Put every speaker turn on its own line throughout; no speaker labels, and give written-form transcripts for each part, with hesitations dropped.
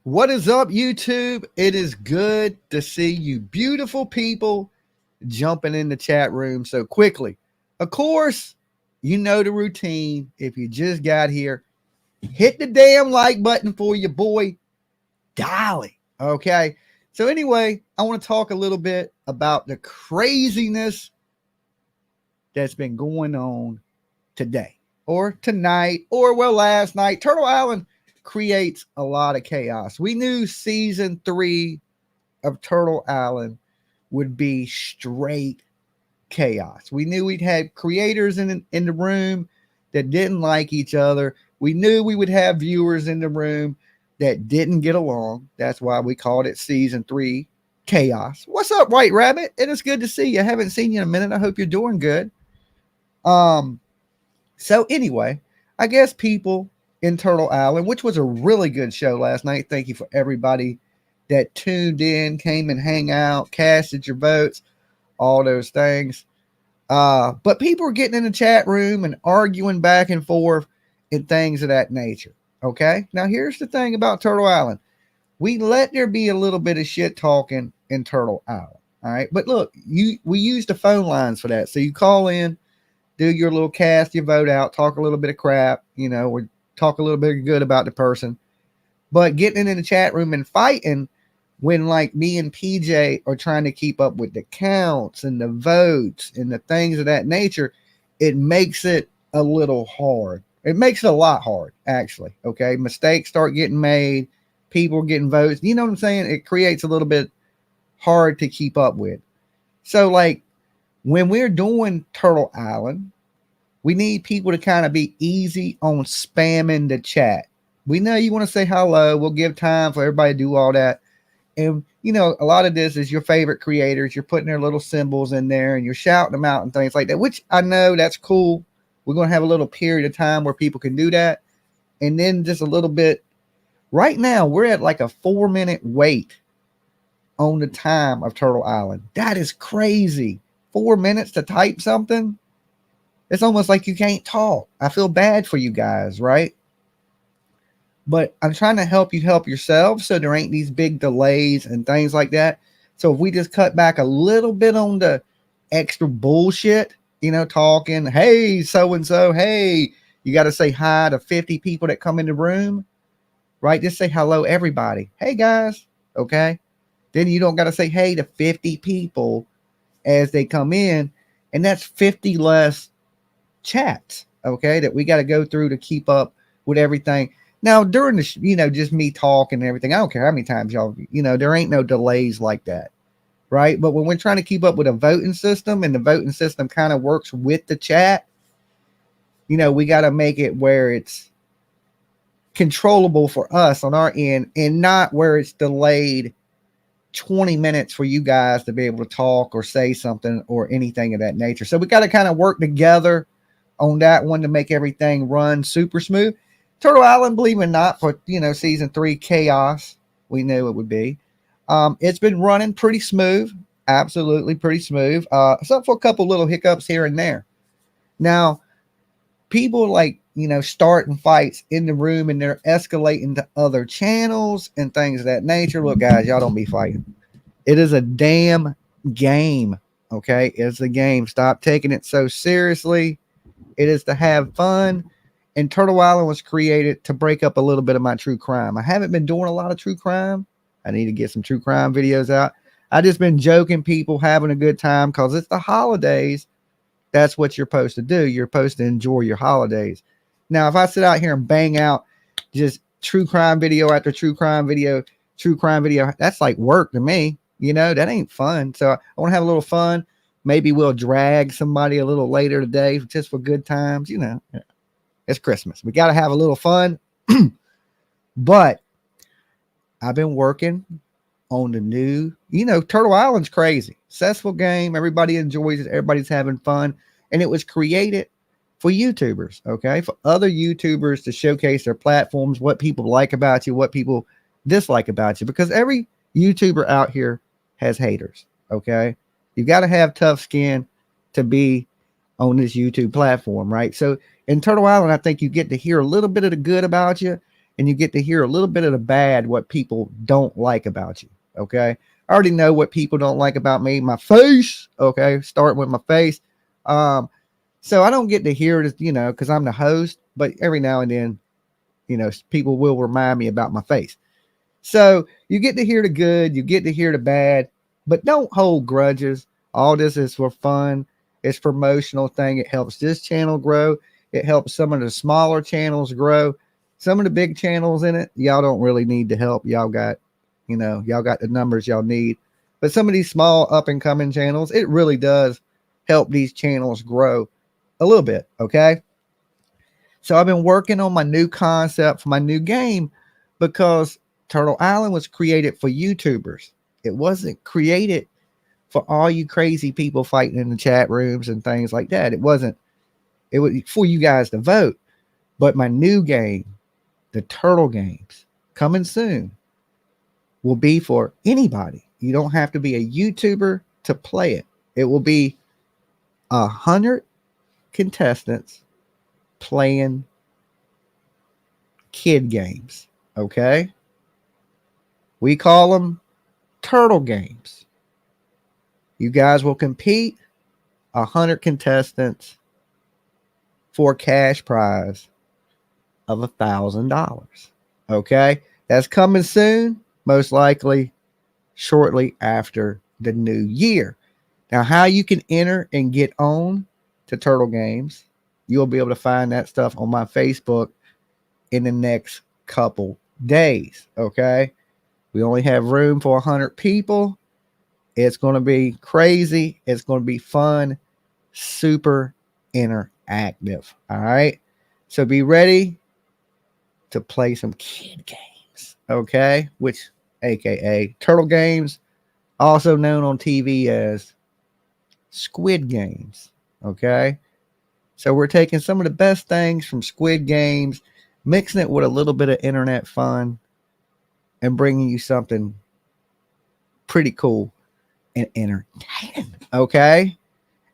What is up, YouTube? It is good to see you beautiful people jumping in the chat room so quickly. Of course, you know the routine. If you just got here, hit the damn like button for your boy, Dolly. Okay. So, anyway, I want to talk a little bit about the craziness that's been going on today or tonight or, well, last night. Turtle Island creates a lot of chaos. We knew season 3 of Turtle Island would be straight chaos. We knew we'd had creators in the room that didn't like each other. We knew we would have viewers in the room that didn't get along. That's why we called it season 3 chaos. What's up, White Rabbit? It is good to see you. I haven't seen you in a minute. I hope you're doing good. So anyway, I guess people in Turtle Island, which was a really good show last night. Thank you for everybody that tuned in, came and hang out, casted your votes, all those things. But people were getting in the chat room and arguing back and forth and things of that nature. Okay. Now here's the thing about Turtle Island. We let there be a little bit of shit talking in Turtle Island. All right. But look, we use the phone lines for that. So you call in, do your little cast, your vote out, talk a little bit of crap, or talk a little bit of good about the person. But getting in the chat room and fighting when, like, me and PJ are trying to keep up with the counts and the votes and the things of that nature, it makes it a little hard. It makes it a lot hard, actually. Okay. Mistakes start getting made. People getting votes. You know what I'm saying? It creates a little bit hard to keep up with. So, like, when we're doing Turtle Island, we need people to kind of be easy on spamming the chat. We know you want to say hello. We'll give time for everybody to do all that. And, a lot of this is your favorite creators. You're putting their little symbols in there and you're shouting them out and things like that, which I know that's cool. We're going to have a little period of time where people can do that. And then just a little bit. Right now, we're at like a 4-minute wait on the time of Turtle Island. That is crazy. 4 minutes to type something. It's almost like you can't talk. I feel bad for you guys, right? But I'm trying to help you help yourself so there ain't these big delays and things like that. So if we just cut back a little bit on the extra bullshit, talking, hey, so-and-so, hey, you got to say hi to 50 people that come in the room, right? Just say hello, everybody. Hey, guys, okay? Then you don't got to say hey to 50 people as they come in, and that's 50 less chats, okay, that we got to go through to keep up with everything. Now, during the, just me talking and everything, I don't care how many times y'all, there ain't no delays like that, right? But when we're trying to keep up with a voting system and the voting system kind of works with the chat, we got to make it where it's controllable for us on our end and not where it's delayed 20 minutes for you guys to be able to talk or say something or anything of that nature. So we got to kind of work together on that one to make everything run super smooth. Turtle Island, believe it or not, for season 3 chaos, we knew it would be. It's been running pretty smooth, absolutely pretty smooth. Except for a couple little hiccups here and there. Now, people starting fights in the room and they're escalating to other channels and things of that nature. Look, guys, y'all don't be fighting. It is a damn game. Okay. It's a game. Stop taking it so seriously. It is to have fun. And Turtle Island was created to break up a little bit of my true crime. I haven't been doing a lot of true crime. I need to get some true crime videos out. I just been joking people, having a good time because it's the holidays. That's what you're supposed to do. You're supposed to enjoy your holidays. Now, if I sit out here and bang out just true crime video after true crime video, that's like work to me. That ain't fun. So I want to have a little fun. Maybe we'll drag somebody a little later today just for good times. It's Christmas. We got to have a little fun. But I've been working on the new, Turtle Island's crazy. Successful game. Everybody enjoys it. Everybody's having fun. And it was created for YouTubers, okay? For other YouTubers to showcase their platforms, what people like about you, what people dislike about you. Because every YouTuber out here has haters, okay? You got to have tough skin to be on this YouTube platform, right? So in Turtle Island, I think you get to hear a little bit of the good about you and you get to hear a little bit of the bad, what people don't like about you. Okay. I already know what people don't like about me. My face. Okay. Starting with my face. So I don't get to hear it, because I'm the host, but every now and then, people will remind me about my face. So you get to hear the good, you get to hear the bad, but don't hold grudges. All this is for fun. It's promotional thing. It helps this channel grow. It helps some of the smaller channels grow. Some of the big channels in it, y'all don't really need the help. Y'all got the numbers y'all need. But some of these small up and coming channels, it really does help these channels grow a little bit. Okay. So I've been working on my new concept for my new game, because Turtle Island was created for YouTubers. It wasn't created for all you crazy people fighting in the chat rooms and things like that. It was for you guys to vote. But my new game, the Turtle games, coming soon, will be for anybody. You don't have to be a YouTuber to play it. It will be 100 contestants playing kid games. Okay. We call them turtle games. You guys will compete, 100 contestants, for a cash prize of $1,000. Okay. That's coming soon, most likely shortly after the new year. Now, how you can enter and get on to Turtle Games, you'll be able to find that stuff on my Facebook in the next couple days. Okay. We only have room for 100 people. It's going to be crazy. It's going to be fun, super interactive. All right. So be ready to play some kid games. Okay. Which, AKA Turtle Games, also known on TV as Squid Games. Okay. So we're taking some of the best things from Squid Games, mixing it with a little bit of internet fun, and bringing you something pretty cool and entertaining. Okay.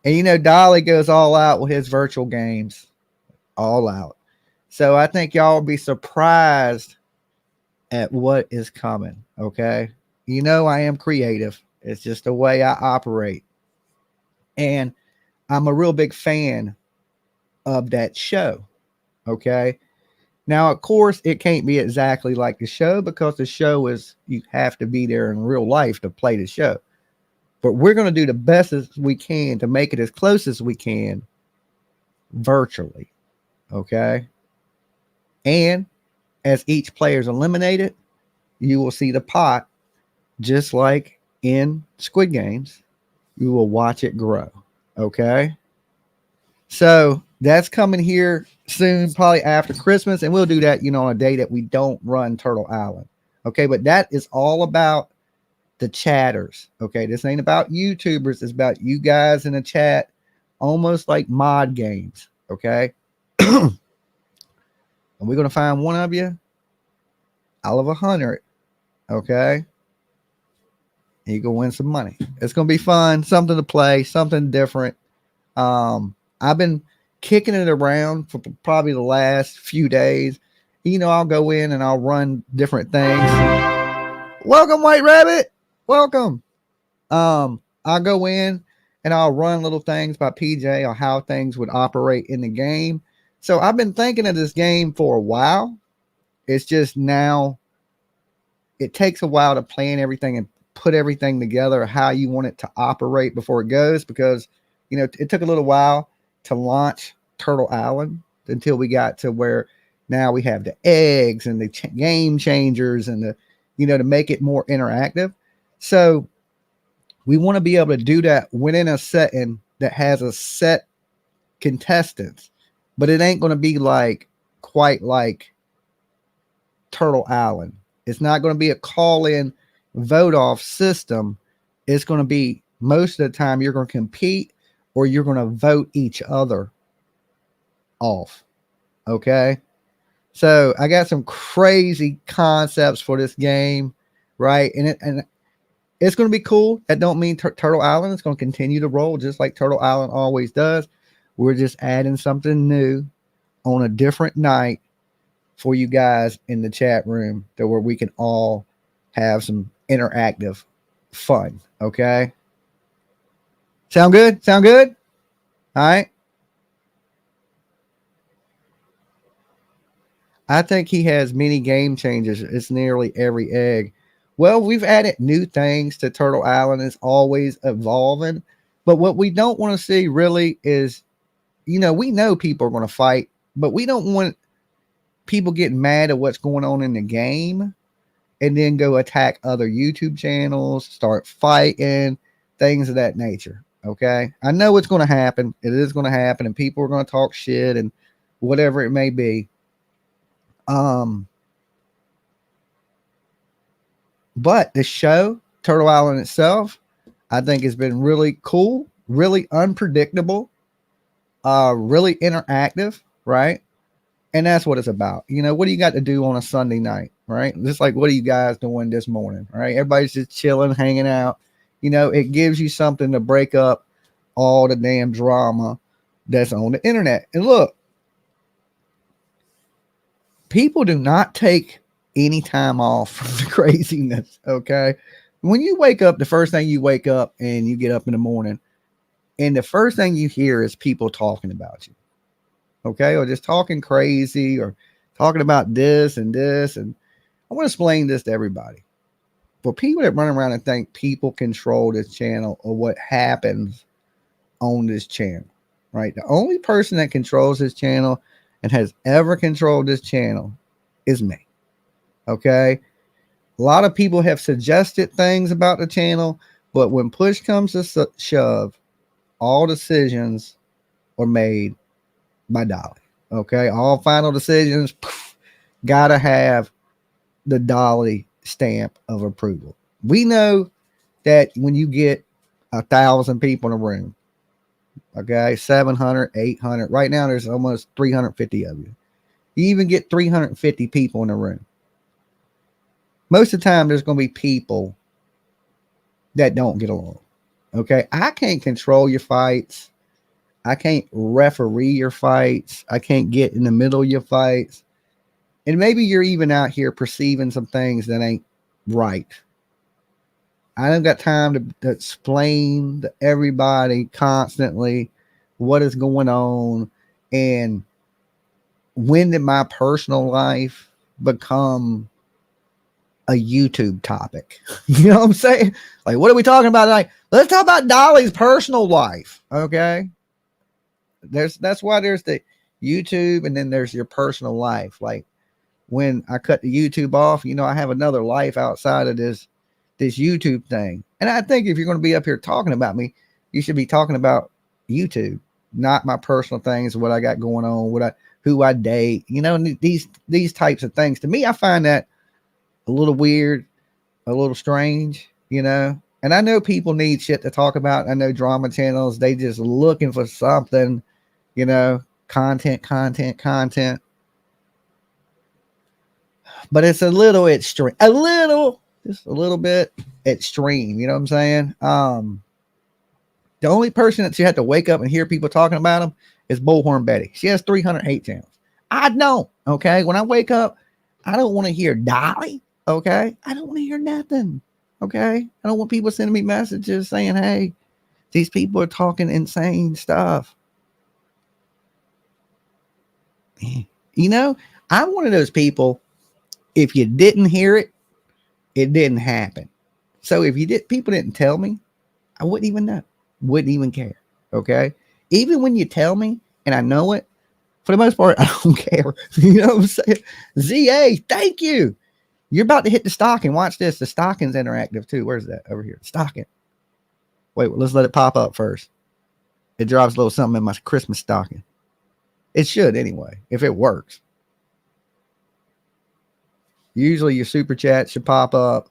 And Dolly goes all out with his virtual games. All out. So I think y'all will be surprised at what is coming. Okay. I am creative. It's just the way I operate. And I'm a real big fan of that show. Okay. Now, of course, it can't be exactly like the show, because the show is, you have to be there in real life to play the show. But we're going to do the best as we can to make it as close as we can virtually. Okay. And as each player is eliminated, you will see the pot, just like in Squid Games. You will watch it grow. Okay. So that's coming here soon, probably after Christmas. And we'll do that, on a day that we don't run Turtle Island. Okay. But that is all about the chatters. Okay. This ain't about YouTubers. It's about you guys in the chat, almost like mod games. Okay. And we're going to find one of you out of 100. Okay. And you can win some money. It's going to be fun, something to play, something different. I've been kicking it around for probably the last few days. I'll go in and I'll run different things. Welcome, White Rabbit. Welcome. I'll go in and I'll run little things by PJ on how things would operate in the game. So I've been thinking of this game for a while. It's just now it takes a while to plan everything and put everything together, how you want it to operate before it goes, because, it took a little while to launch Turtle Island until we got to where now we have the eggs and the game changers and to make it more interactive. So we want to be able to do that within a setting that has a set contestants, but it ain't going to be quite like Turtle Island. It's not going to be a call-in vote off system. It's going to be, most of the time, you're going to compete or you're going to vote each other off. Okay. So I got some crazy concepts for this game, right? And it's going to be cool. That don't mean Turtle Island is going to continue to roll just like Turtle Island always does. We're just adding something new on a different night for you guys in the chat room to where we can all have some interactive fun. Okay. Sound good? Sound good? All right. I think he has many game changers. It's nearly every egg. Well, we've added new things to Turtle Island. It's always evolving. But what we don't want to see really is, we know people are going to fight, but we don't want people getting mad at what's going on in the game and then go attack other YouTube channels, start fighting, things of that nature. Okay. I know it's going to happen. It is going to happen, and people are going to talk shit and whatever it may be. But the show, Turtle Island itself, I think has been really cool, really unpredictable, really interactive, right? And that's what it's about. What do you got to do on a Sunday night, right? Just like, what are you guys doing this morning, right? Everybody's just chilling, hanging out. It gives you something to break up all the damn drama that's on the internet. And look, people do not take any time off from the craziness, okay? When you wake up, the first thing you wake up and you get up in the morning, and the first thing you hear is people talking about you, okay? Or just talking crazy or talking about this and this. And I want to explain this to everybody. For people that run around and think people control this channel or what happens on this channel, right? The only person that controls this channel and has ever controlled this channel is me, okay? A lot of people have suggested things about the channel, but when push comes to shove, all decisions are made by Dolly, okay? All final decisions, gotta have the Dolly stamp of approval. We know that when you get 1,000 people in a room, okay, 700, 800, right now there's almost 350 of you. You even get 350 people in a room. Most of the time, there's going to be people that don't get along. Okay. I can't control your fights. I can't referee your fights. I can't get in the middle of your fights. And maybe you're even out here perceiving some things that ain't right. I don't got time to explain to everybody constantly what is going on and when did my personal life become a YouTube topic. You know what I'm saying? Like, what are we talking about? Like, let's talk about Dolly's personal life. Okay. That's why there's the YouTube and then there's your personal life. Like when I cut the YouTube off, I have another life outside of this YouTube thing. And I think if you're going to be up here talking about me, you should be talking about YouTube, not my personal things, what I got going on, who I date, these types of things. To me, I find that a little weird, a little strange, and I know people need shit to talk about. I know drama channels, they just looking for something, content. But it's a little extreme, just a little bit extreme. You know what I'm saying? The only person that you have to wake up and hear people talking about them is Bullhorn Betty. She has 308 channels. I don't. Okay. When I wake up, I don't want to hear Dolly. Okay. I don't want to hear nothing. Okay. I don't want people sending me messages saying, hey, these people are talking insane stuff. I'm one of those people. If you didn't hear it, it didn't happen. So if people didn't tell me, I wouldn't even know, wouldn't even care. Okay. Even when you tell me and I know it, for the most part, I don't care. You know what I'm saying? ZA, thank you. You're about to hit the stocking. Watch this. The stocking's interactive too. Where's that? Over here. Stocking. Wait, let's let it pop up first. It drops a little something in my Christmas stocking. It should anyway, if it works. Usually your super chat should pop up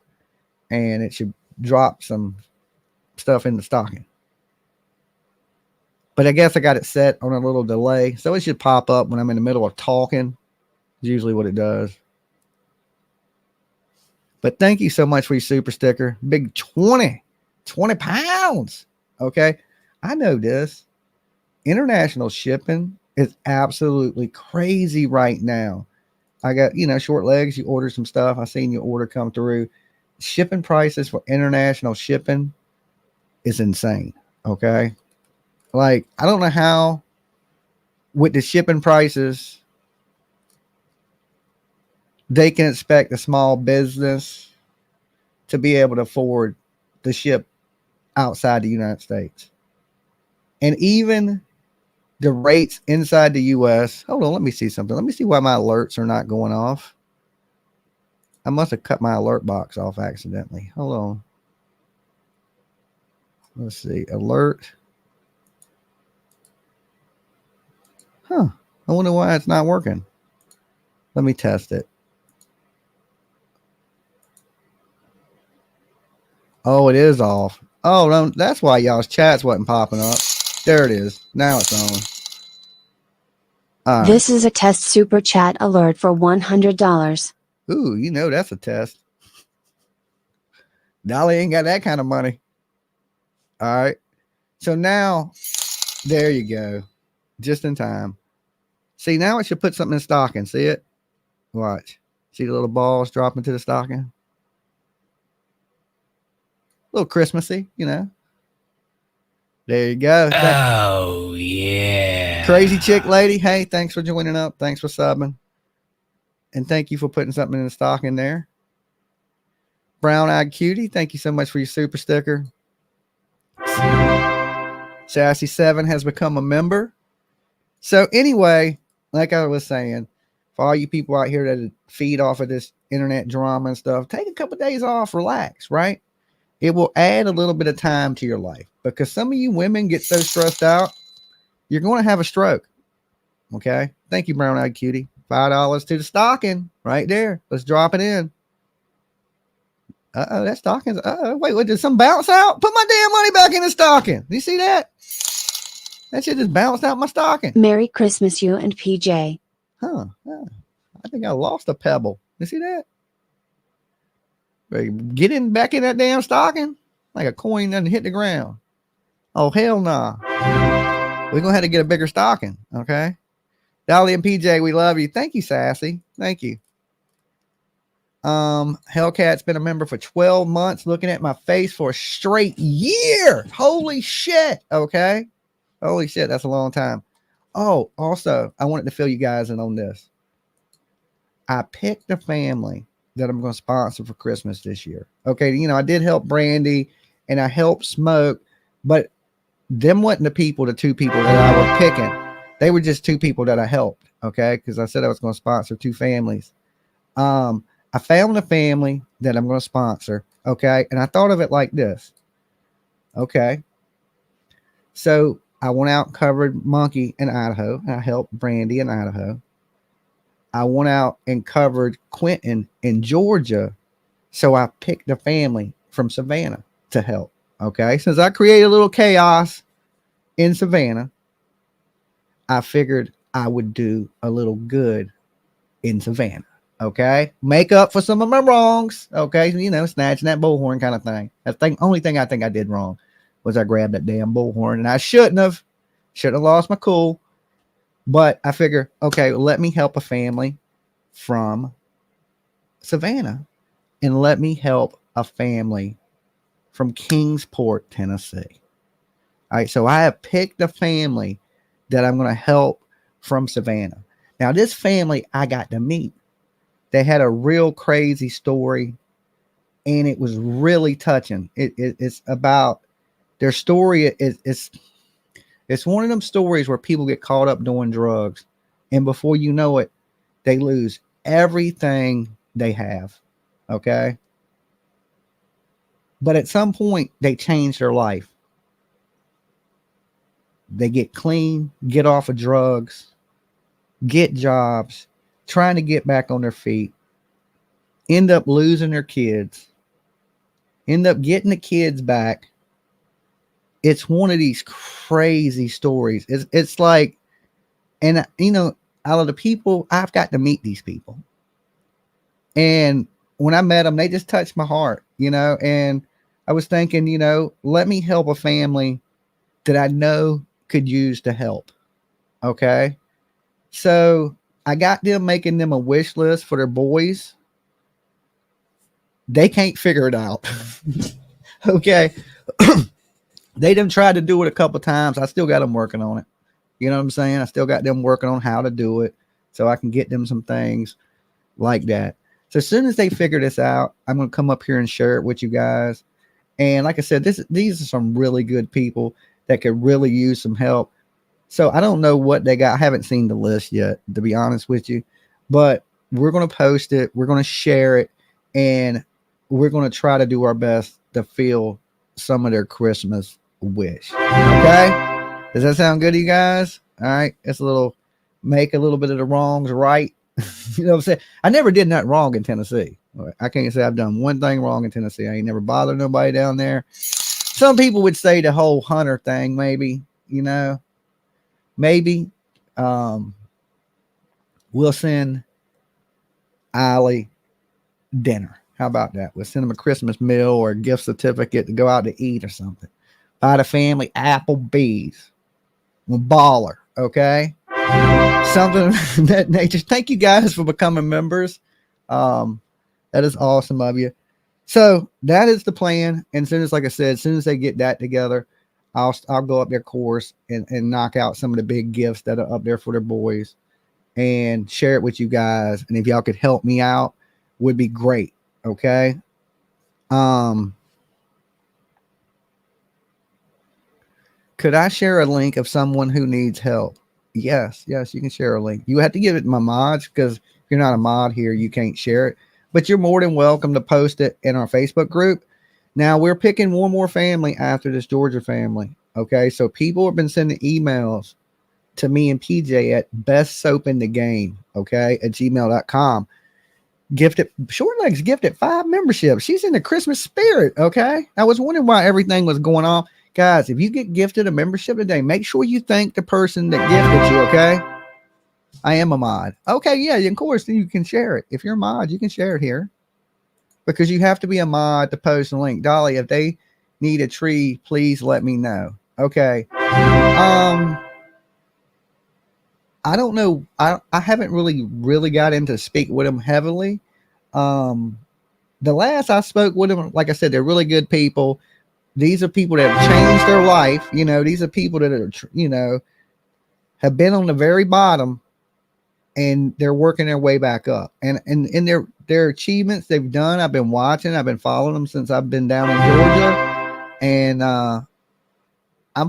and it should drop some stuff in the stocking. But I guess I got it set on a little delay. So it should pop up when I'm in the middle of talking. Is usually what it does. But thank you so much for your super sticker. Big 20 pounds. Okay. I know this. International shipping is absolutely crazy right now. I got, short legs. You ordered some stuff. I seen your order come through. Shipping prices for international shipping is insane. Okay. Like, I don't know how with the shipping prices, they can expect a small business to be able to afford to ship outside the United States. And even the rates inside the US. Hold on, let me see something. Let me see why my alerts are not going off. I must have cut my alert box off accidentally. Hold on. Let's see. Alert. Huh. I wonder why it's not working. Let me test it. Oh, it is off. Oh, no, that's why y'all's chats wasn't popping up. There it is. Now it's on. All right.
This is a test super chat alert for $100.
Ooh, that's a test. Dolly ain't got that kind of money. All right. So now, there you go. Just in time. See, now it should put something in stocking. See it? Watch. See the little balls dropping to the stocking? A little Christmassy, There you go.
Oh, yeah.
Crazy chick lady. Hey, thanks for joining up. Thanks for subbing. And thank you for putting something in the stocking there. Brown Eyed Cutie, thank you so much for your super sticker. Sassy7 has become a member. So anyway, like I was saying, for all you people out here that feed off of this internet drama and stuff, take a couple of days off, relax, right? It will add a little bit of time to your life because some of you women get so stressed out, you're going to have a stroke. Okay. Thank you, Brown Eyed Cutie. $5 to the stocking right there. Let's drop it in. Uh-oh, that stocking's, wait, what, did some bounce out? Put my damn money back in the stocking. Do you see that? That shit just bounced out my stocking.
Merry Christmas, you and PJ.
Huh. I think I lost a pebble. You see that? Get in back in that damn stocking like a coin doesn't hit the ground. Oh, hell nah. We're going to have to get a bigger stocking, okay? Dolly and PJ, we love you. Thank you, Sassy. Thank you. Hellcat's been a member for 12 months, looking at my face for a straight year. Holy shit. Okay. Holy shit. That's a long time. Oh, also, I wanted to fill you guys in on this. I picked a family that I'm going to sponsor for Christmas this year. Okay. I did help Brandy and I helped Smoke, but them wasn't the two people that I was picking. They were just two people that I helped. Okay. Because I said I was going to sponsor two families. I found a family that I'm going to sponsor. Okay. And I thought of it like this. Okay. So I went out and covered Monkey in Idaho. And I helped Brandy in Idaho. I went out and covered Quentin in Georgia. So I picked a family from Savannah to help. Okay. Since I created a little chaos in Savannah, I figured I would do a little good in Savannah. Okay. Make up for some of my wrongs. Okay. Snatching that bullhorn kind of thing. That's the only thing I think I did wrong was I grabbed that damn bullhorn and I shouldn't have lost my cool. But I figure, okay, let me help a family from Savannah and let me help a family from Kingsport, Tennessee. All right. So I have picked a family that I'm going to help from Savannah. Now, this family I got to meet. They had a real crazy story, and it was really touching. It's about their story. It's one of them stories where people get caught up doing drugs, and before you know it, they lose everything they have. Okay, but at some point, they change their life. They get clean, get off of drugs, get jobs, trying to get back on their feet, end up losing their kids, end up getting the kids back. It's one of these crazy stories. It's like, and out of the people, I've got to meet these people. And when I met them, they just touched my heart, and I was thinking, let me help a family that I know could use the help. Okay. So I got them making them a wish list for their boys. They can't figure it out. Okay. They done tried to do it a couple times. I still got them working on it. You know what I'm saying? I still got them working on how to do it so I can get them some things like that. So as soon as they figure this out, I'm going to come up here and share it with you guys. And like I said, these are some really good people that could really use some help. So I don't know what they got. I haven't seen the list yet, to be honest with you. But we're going to post it. We're going to share it. And we're going to try to do our best to fill some of their Christmas wish. Okay? Does that sound good to you guys? All right. It's make a little bit of the wrongs right. You know what I'm saying? I never did nothing wrong in Tennessee. I can't say I've done one thing wrong in Tennessee. I ain't never bothered nobody down there. Some people would say the whole hunter thing, maybe, maybe we'll send Allie dinner. How about that? We'll send them a Christmas meal or a gift certificate to go out to eat or something. Buy the family Applebee's. We'll baller, okay? Something that nature. Thank you guys for becoming members. That is awesome of you. So that is the plan. And as soon as, like I said, as soon as they get that together, I'll go up their course and knock out some of the big gifts that are up there for their boys and share it with you guys. And if y'all could help me out, would be great. Okay. Could I share a link of someone who needs help? Yes, you can share a link. You have to give it to my mods because if you're not a mod here, you can't share it. But you're more than welcome to post it in our Facebook group. Now, we're picking one more family after this Georgia family. Okay, so people have been sending emails to me and PJ at bestsoapinthegame, okay, at gmail.com. Short Legs gifted 5 memberships. She's in the Christmas spirit, okay? I was wondering why everything was going on. Guys, if you get gifted a membership today, make sure you thank the person that gifted you, okay? I am a mod. Okay, yeah, of course, you can share it. If you're a mod, you can share it here. Because you have to be a mod to post a link. Dolly, if they need a tree, please let me know. Okay. I don't know. I haven't really got into speak with them heavily. The last I spoke with them, like I said, they're really good people. These are people that have changed their life. These are people that are, have been on the very bottom and they're working their way back up. And in their achievements they've done, I've been watching, I've been following them since I've been down in Georgia. And I'm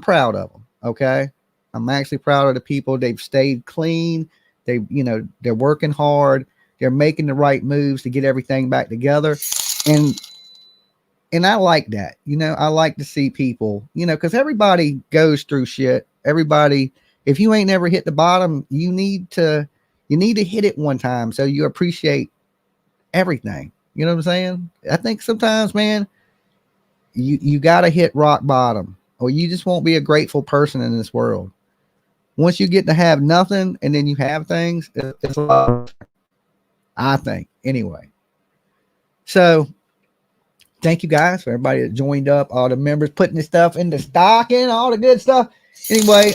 proud of them. Okay. I'm actually proud of the people. They've stayed clean. They're working hard. They're making the right moves to get everything back together. And I like that. I like to see people, because everybody goes through shit. Everybody, if you ain't never hit the bottom, you need to hit it one time so you appreciate everything. You know what I'm saying? I think sometimes, man, you got to hit rock bottom or you just won't be a grateful person in this world. Once you get to have nothing and then you have things, it's a lot, I think, anyway. So thank you guys for everybody that joined up, all the members putting this stuff in the stocking, all the good stuff. Anyway,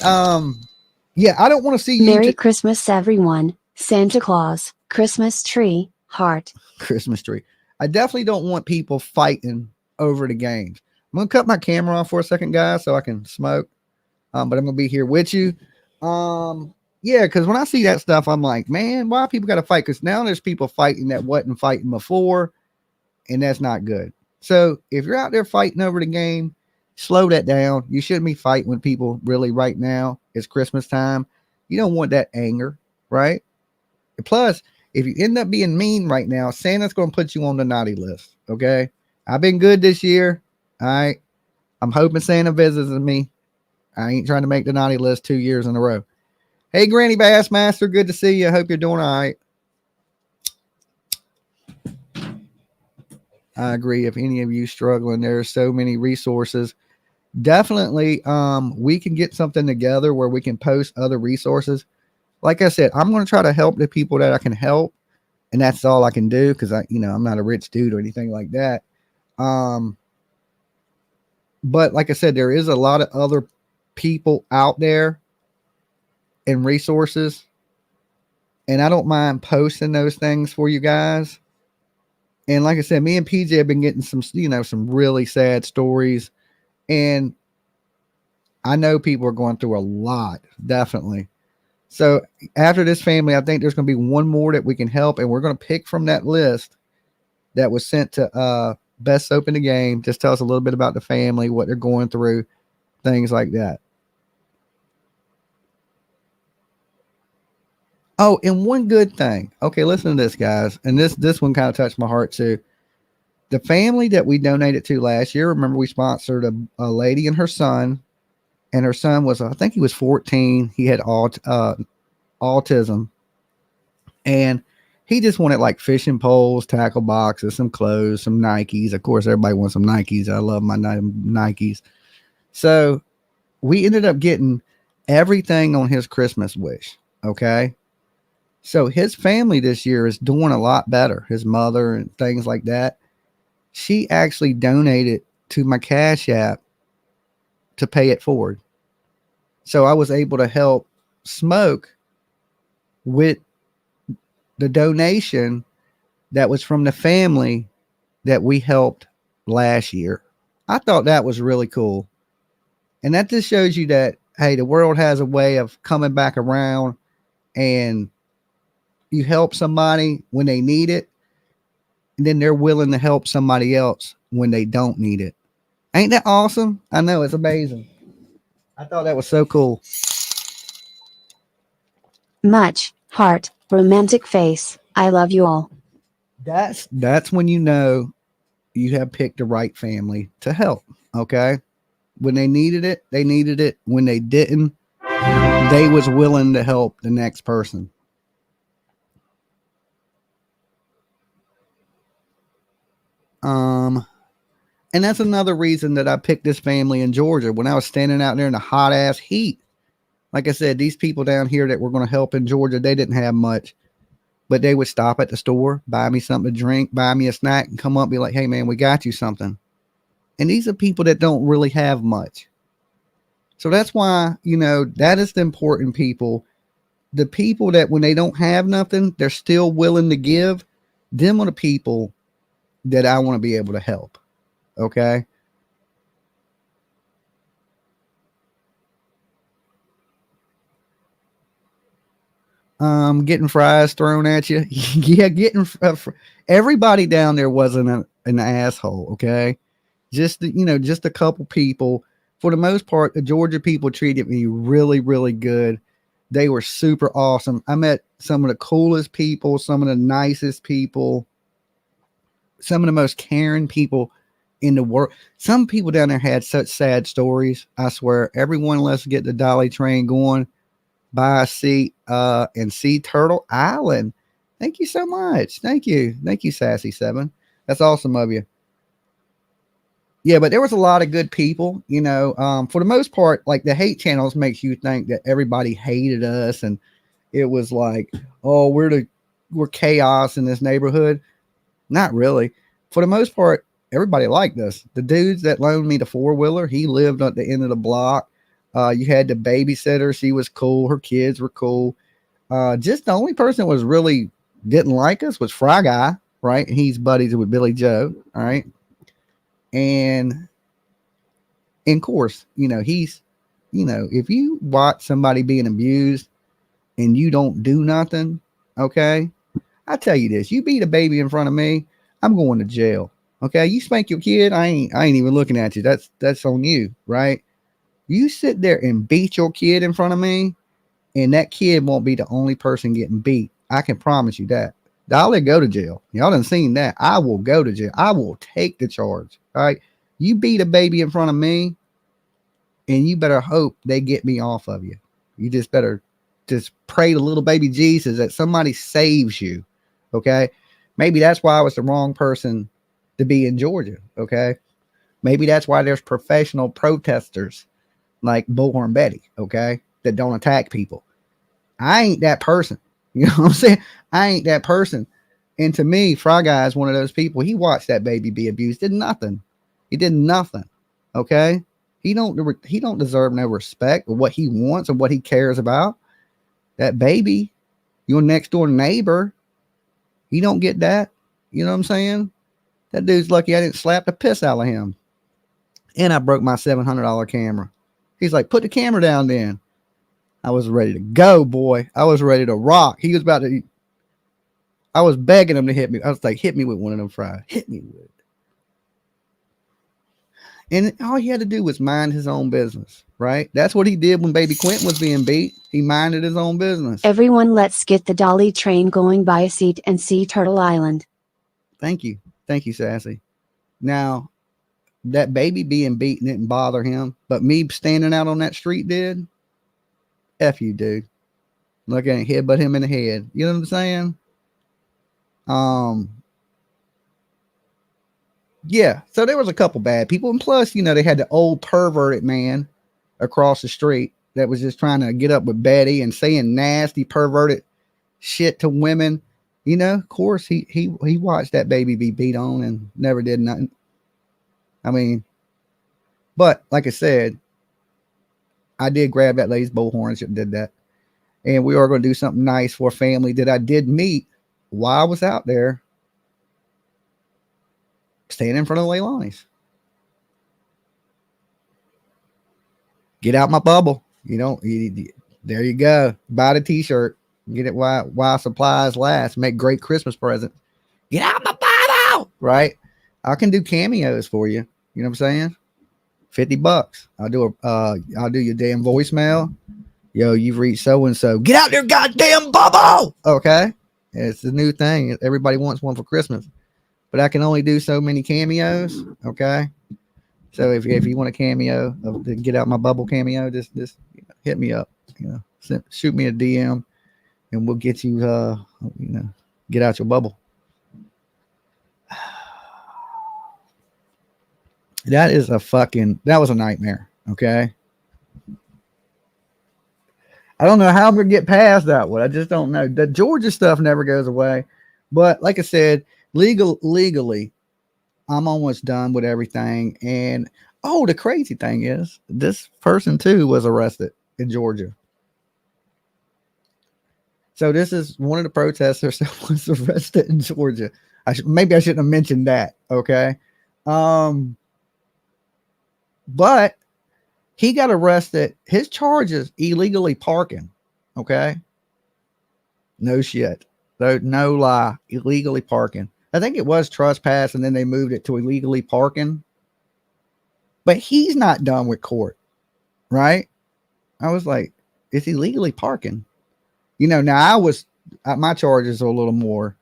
yeah, I don't want to see you.
Merry Christmas, everyone. Santa Claus, Christmas tree, heart.
Christmas tree. I definitely don't want people fighting over the games. I'm going to cut my camera off for a second, guys, so I can smoke. But I'm going to be here with you. Yeah, because when I see that stuff, I'm like, man, why people got to fight? Because now there's people fighting that wasn't fighting before, and that's not good. So if you're out there fighting over the game, slow that down. You shouldn't be fighting with people really right now. It's Christmas time. You don't want that anger, right? And plus, if you end up being mean right now, Santa's going to put you on the naughty list, okay? I've been good this year, all right? I'm hoping Santa visits me. I ain't trying to make the naughty list 2 years in a row. Hey, Granny Bassmaster, good to see you. I hope you're doing all right. I agree. If any of you struggling, there are so many resources. Definitely, we can get something together where we can post other resources. Like I said, I'm going to try to help the people that I can help, and that's all I can do because I'm not a rich dude or anything like that. But like I said, there is a lot of other people out there and resources and I don't mind posting those things for you guys. And like I said, me and PJ have been getting some, some really sad stories, and I know people are going through a lot, definitely. So after this family, I think there's going to be one more that we can help, and we're going to pick from that list that was sent to Best Soap in the Game. Just tell us a little bit about the family, what they're going through, things like that. Oh, and one good thing. Okay, listen to this, guys. And this one kind of touched my heart too. The family that we donated to last year, remember we sponsored a lady and her son, and her son was, I think he was 14. He had autism, and he just wanted like fishing poles, tackle boxes, some clothes, some Nikes. Of course, everybody wants some Nikes. I love my Nikes. So we ended up getting everything on his Christmas wish. Okay. So his family this year is doing a lot better. His mother and things like that. She actually donated to my Cash App to pay it forward. So I was able to help Smoke with the donation that was from the family that we helped last year. I thought that was really cool. And that just shows you that, hey, the world has a way of coming back around, and you help somebody when they need it, and then they're willing to help somebody else when they don't need it. Ain't that awesome? I know, it's amazing. I thought that was so cool.
Much heart, romantic face. I love you all.
That's when you know you have picked the right family to help. Okay. When they needed it, they needed it. When they didn't, they was willing to help the next person. And that's another reason that I picked this family in Georgia. When I was standing out there in the hot ass heat, like I said, these people down here that were going to help in Georgia, they didn't have much, but they would stop at the store, buy me something to drink, buy me a snack, and come up and be like, hey man, we got you something. And these are people that don't really have much. So that's why, that is the important people. The people that when they don't have nothing, they're still willing to give. Them are the people that I want to be able to help. Okay. Getting fries thrown at you. Yeah, everybody down there wasn't an asshole. Okay. Just a couple people. For the most part, the Georgia people treated me really, really good. They were super awesome. I met some of the coolest people, some of the nicest people, some of the most caring people in the world. Some people down there had such sad stories. I swear, everyone, let's get the Dolly train going. Buy a seat and see Turtle Island. Thank you so much. Thank you, Sassy7. That's awesome of you. Yeah, but there was a lot of good people, for the most part. Like, the hate channels makes you think that everybody hated us, and it was like, oh, we're chaos in this neighborhood. Not really. For the most part, everybody liked us. The dudes that loaned me the four-wheeler, he lived at the end of the block. You had the babysitter. She was cool. Her kids were cool. Just the only person that was really didn't like us was Fry Guy, right? He's buddies with Billy Joe, all right? And of course, he's, if you watch somebody being abused and you don't do nothing, okay, I tell you this: you beat a baby in front of me, I'm going to jail. Okay, you spank your kid, I ain't even looking at you. That's on you, right? You sit there and beat your kid in front of me, and that kid won't be the only person getting beat. I can promise you that. I'll go to jail. Y'all done seen that. I will go to jail. I will take the charge. All right. You beat a baby in front of me, and you better hope they get me off of you. You just better just pray to little baby Jesus that somebody saves you. Okay. Maybe that's why I was the wrong person to be in Georgia. Okay. Maybe that's why there's professional protesters like Bullhorn Betty. Okay. That don't attack people. I ain't that person. You know what I'm saying? I ain't that person. And to me, Fry Guy is one of those people. He watched that baby be abused. Did nothing. He did nothing. Okay. He don't deserve no respect or what he wants or what he cares about. That baby Your next door neighbor, he don't get that. You know what I'm saying? That dude's lucky I didn't slap the piss out of him. And I broke my $700 camera. He's like, put the camera down then. I was ready to go, boy. I was ready to rock. He was about to, I was begging him to hit me. I was like, hit me with one of them fries. Hit me with it. And all he had to do was mind his own business, right? That's what he did when baby Quentin was being beat. He minded his own business.
Everyone, let's get the Dolly train going. Buy a seat and see Turtle Island.
Thank you. Thank you, Sassy. Now, that baby being beaten didn't bother him, but me standing out on that street did. F you, dude. Look at it, headbutt him in the head. You know what I'm saying? Yeah, so there was a couple bad people, and plus, you know, they had the old perverted man across the street that was just trying to get up with Betty and saying nasty, perverted shit to women. You know, of course, he watched that baby be beat on and never did nothing. I mean, but like I said, I did grab that lady's bullhorn and did that, and we are going to do something nice for a family that I did meet while I was out there. Standing in front of Leilani's. Get out my bubble. You know, there you go. Buy the t-shirt. Get it while supplies last. Make great Christmas presents. Get out my bubble. Right? I can do cameos for you. You know what I'm saying? $50. I'll do your damn voicemail. Yo, you've reached so and so. Get out there, goddamn bubble. Okay. It's the new thing. Everybody wants one for Christmas. But I can only do so many cameos. Okay. So if you want a cameo of the Get Out My Bubble cameo, just hit me up. You know, shoot me a DM, and we'll get you. Get out your bubble. That was a nightmare. Okay. I don't know how I'm gonna get past that one. I just don't know. The Georgia stuff never goes away. But like I said, legally, I'm almost done with everything. And the crazy thing is, this person too was arrested in Georgia. So this is one of the protesters that was arrested in Georgia. Maybe I shouldn't have mentioned that. Okay. But he got arrested. His charge is illegally parking. Okay. No shit. No lie. Illegally parking. I think it was trespass, and then they moved it to illegally parking. But he's not done with court, right? I was like, it's illegally parking. You know, now my charges are a little more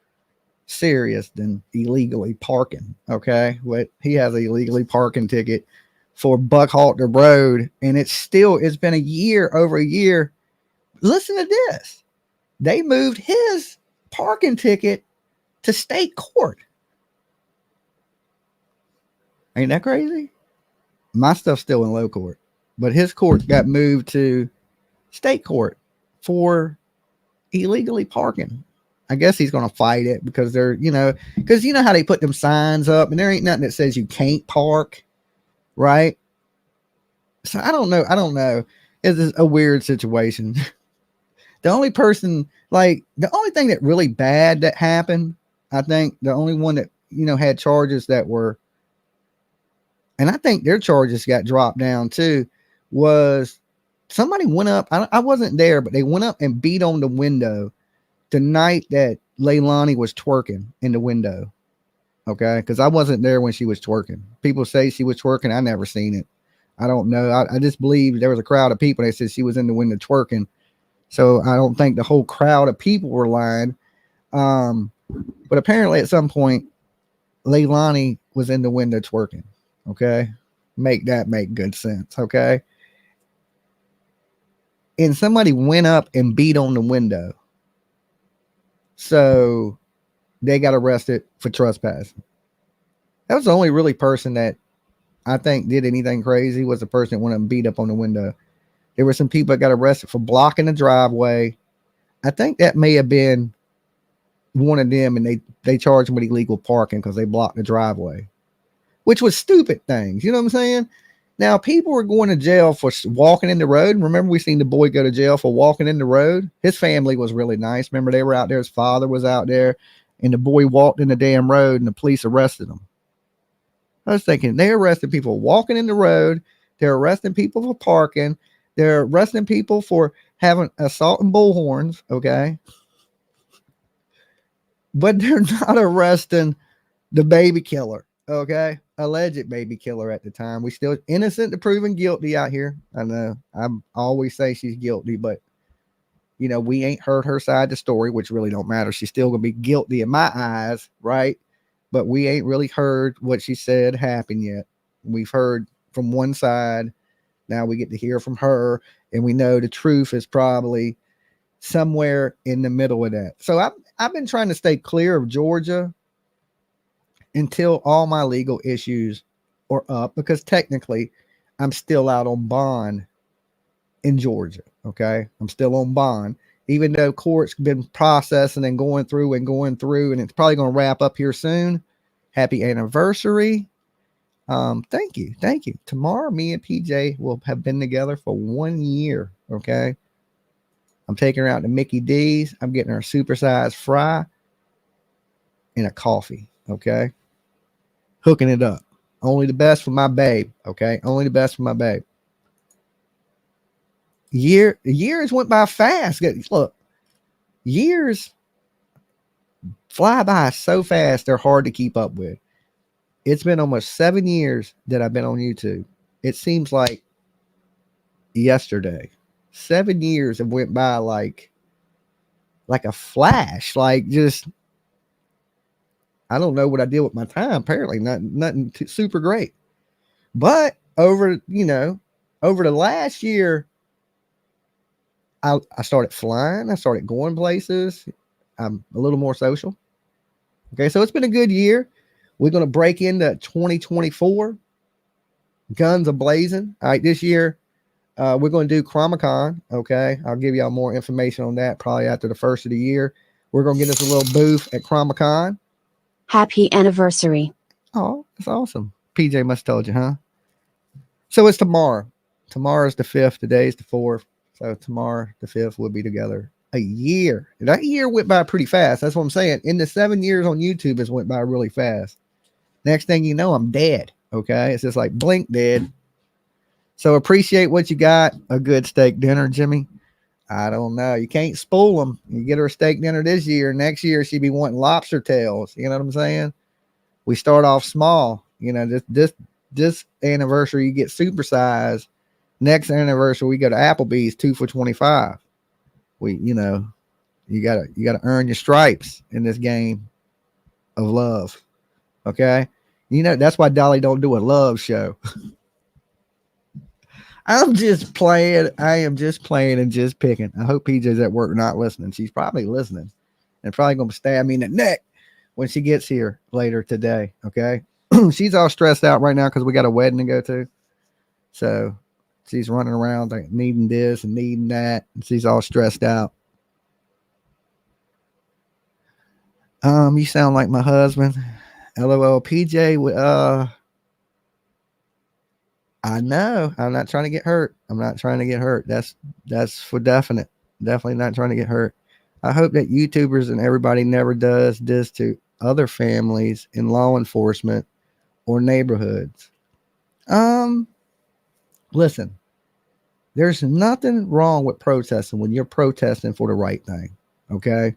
serious than illegally parking, okay? But he has an illegally parking ticket for Buckhalter Road, and it's been over a year. Listen to this. They moved his parking ticket to state court. Ain't that crazy? My stuff's still in low court, but his court got moved to state court for illegally parking. I guess he's going to fight it because because you know how they put them signs up and there ain't nothing that says you can't park, right? So I don't know. It's a weird situation. The only thing that really bad that happened, I think the only one that, had charges that were, and I think their charges got dropped down too, was somebody went up. I wasn't there, but they went up and beat on the window the night that Leilani was twerking in the window. Okay. Because I wasn't there when she was twerking. People say she was twerking. I never seen it. I don't know. I just believe there was a crowd of people that said she was in the window twerking. So I don't think the whole crowd of people were lying. But apparently at some point, Leilani was in the window twerking. Okay. Make good sense. Okay. And somebody went up and beat on the window. So they got arrested for trespassing. That was the only really person that I think did anything crazy, was the person that went up and beat up on the window. There were some people that got arrested for blocking the driveway. I think that may have been one of them, and they charged them with illegal parking because they blocked the driveway, which was stupid things. You know what I'm saying? Now, people were going to jail for walking in the road. Remember, we seen the boy go to jail for walking in the road. His family was really nice. Remember, they were out there. His father was out there, and the boy walked in the damn road, and the police arrested him. I was thinking, they arrested people walking in the road. They're arresting people for parking. They're arresting people for having assault and bullhorns, okay? But they're not arresting the baby killer, okay? Alleged baby killer at the time. We still innocent to proven guilty out here. I know. I'm always say she's guilty, but you know, we ain't heard her side of the story, which really don't matter. She's still gonna be guilty in my eyes, right? But we ain't really heard what she said happened yet. We've heard from one side. Now we get to hear from her, and we know the truth is probably somewhere in the middle of that. So I've been trying to stay clear of Georgia until all my legal issues are up, because technically I'm still out on bond in Georgia. Okay. I'm still on bond, even though court's been processing and going through, and it's probably going to wrap up here soon. Happy anniversary. Thank you. Tomorrow, me and PJ will have been together for 1 year. Okay. I'm taking her out to Mickey D's. I'm getting her a supersized fry and a coffee. Okay. Hooking it up. Only the best for my babe. Okay. Only the best for my babe. Years went by fast. Look, years fly by so fast, they're hard to keep up with. It's been almost 7 years that I've been on YouTube. It seems like yesterday. 7 years have went by like a flash. Like, just, I don't know what I did with my time. Apparently nothing super great. But over the last year, I started flying. I started going places. I'm a little more social. Okay, so it's been a good year. We're going to break into 2024. Guns a blazing. All right, this year, we're going to do Chromacon. Okay, I'll give y'all more information on that probably after the first of the year. We're going to get us a little booth at Chromacon.
Happy anniversary.
Oh, that's awesome. PJ must have told you, huh? So it's tomorrow. Tomorrow's the 5th. Today's the 4th. So tomorrow, the 5th, we'll be together a year. And that year went by pretty fast. That's what I'm saying. In the 7 years on YouTube, it's went by really fast. Next thing you know, I'm dead. Okay. It's just like blink dead. So appreciate what you got. A good steak dinner, Jimmy. I don't know. You can't spoil them. You get her a steak dinner this year. Next year, she'd be wanting lobster tails. You know what I'm saying? We start off small. You know, this anniversary, you get supersized. Next anniversary, we go to Applebee's 2 for $25. You gotta earn your stripes in this game of love. Okay. You know, that's why Dolly don't do a love show. I'm just playing. I am just playing and just picking. I hope PJ's at work not listening. She's probably listening and probably going to stab me in the neck when she gets here later today. Okay. She's all stressed out right now because we got a wedding to go to. So she's running around like needing this and needing that. And she's all stressed out. You sound like my husband. LOL. PJ, I know. I'm not trying to get hurt. That's for definite. Definitely not trying to get hurt. I hope that YouTubers and everybody never does this to other families in law enforcement or neighborhoods. Listen, there's nothing wrong with protesting when you're protesting for the right thing. Okay.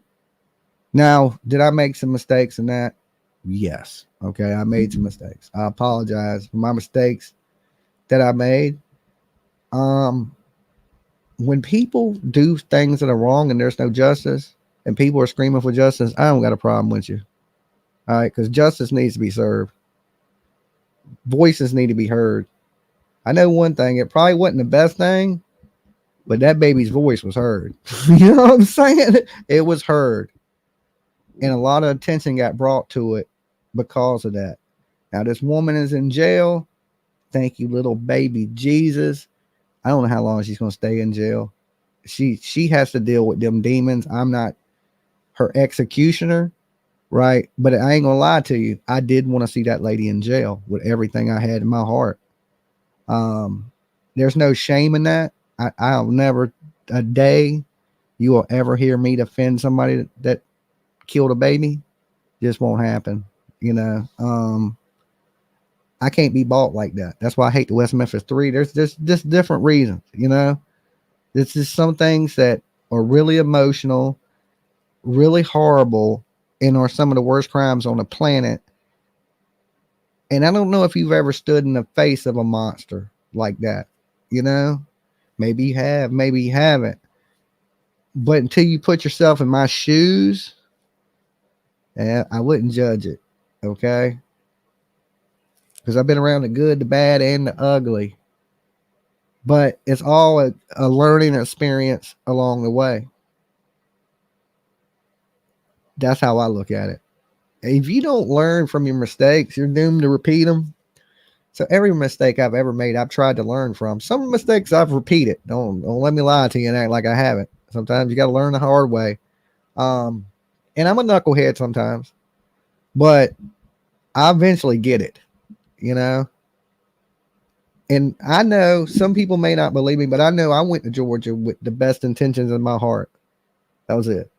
Now, did I make some mistakes in that? Yes. Okay. I made some mistakes. I apologize for my mistakes that I made. When people do things that are wrong and there's no justice and people are screaming for justice, I don't got a problem with you. All right. Because justice needs to be served. Voices need to be heard. I know one thing. It probably wasn't the best thing, but that baby's voice was heard. You know what I'm saying? It was heard. And a lot of attention got brought to it because of that. Now, this woman is in jail. Thank you, little baby Jesus. I don't know how long she's going to stay in jail. She has to deal with them demons. I'm not her executioner, right? But I ain't going to lie to you. I did want to see that lady in jail with everything I had in my heart. There's no shame in that. I'll never a day you will ever hear me defend somebody that killed a baby. Just won't happen. You know, I can't be bought like that. That's why I hate the West Memphis Three. There's just different reasons. You know, this is some things that are really emotional, really horrible, and are some of the worst crimes on the planet. And I don't know if you've ever stood in the face of a monster like that. You know, maybe you have, maybe you haven't. But until you put yourself in my shoes, I wouldn't judge it. Okay. Because I've been around the good, the bad, and the ugly. But it's all a learning experience along the way. That's how I look at it. If you don't learn from your mistakes, you're doomed to repeat them. So every mistake I've ever made, I've tried to learn from. Some mistakes I've repeated. Don't let me lie to you and act like I haven't. Sometimes you got to learn the hard way. And I'm a knucklehead sometimes, but I eventually get it, you know. And I know some people may not believe me, but I know I went to Georgia with the best intentions in my heart. That was it.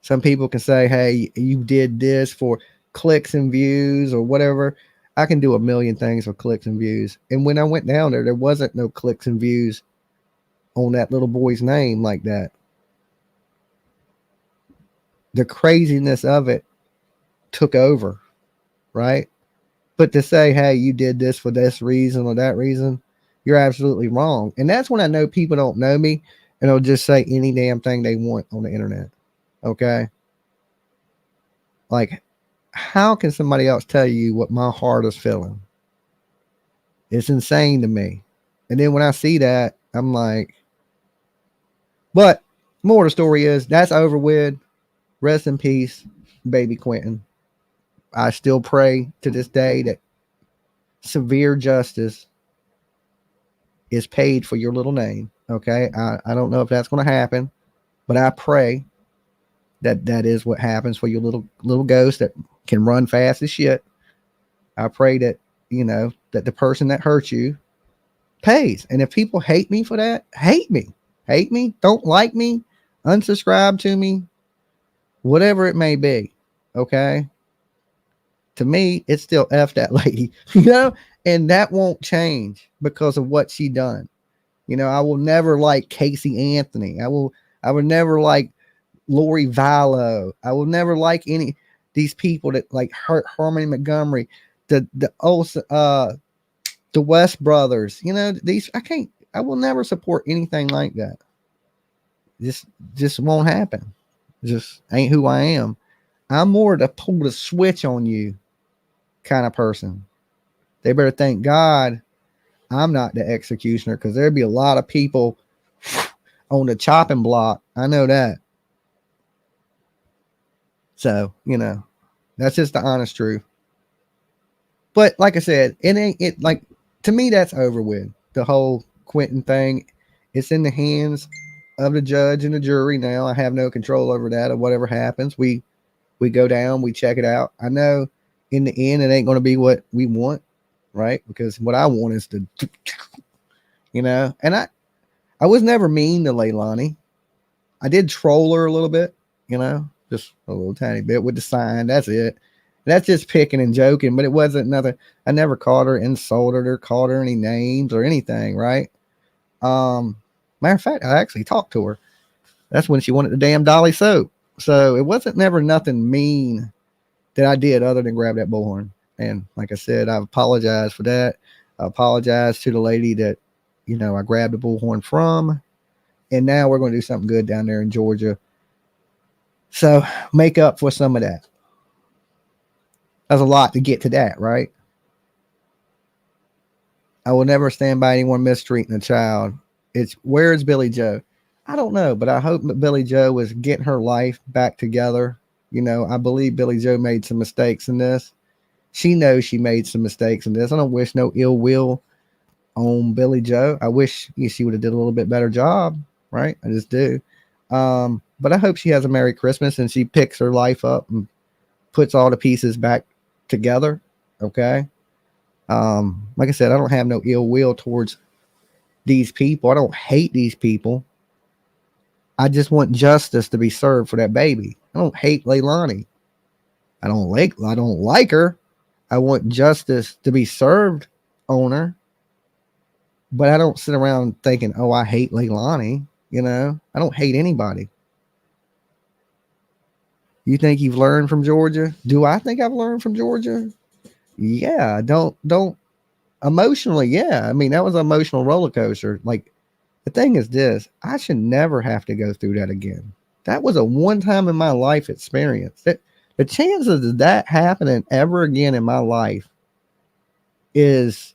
Some people can say, hey, you did this for clicks and views or whatever. I can do a million things for clicks and views. And when I went down there wasn't no clicks and views on that little boy's name like that. The craziness of it took over, right? But to say, hey, you did this for this reason or that reason, you're absolutely wrong. And that's when I know people don't know me and they'll just say any damn thing they want on the internet. Okay. Like, how can somebody else tell you what my heart is feeling? It's insane to me. And then when I see that, I'm like, but more of the story is that's over with. Rest in peace, baby Quentin. I still pray to this day that severe justice is paid for your little name. Okay. I don't know if that's going to happen, but I pray that is what happens for your little ghost that can run fast as shit. I pray that, you know, that the person that hurt you pays. And if people hate me for that, hate me, don't like me, unsubscribe to me, whatever it may be. Okay. To me, it's still F that lady, you know, and that won't change because of what she done. You know, I will never like Casey Anthony. I would never like Lori Vallow. I will never like any these people that like hurt Harmony Montgomery, the West brothers. You know, these I will never support anything like that. Just won't happen. Just ain't who I am. I'm more to pull the switch on you kind of person. They better thank God I'm not the executioner, because there'd be a lot of people on the chopping block. I know that. So, you know, that's just the honest truth. But like I said, it like, to me, that's over with. The whole Quentin thing, it's in the hands of the judge and the jury now. I have no control over that, or whatever happens. We go down, we check it out. I know in the end, it ain't going to be what we want, right? Because what I want is to, you know, and I was never mean to Leilani. I did troll her a little bit, you know, just a little tiny bit with the sign. That's it. That's just picking and joking, but it wasn't nothing. I never called her, insulted her, called her any names or anything, right? Matter of fact, I actually talked to her. That's when she wanted the damn Dolly soap. So it wasn't never nothing mean that I did other than grab that bullhorn. And like I said, I apologize for that. I apologize to the lady that, you know, I grabbed the bullhorn from. And now we're going to do something good down there in Georgia. So make up for some of that. That's a lot to get to that, right? I will never stand by anyone mistreating a child. It's where's Billy Joe? I don't know, but I hope that Billy Joe was getting her life back together. You know, I believe Billy Joe made some mistakes in this. She knows she made some mistakes in this. I don't wish no ill will on Billy Joe. I wish she would have did a little bit better job, right? I just do. But I hope she has a Merry Christmas and she picks her life up and puts all the pieces back together. Okay. Like I said, I don't have no ill will towards these people. I don't hate these people. I just want justice to be served for that baby. I don't hate Leilani. I don't like her. I want justice to be served on her. But I don't sit around thinking, oh, I hate Leilani. You know, I don't hate anybody. You think you've learned from Georgia? Do I think I've learned from Georgia? Yeah. Don't emotionally. Yeah. I mean, that was an emotional roller coaster. Like, the thing is this, I should never have to go through that again. That was a one time in my life experience. The chances of that happening ever again in my life is,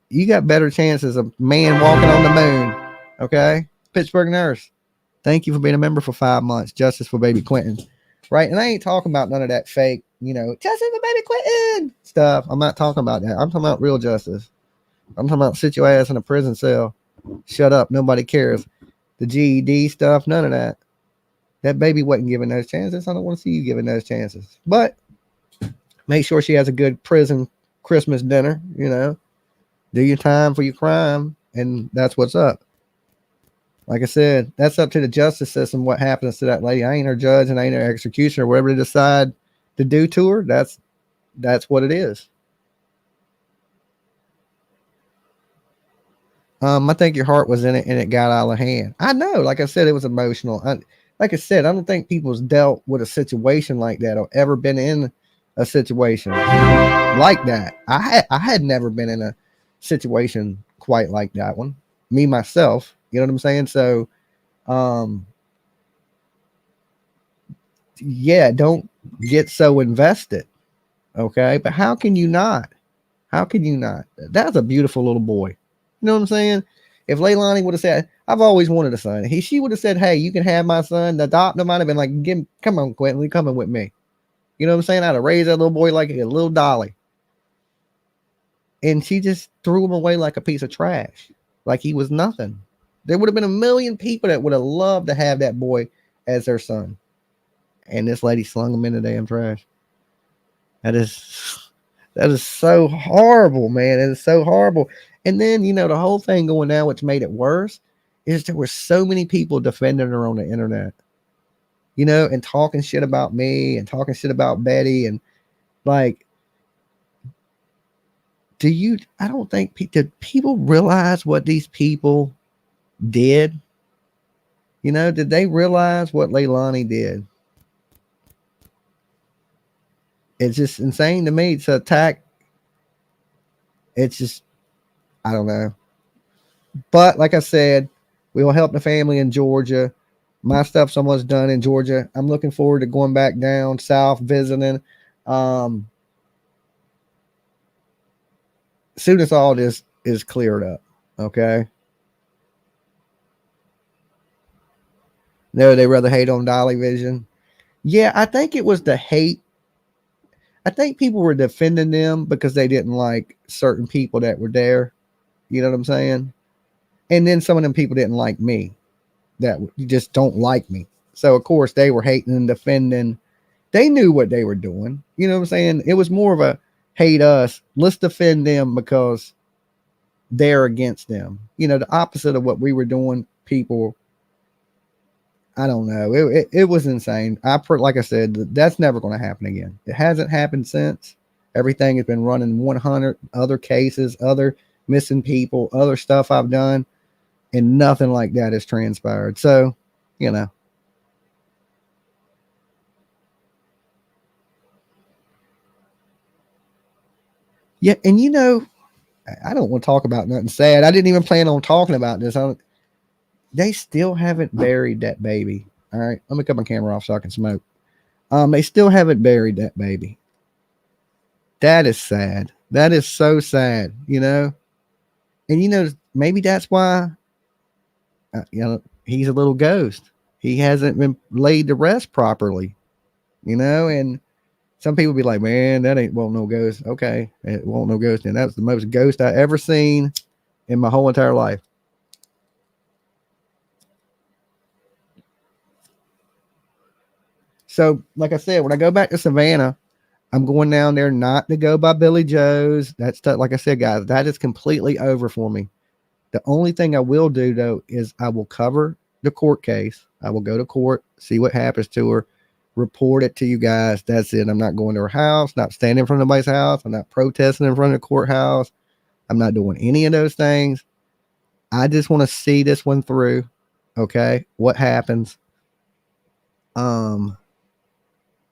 you got better chances of man walking on the moon. Okay? Pittsburgh Nurse. Thank you for being a member for 5 months. Justice for baby Quentin. Right? And I ain't talking about none of that fake, justice for baby Quentin stuff. I'm not talking about that. I'm talking about real justice. I'm talking about sit your ass in a prison cell. Shut up. Nobody cares. The GED stuff, none of that. That baby wasn't given those chances. I don't want to see you giving those chances. But make sure she has a good prison Christmas dinner, Do your time for your crime, and that's what's up. Like I said, that's up to the justice system what happens to that lady. I ain't her judge and I ain't her executioner. Whatever they decide to do to her, that's what it is. I think your heart was in it and it got out of hand. I know, like I said, it was emotional. Like I said, I don't think people's dealt with a situation like that or ever been in a situation like that. I had never been in a situation quite like that one. Me myself, you know what I'm saying? So, yeah, don't get so invested. Okay, but how can you not? How can you not? That's a beautiful little boy. You know what I'm saying? If Leilani would have said, "I've always wanted a son," she would have said, "Hey, you can have my son." The adopter might have been like, "Come on, Quentin, you coming with me?" You know what I'm saying? I'd have raised that little boy like a little Dolly, and she just threw him away like a piece of trash, like he was nothing. There would have been a million people that would have loved to have that boy as their son, and this lady slung him in the damn trash. That is so horrible, man. It is so horrible. And then, the whole thing going down, which made it worse, is there were so many people defending her on the internet, and talking shit about me and talking shit about Betty. And like, I don't think, did people realize what these people did? Did they realize what Leilani did? It's just insane to me to attack. It's just, I don't know. But like I said, we will help the family in Georgia. My stuff's almost done in Georgia. I'm looking forward to going back down south, visiting. As soon as all this is cleared up, okay? No, they rather hate on Dolly Vision. Yeah, I think it was the hate. I think people were defending them because they didn't like certain people that were there. You know what I'm saying? And then some of them people didn't like me, that just don't like me. So, of course, they were hating and defending. They knew what they were doing. You know what I'm saying? It was more of a hate us. Let's defend them because they're against them. The opposite of what we were doing, people. I don't know. It was insane. Like I said, that's never going to happen again. It hasn't happened since. Everything has been running 100 other cases, other missing people, other stuff I've done, and nothing like that has transpired. So, Yeah, and I don't want to talk about nothing sad. I didn't even plan on talking about this. They still haven't buried that baby. All right, let me cut my camera off so I can smoke. They still haven't buried that baby. That is sad. That is so sad, And maybe that's why, he's a little ghost. He hasn't been laid to rest properly, And some people be like, "Man, that ain't no ghost." Okay, it won't no ghost, and that's the most ghost I ever seen in my whole entire life. So, like I said, when I go back to Savannah, I'm going down there not to go by Billy Joe's. That's like I said, guys, that is completely over for me. The only thing I will do though is I will cover the court case. I will go to court, see what happens to her, report it to you guys. That's it. I'm not going to her house, not standing in front of nobody's house. I'm not protesting in front of the courthouse. I'm not doing any of those things. I just want to see this one through. Okay. What happens?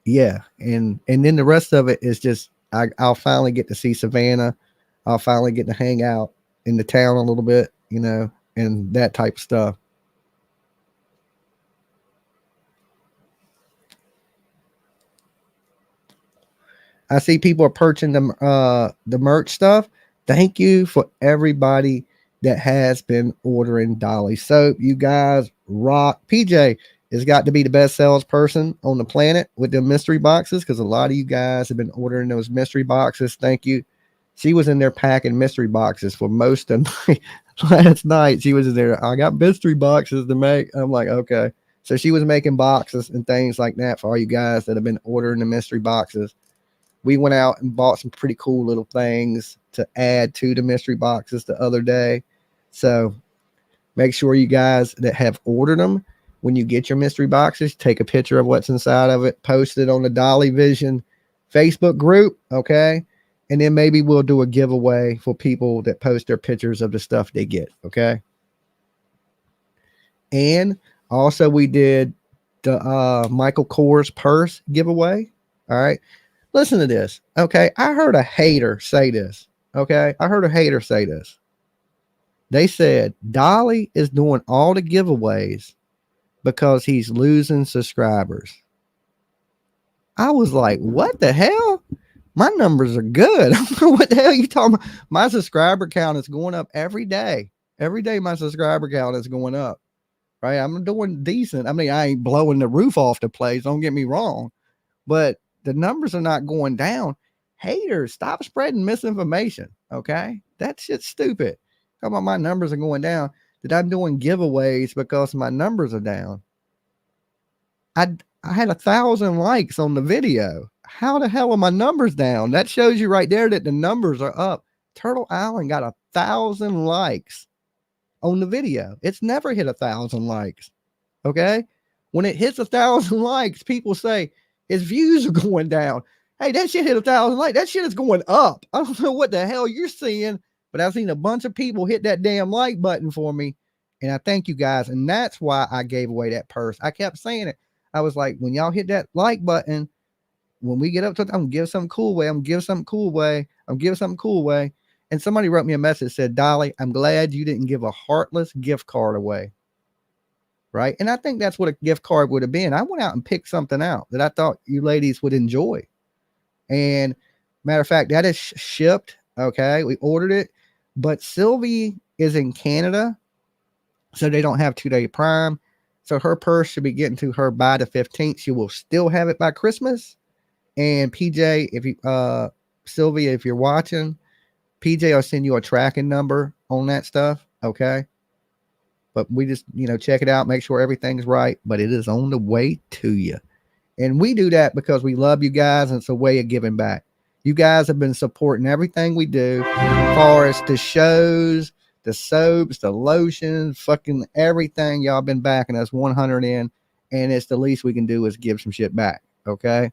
Yeah. And then the rest of it is just, I'll finally get to see Savannah. I'll finally get to hang out in the town a little bit, you know, and that type of stuff. I see people are purchasing the merch stuff. Thank you for everybody that has been ordering Dolly soap. You guys rock. PJ has got to be the best salesperson on the planet with the mystery boxes, because a lot of you guys have been ordering those mystery boxes. Thank you. She was in there packing mystery boxes for most of last night. She was in there. I got mystery boxes to make. I'm like, okay. So she was making boxes and things like that for all you guys that have been ordering the mystery boxes. We went out and bought some pretty cool little things to add to the mystery boxes the other day. So make sure you guys that have ordered them, when you get your mystery boxes, take a picture of what's inside of it, post it on the Dolly Vision Facebook group. Okay. And then maybe we'll do a giveaway for people that post their pictures of the stuff they get. Okay. And also we did the Michael Kors purse giveaway. All right. Listen to this. Okay. I heard a hater say this. Okay. I heard a hater say this. They said Dolly is doing all the giveaways because he's losing subscribers. I was like, what the hell? My numbers are good. I don't know what the hell you talking about. My subscriber count is going up every day. Every day my subscriber count is going up. Right? I'm doing decent. I mean, I ain't blowing the roof off the place. Don't get me wrong. But the numbers are not going down. Haters, stop spreading misinformation. Okay? That shit's stupid. Talking about my numbers are going down. That I'm doing giveaways because my numbers are down. I had 1,000 likes on the video. How the hell are my numbers down? That shows you right there that the numbers are up. Turtle Island got 1,000 likes on the video. It's never hit 1,000 likes. Okay. When it hits 1,000 likes, people say his views are going down. Hey, that shit hit 1,000 likes. That shit is going up. I don't know what the hell you're seeing, but I've seen a bunch of people hit that damn like button for me. And I thank you guys. And that's why I gave away that purse. I kept saying it. I was like, when y'all hit that like button, when we get up to it, I'm gonna give something cool away. I'm gonna give something cool away. I'm giving something cool away. And somebody wrote me a message, said, Dolly, I'm glad you didn't give a heartless gift card away. Right. And I think that's what a gift card would have been. I went out and picked something out that I thought you ladies would enjoy. And matter of fact, that is shipped. Okay. We ordered it, but Sylvie is in Canada, so they don't have 2-day Prime. So her purse should be getting to her by the 15th. She will still have it by Christmas. And PJ, if you, Sylvia, if you're watching, PJ will send you a tracking number on that stuff. Okay. But we just, check it out, make sure everything's right. But it is on the way to you. And we do that because we love you guys. And it's a way of giving back. You guys have been supporting everything we do, as far as the shows, the soaps, the lotions, fucking everything. Y'all been backing us 100 in. And it's the least we can do is give some shit back. Okay.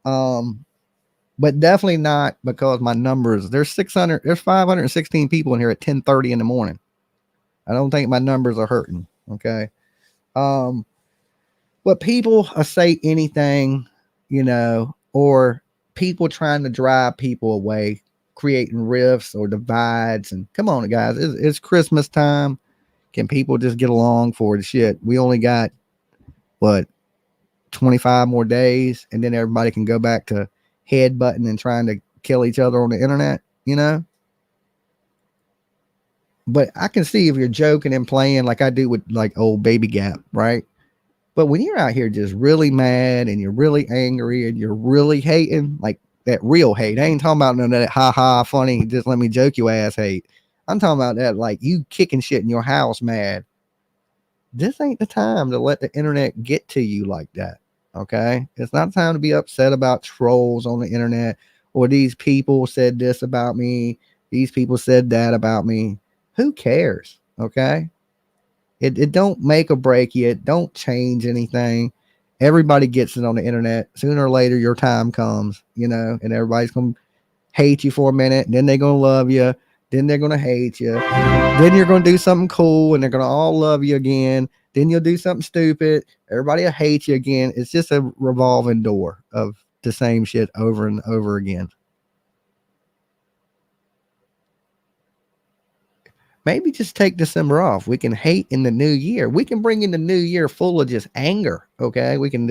But definitely not because my numbers, there's 516 people in here at 10:30 in the morning. I don't think my numbers are hurting. Okay. But people say anything, or people trying to drive people away, creating rifts or divides. And come on, guys, it's Christmas time. Can people just get along for the shit? We only got 25 more days, and then everybody can go back to headbutting and trying to kill each other on the internet, But I can see if you're joking and playing like I do with like old Baby Gap, right? But when you're out here just really mad and you're really angry and you're really hating, like that real hate, I ain't talking about none of that ha ha funny, just let me joke you ass hate. I'm talking about that like you kicking shit in your house mad. This ain't the time to let the internet get to you like that. Okay. It's not time to be upset about trolls on the internet or these people said this about me. These people said that about me. Who cares? Okay. It don't make or break you. It don't change anything. Everybody gets it on the internet. Sooner or later, your time comes, and everybody's going to hate you for a minute. And then they're going to love you. Then they're going to hate you. Then you're going to do something cool and they're going to all love you again. Then you'll do something stupid. Everybody will hate you again. It's just a revolving door of the same shit over and over again. Maybe just take December off. We can hate in the new year. We can bring in the new year full of just anger. Okay. We can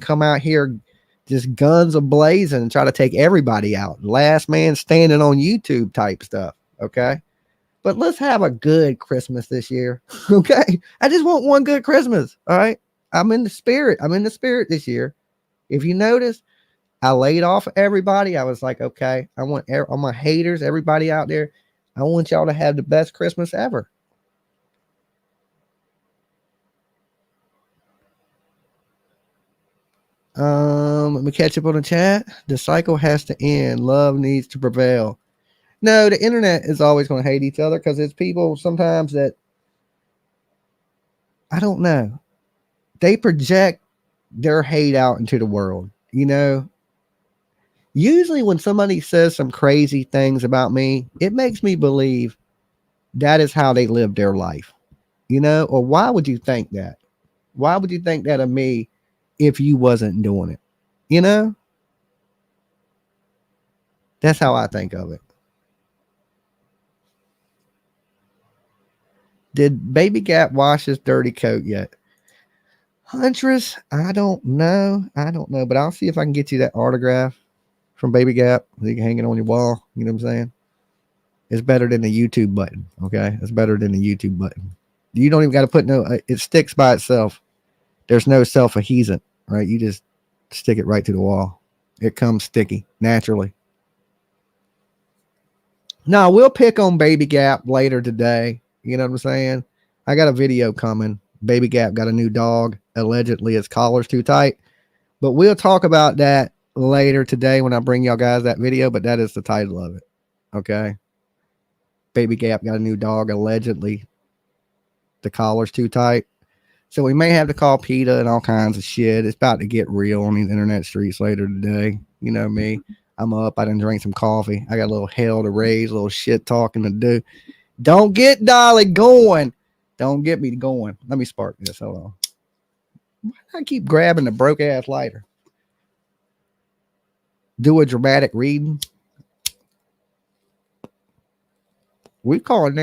come out here just guns a-blazing and try to take everybody out. Last man standing on YouTube type stuff. Okay. But let's have a good Christmas this year. Okay. I just want one good Christmas. All right. I'm in the spirit. This year. If you notice, I laid off everybody. I was like, okay, I want all my haters, everybody out there. I want y'all to have the best Christmas ever. Let me catch up on the chat. The cycle has to end. Love needs to prevail. No, the internet is always going to hate each other because it's people sometimes that, I don't know, they project their hate out into the world. Usually when somebody says some crazy things about me, it makes me believe that is how they live their life, or why would you think that? Why would you think that of me if you wasn't doing it? That's how I think of it. Did Baby Gap wash his dirty coat yet? Huntress, I don't know, but I'll see if I can get you that autograph from Baby Gap. So you can hang it on your wall. You know what I'm saying? It's better than the YouTube button. Okay. It's better than the YouTube button. You don't even got to put it sticks by itself. There's no self-adhesive, right? You just stick it right to the wall. It comes sticky naturally. Now we'll pick on Baby Gap later today. You know what I'm saying? I got a video coming. Baby Gap got a new dog. Allegedly his collar's too tight, but we'll talk about that later today when I bring y'all guys that video, but that is the title of it. Okay. Baby Gap got a new dog. Allegedly the collar's too tight. So we may have to call PETA and all kinds of shit. It's about to get real on these internet streets later today. You know me. I'm up. I done drank some coffee. I got a little hell to raise, a little shit talking to do. Don't get Dolly going. Don't get me going. Let me spark this. Hold on. Why do I keep grabbing the broke ass lighter? Do a dramatic reading. We calling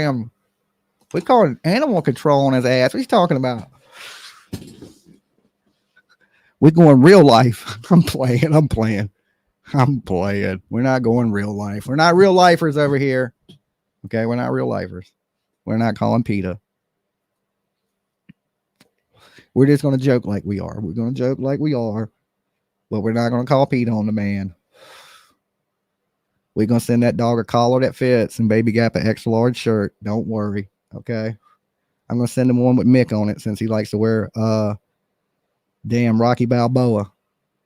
animal control on his ass. What are you talking about? We're going real life. I'm playing. We're not going real life. We're not real lifers over here. Okay, we're not real lifers. We're not calling PETA. We're just going to joke like we are. We're going to joke like we are. But we're not going to call PETA on the man. We're going to send that dog a collar that fits and Baby Gap an extra large shirt. Don't worry. Okay. I'm going to send him one with Mick on it since he likes to wear damn Rocky Balboa.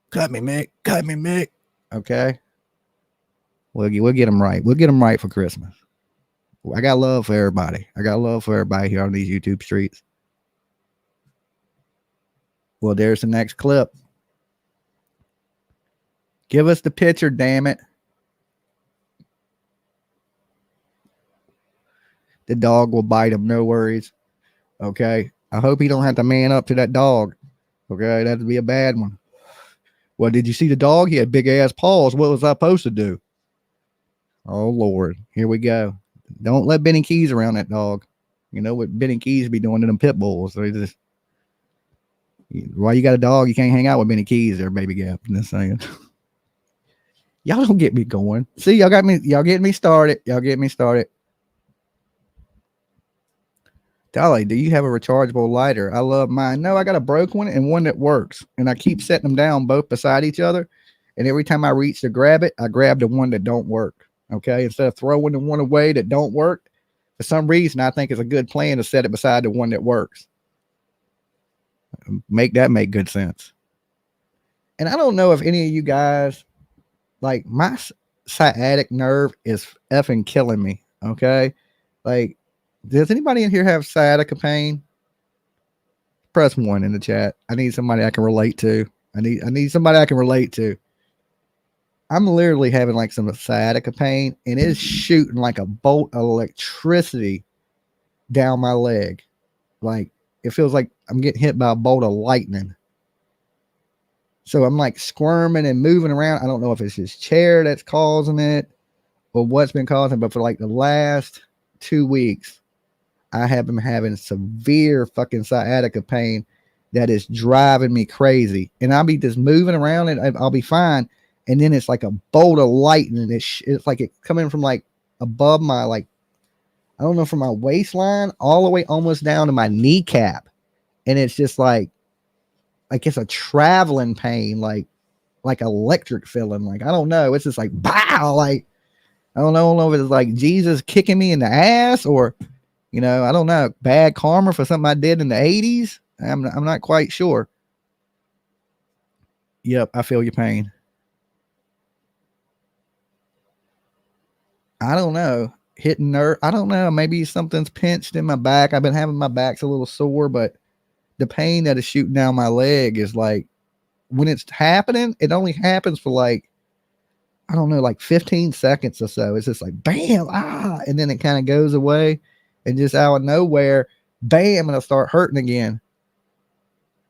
Cut me, Mick. Okay. We'll get him right. We'll get him right for Christmas. I got love for everybody. Here on these YouTube streets. Well, there's the next clip. Give us the picture, damn it. The dog will bite him, no worries. Okay. I hope he don't have to man up to that dog. Okay, that'd be a bad one. Well, did you see the dog? He had big ass paws. What was I supposed to do? Oh Lord, here we go. Don't let Benny Keys around that dog. You know what Benny Keys be doing to them pit bulls. So just, why you got a dog? You can't hang out with Benny Keys there, Baby Gap. I'm just saying. Y'all don't get me going. See, y'all getting me started. Dolly, do you have a rechargeable lighter? I love mine. No, I got a broke one and one that works. And I keep setting them down both beside each other. And every time I reach to grab it, I grab the one that don't work. Okay. Instead of throwing the one away that don't work, for some reason, I think it's a good plan to set it beside the one that works. Make good sense. And I don't know if any of you guys, like, my sciatic nerve is effing killing me. Okay. Like, does anybody in here have sciatica pain? Press 1 in the chat. I need somebody I can relate to. I need somebody I can relate to. I'm literally having like some sciatica pain, and it's shooting like a bolt of electricity down my leg. Like, it feels like I'm getting hit by a bolt of lightning. So I'm like squirming and moving around. I don't know if it's this chair that's causing it or what's been causing it, but for like the last 2 weeks, I have been having severe fucking sciatica pain that is driving me crazy. And I'll be just moving around and I'll be fine. And then it's like a bolt of lightning. It's like it coming from like above my, like, I don't know, from my waistline all the way almost down to my kneecap. And it's just like it's a traveling pain, like electric feeling. Like, I don't know. It's just like, bow. Like, I don't know if it's like Jesus kicking me in the ass or, I don't know, bad karma for something I did in the 80s. I'm not quite sure. Yep, I feel your pain. I don't know. Hitting nerve. I don't know. Maybe something's pinched in my back. I've been having my back's a little sore, but the pain that is shooting down my leg is like, when it's happening, it only happens for like, I don't know, like 15 seconds or so. It's just like, bam, and then it kind of goes away, and just out of nowhere, bam, and it'll start hurting again.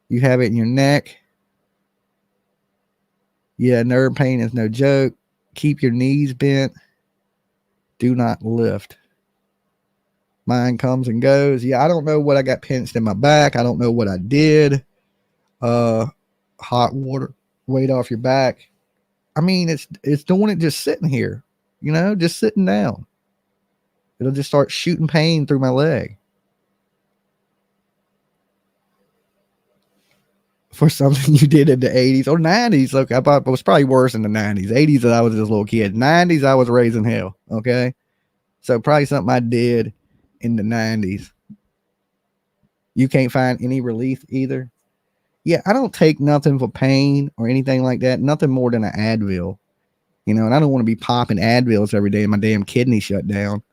You have it in your neck. Yeah, nerve pain is no joke. Keep your knees bent. Do not lift. Mine comes and goes. Yeah, I don't know what I got pinched in my back. I don't know what I did. Hot water, weight off your back. I mean, it's doing it just sitting here, just sitting down. It'll just start shooting pain through my leg. For something you did in the 80s or 90s. Okay, I thought it was probably worse in the 90s. 80s, I was just a little kid. 90s, I was raising hell. Okay. So probably something I did in the 90s. You can't find any relief either. Yeah, I don't take nothing for pain or anything like that. Nothing more than an Advil. And I don't want to be popping Advils every day and my damn kidney shut down.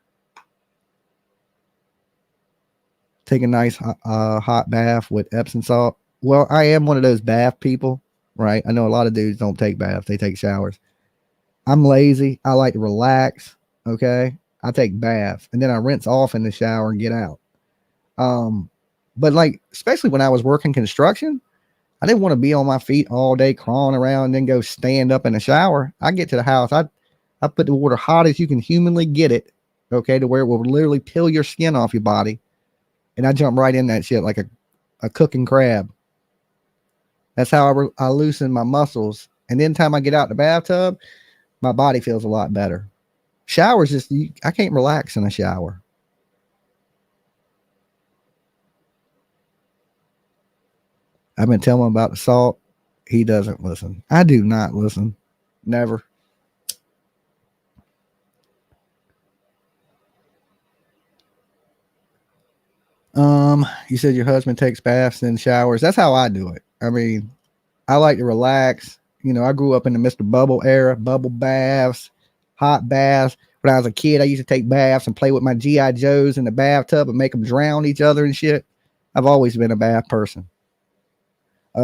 Take a nice hot bath with Epsom salt. Well, I am one of those bath people, right? I know a lot of dudes don't take baths. They take showers. I'm lazy. I like to relax. Okay. I take baths and then I rinse off in the shower and get out. But like, especially when I was working construction, I didn't want to be on my feet all day crawling around and then go stand up in the shower. I get to the house. I put the water hot as you can humanly get it. Okay. To where it will literally peel your skin off your body. And I jump right in that shit like a cooking crab. That's how I loosen my muscles. And then time I get out the bathtub, my body feels a lot better. Showers just, I can't relax in a shower. I've been telling him about the salt. He doesn't listen. I do not listen. Never. You said your husband takes baths and showers. That's how I do it. I mean, I like to relax. I grew up in the Mr. Bubble era, bubble baths, hot baths. When I was a kid, I used to take baths and play with my G.I. Joes in the bathtub and make them drown each other and shit. I've always been a bath person.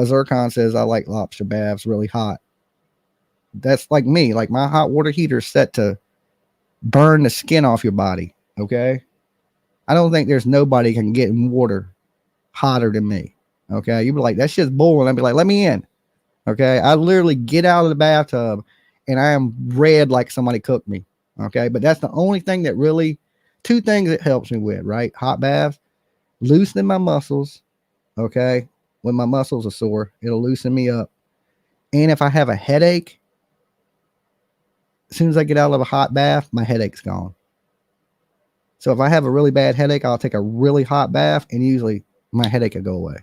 Zircon says I like lobster baths really hot. That's like me. Like, my hot water heater is set to burn the skin off your body. Okay. I don't think there's nobody can get in water hotter than me. Okay. You'd be like, that shit's boiling. I'd be like, let me in. Okay. I literally get out of the bathtub and I am red like somebody cooked me. Okay. But that's the only thing that really, two things it helps me with, right? Hot baths, loosening my muscles. Okay. When my muscles are sore, it'll loosen me up. And if I have a headache, as soon as I get out of a hot bath, my headache's gone. So if I have a really bad headache, I'll take a really hot bath and usually my headache will go away.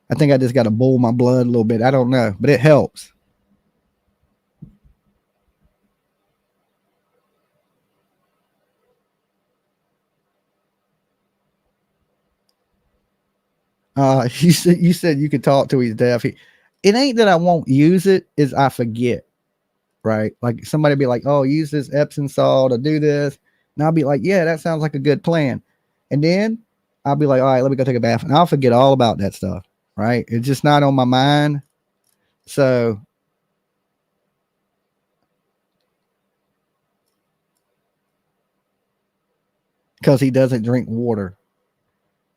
I think I just got to boil my blood a little bit. I don't know, but it helps. You said you could talk to his death. it ain't that I won't use it, is I forget, right? Like somebody be like, oh, use this Epsom salt to do this. And I'll be like, yeah, that sounds like a good plan. And then I'll be like, all right, let me go take a bath. And I'll forget all about that stuff, right? It's just not on my mind. So because he doesn't drink water.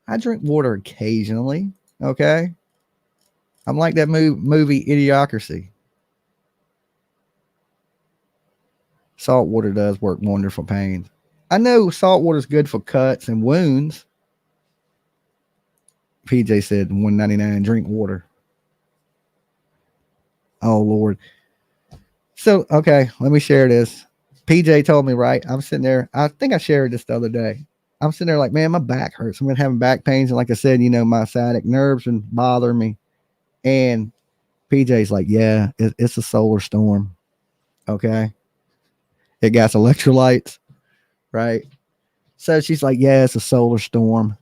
I drink water occasionally. Okay. I'm like that movie Idiocracy. Salt water does work wonder for pains. I know salt water is good for cuts and wounds. PJ said 199 drink water. Oh Lord. So okay, let me share this. PJ told me, right? I'm sitting there. I think I shared this the other day. I'm sitting there like, man, my back hurts. I'm having back pains. And like I said, my sciatic nerves been bothering me. And PJ's like, yeah, it's a solar storm. Okay. It got electrolytes, right? So she's like, yeah, it's a solar storm.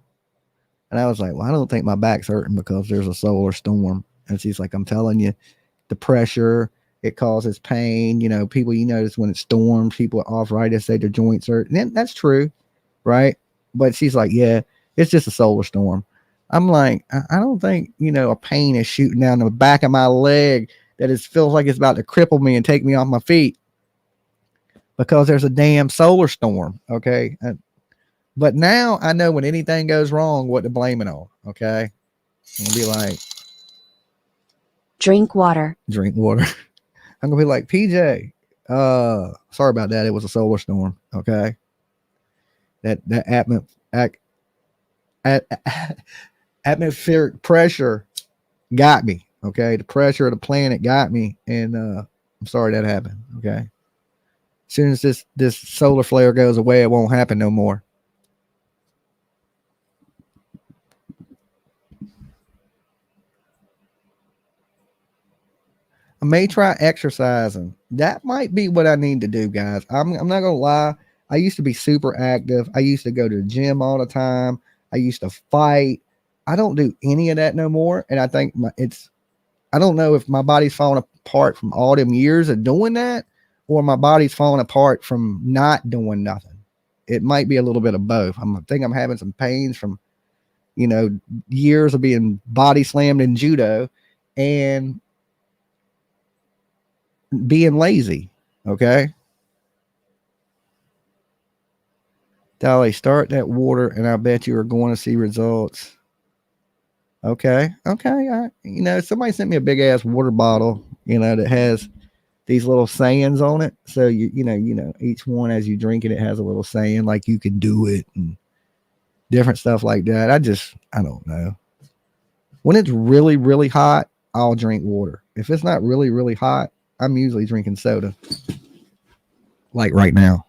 And I was like, well, I don't think my back's hurting because there's a solar storm. And she's like, I'm telling you, the pressure, it causes pain. People, you notice when it storms, people with arthritis say their joints hurt. And that's true, right? But she's like, yeah, it's just a solar storm. I'm like, I don't think, a pain is shooting down the back of my leg that feels like it's about to cripple me and take me off my feet because there's a damn solar storm. Okay. But now I know when anything goes wrong, what to blame it on. Okay. I'll be like,
Drink water.
Drink water. I'm going to be like, PJ, sorry about that. It was a solar storm. Okay. That atmospheric pressure got me. Okay. The pressure of the planet got me. And I'm sorry that happened. Okay. As soon as this solar flare goes away, it won't happen no more. I may try exercising. That might be what I need to do, guys. I'm not gonna lie. I used to be super active. I used to go to the gym all the time. I used to fight. I don't do any of that no more. And I think I don't know if my body's falling apart from all them years of doing that, or my body's falling apart from not doing nothing. It might be a little bit of both. I think I'm having some pains from, years of being body slammed in judo and being lazy. Okay. Dolly, start that water and I bet you are going to see results. Okay. Okay. Somebody sent me a big ass water bottle, that has these little sayings on it. So each one as you drink it has a little saying like you can do it and different stuff like that. I don't know. When it's really, really hot, I'll drink water. If it's not really, really hot, I'm usually drinking soda. Like right now.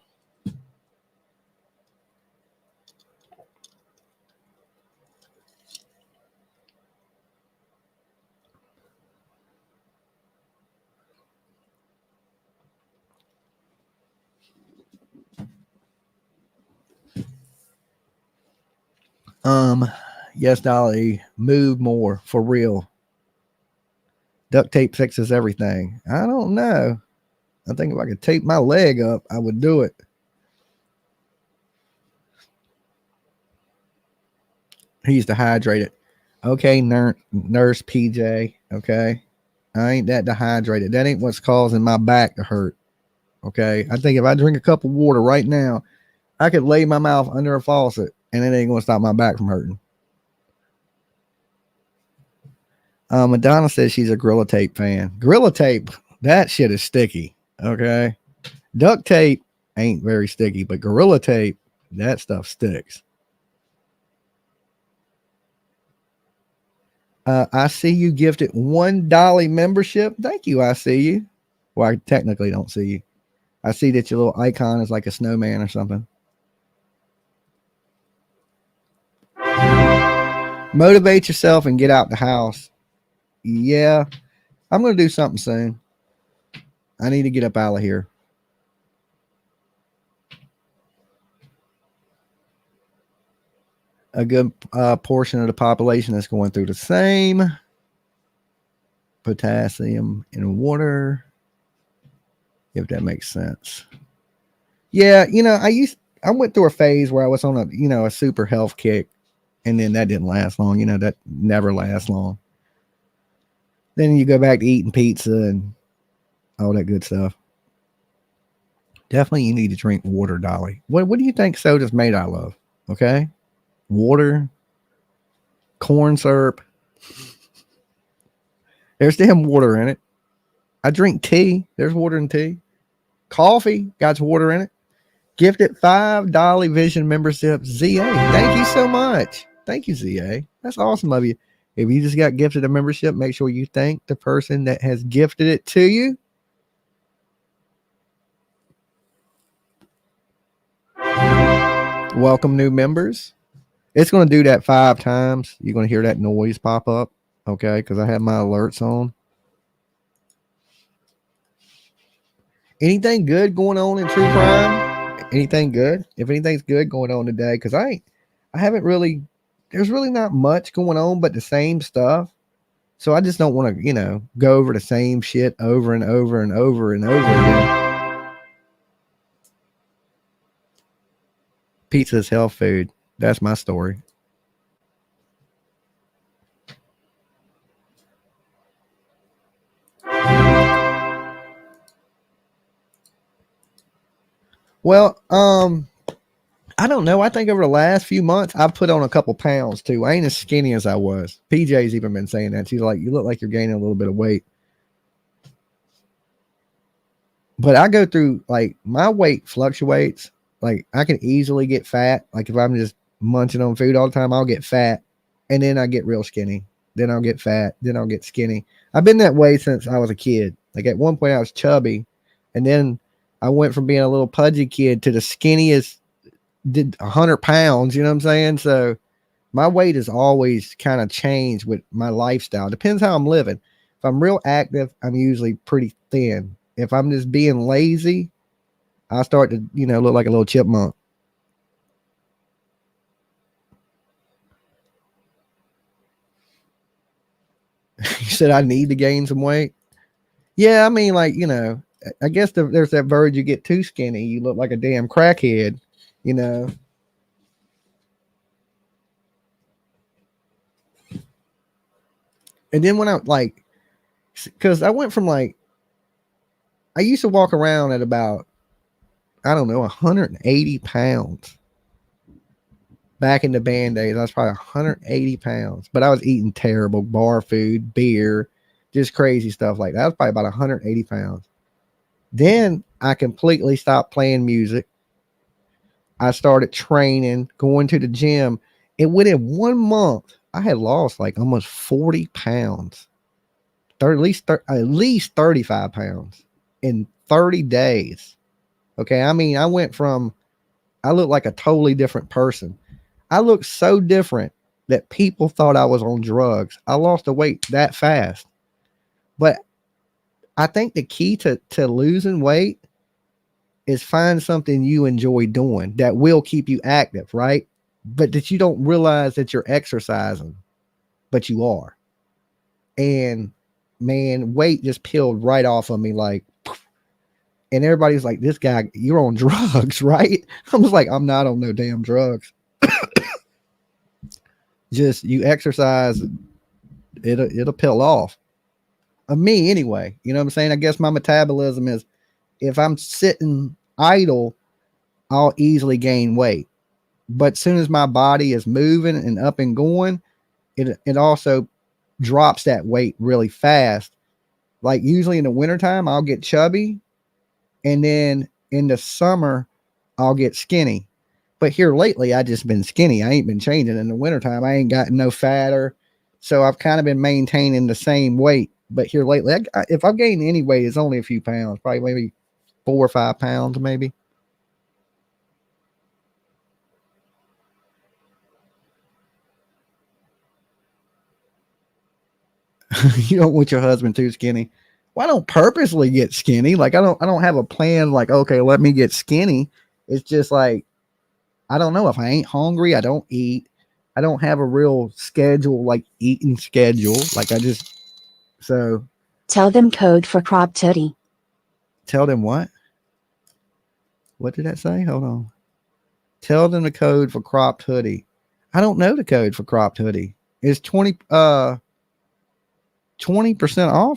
Yes, Dolly, move more for real. Duct tape fixes everything. I don't know. I think if I could tape my leg up, I would do it. He used to hydrate it. Okay, nurse PJ. Okay. I ain't that dehydrated. That ain't what's causing my back to hurt. Okay. I think if I drink a cup of water right now, I could lay my mouth under a faucet and it ain't going to stop my back from hurting. Madonna says she's a Gorilla Tape fan. Gorilla Tape, that shit is sticky. Okay. Duct tape ain't very sticky, but Gorilla Tape, that stuff sticks. I see you gifted $1 membership. Thank you. I see you. Well, I technically don't see you. I see that your little icon is like a snowman or something. Motivate yourself and get out the house. Yeah, I'm going to do something soon. I need to get up out of here. A good portion of the population is going through the same. potassium in water, if that makes sense. Yeah, I went through a phase where I was on a super health kick, and then that didn't last long. That never lasts long. Then you go back to eating pizza and all that good stuff. Definitely you need to drink water, Dolly. What do you think soda's made out of? Okay? Water, corn syrup. There's damn water in it. I drink tea. There's water in tea. Coffee got water in it. Gifted 5 Dolly Vision memberships. ZA. Thank you so much. Thank you, ZA. That's awesome of you. If you just got gifted a membership, make sure you thank the person that has gifted it to you. Welcome, new members. It's going to do that 5 times. You're going to hear that noise pop up. Okay, because I have my alerts on. Anything good going on in true crime? Anything good? If anything's good going on today, because I haven't really, there's really not much going on but the same stuff. So I just don't want to, go over the same shit over and over and over and over again. Pizza is health food. That's my story. Well, I don't know. I think over the last few months, I've put on a couple pounds too. I ain't as skinny as I was. PJ's even been saying that. She's like, you look like you're gaining a little bit of weight. But I go through, like, my weight fluctuates. Like, I can easily get fat. Like, if I'm just munching on food all the time, I'll get fat. And then I get real skinny. Then I'll get fat. Then I'll get skinny. I've been that way since I was a kid. Like, at one point, I was chubby. And then I went from being a little pudgy kid to the skinniest, did 100 pounds. You know what I'm saying? So my weight has always kind of changed with my lifestyle. Depends how I'm living. If I'm real active, I'm usually pretty thin. If I'm just being lazy, I start to, look like a little chipmunk. You said I need to gain some weight. Yeah, I mean, like, I guess there's that verge. You get too skinny, you look like a damn crackhead, And then when because I went from I used to walk around at about, I don't know, 180 pounds. Back in the band days, I was probably 180 pounds, but I was eating terrible bar food, beer, just crazy stuff like that. I was probably about 180 pounds. Then I completely stopped playing music. I started training, going to the gym. And within 1 month, I had lost like almost 40 pounds, at least 35 pounds in 30 days. Okay. I mean, I looked like a totally different person. I looked so different that people thought I was on drugs. I lost the weight that fast. But I think the key to losing weight is find something you enjoy doing that will keep you active, right? But that you don't realize that you're exercising, but you are. And man, weight just peeled right off of me, like, and everybody's like, this guy, you're on drugs, right? I was like, I'm not on no damn drugs. Just you exercise, it'll peel off. Me anyway. You know what I'm saying? I guess my metabolism is, if I'm sitting idle, I'll easily gain weight. But as soon as my body is moving and up and going, it also drops that weight really fast. Like usually in the wintertime, I'll get chubby. And then in the summer, I'll get skinny. But here lately, I just been skinny. I ain't been changing. In the wintertime, I ain't gotten no fatter. So I've kind of been maintaining the same weight. But here lately, if I've gained any weight, it's only a few pounds, probably maybe 4 or 5 pounds, maybe. You don't want your husband too skinny. Well, I don't purposely get skinny. Like I don't have a plan. Like, okay, let me get skinny. It's just like, I don't know, if I ain't hungry, I don't eat. I don't have a real schedule, like eating schedule. Like so
Tell them code for cropped hoodie.
Tell them what? What did that say? Hold on. Tell them the code for cropped hoodie. I don't know the code for cropped hoodie. It's 20% off,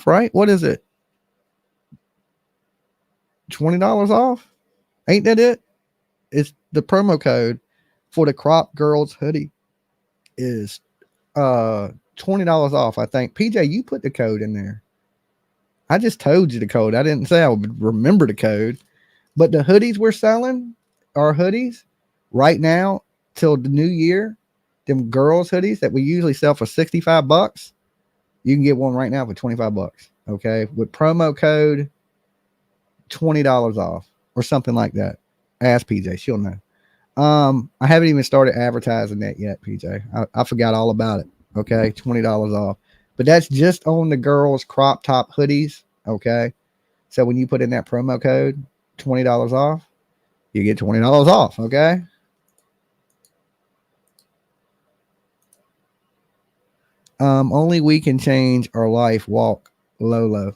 right? What is it? $20 off? Ain't that it? It's the promo code for the crop girls hoodie is $20 off, I think. PJ, you put the code in there. I just told you the code. I didn't say I would remember the code. But the hoodies we're selling are hoodies right now till the new year. Them girls hoodies that we usually sell for $65. You can get one right now for $25. Okay. With promo code $20 off or something like that. Ask PJ. She'll know. I haven't even started advertising that yet, PJ. I forgot all about it. Okay. $20 off. But that's just on the girls' crop top hoodies. Okay. So when you put in that promo code, $20 off, you get $20 off. Okay. Only we can change our life. Walk Lolo.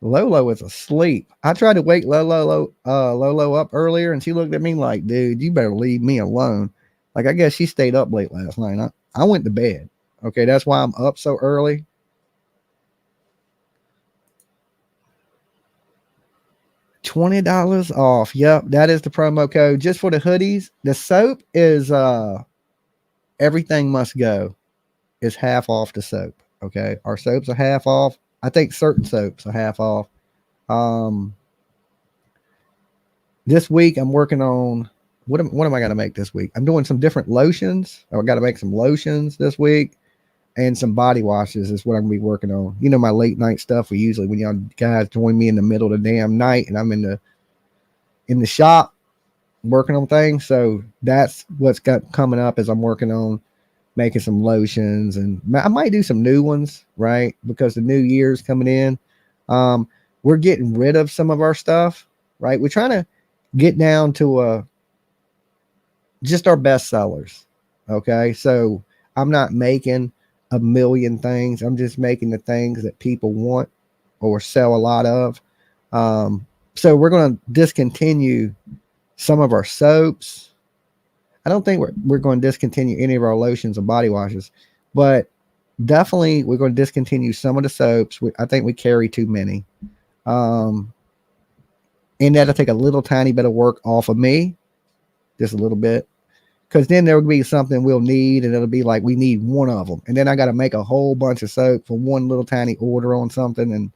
Lolo is asleep. I tried to wake Lolo up earlier, and she looked at me like, dude, you better leave me alone. Like, I guess she stayed up late last night. I went to bed. Okay, that's why I'm up so early. $20 off. Yep, that is the promo code just for the hoodies. The soap is everything must go. Is half off the soap. Okay, our soaps are half off. I think certain soaps are half off. This week I'm working on what am I gonna make this week? I'm doing some different lotions. I got to make some lotions this week. And some body washes is what I'm gonna be working on. You know, my late night stuff. We usually, when y'all guys join me in the middle of the damn night, and I'm in the shop working on things. So that's what's got coming up. Is I'm working on making some lotions, and I might do some new ones, right? Because the new year's coming in. We're getting rid of some of our stuff, right? We're trying to get down to just our best sellers. Okay, so I'm not making a million things. I'm just making the things that people want or sell a lot of. So we're going to discontinue some of our soaps. I don't think we're going to discontinue any of our lotions and body washes, but definitely we're going to discontinue some of the soaps. I think we carry too many. And that'll take a little tiny bit of work off of me, just a little bit. Because then there will be something we'll need, and it'll be like we need one of them. And then I got to make a whole bunch of soap for one little tiny order on something. And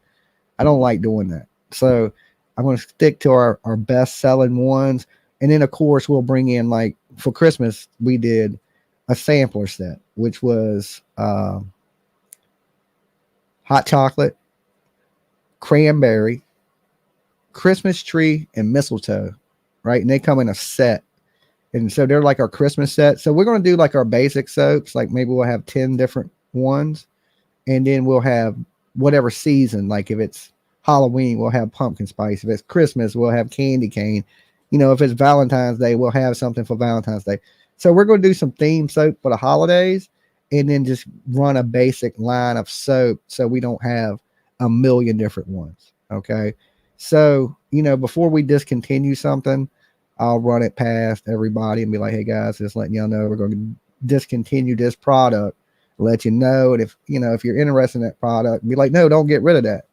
I don't like doing that. So I'm going to stick to our best selling ones. And then, of course, we'll bring in, like, for Christmas, we did a sampler set, which was hot chocolate, cranberry, Christmas tree, and mistletoe, right? And they come in a set. And so they're like our Christmas set. So we're going to do like our basic soaps. Like maybe we'll have 10 different ones. And then we'll have whatever season. Like if it's Halloween, we'll have pumpkin spice. If it's Christmas, we'll have candy cane. You know, if it's Valentine's Day, we'll have something for Valentine's Day. So we're going to do some theme soap for the holidays. And then just run a basic line of soap. So we don't have a million different ones. Okay. So, you know, before we discontinue something, I'll run it past everybody and be like, hey guys, just letting y'all know we're going to discontinue this product, let you know. And if you're interested in that product, be like, no, don't get rid of that.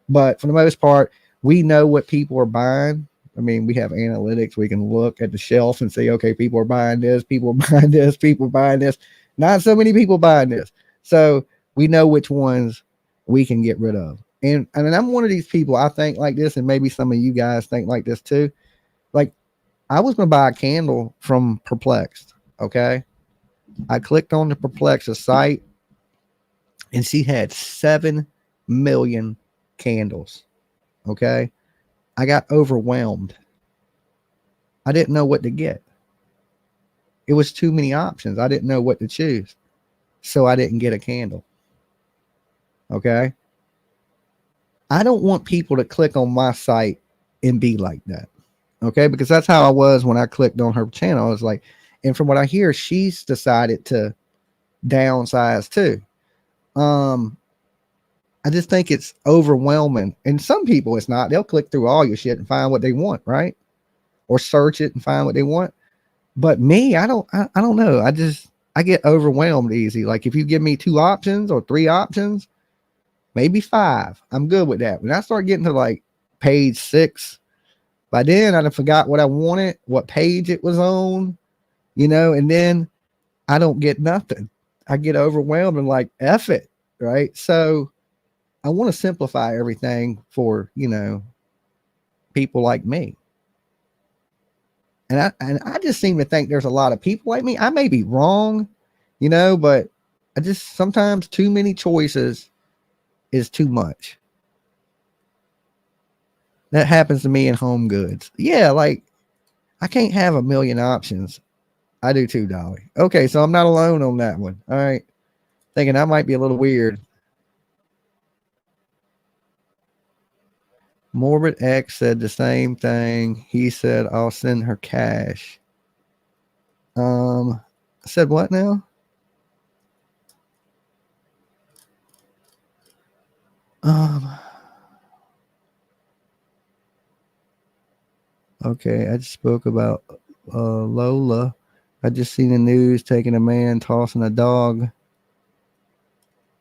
But for the most part, we know what people are buying. I mean, we have analytics. We can look at the shelf and say, okay, people are buying this, people are buying this, people are buying this. Not so many people buying this. So we know which ones we can get rid of. And I'm one of these people, I think like this, and maybe some of you guys think like this too. Like, I was going to buy a candle from Perplexed. Okay. I clicked on the Perplexed site and she had 7 million candles. Okay. I got overwhelmed. I didn't know what to get. It was too many options. I didn't know what to choose. So I didn't get a candle. Okay. I don't want people to click on my site and be like that. Okay, because that's how I was when I clicked on her channel. I was like, and from what I hear, she's decided to downsize too. I just think it's overwhelming. And some people it's not. They'll click through all your shit and find what they want, right? Or search it and find what they want. But me, I don't know. I get overwhelmed easy. Like if you give me 2 options or 3 options, maybe 5, I'm good with that. When I start getting to like page 6, by then I forgot what I wanted, what page it was on, and then I don't get nothing. I get overwhelmed and like F it, right? So I want to simplify everything for, people like me. And I just seem to think there's a lot of people like me. I may be wrong, but I just sometimes too many choices is too much. That happens to me in home goods. Yeah, like I can't have a million options. I do too, Dolly. Okay, so I'm not alone on that one. All right. Thinking I might be a little weird. Morbid X said the same thing. He said, I'll send her cash. Said what now? Okay, I just spoke about Lola. I just seen the news taking a man tossing a dog.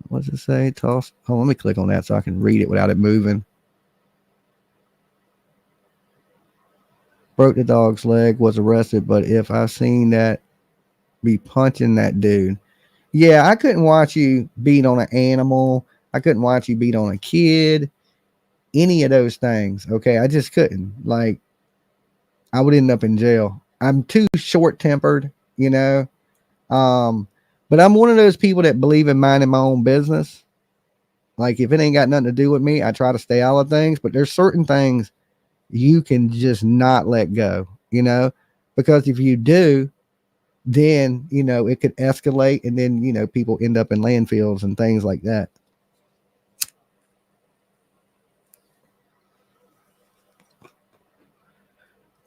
What's it say? Toss. Oh, let me click on that so I can read it without it moving. Broke the dog's leg, was arrested, but if I seen that, be punching that dude. Yeah, I couldn't watch you beat on an animal. I couldn't watch you beat on a kid. Any of those things. Okay, I just couldn't. Like, I would end up in jail. I'm too short-tempered, but I'm one of those people that believe in minding my own business. Like, if it ain't got nothing to do with me, I try to stay out of things. But there's certain things you can just not let go, because if you do, then, it could escalate and then, people end up in landfills and things like that.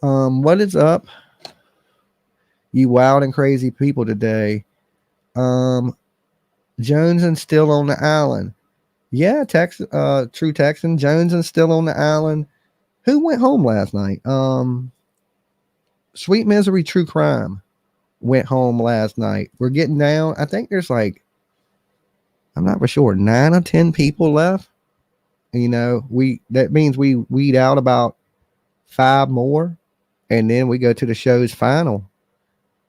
What is up, you wild and crazy people today? Jones and still on the island. Yeah, True Texan. Jones and still on the island. Who went home last night? Sweet Misery True Crime went home last night. We're getting down. I think there's like, I'm not for sure, 9 or 10 people left. That means we weed out about 5 more, and then we go to the show's final.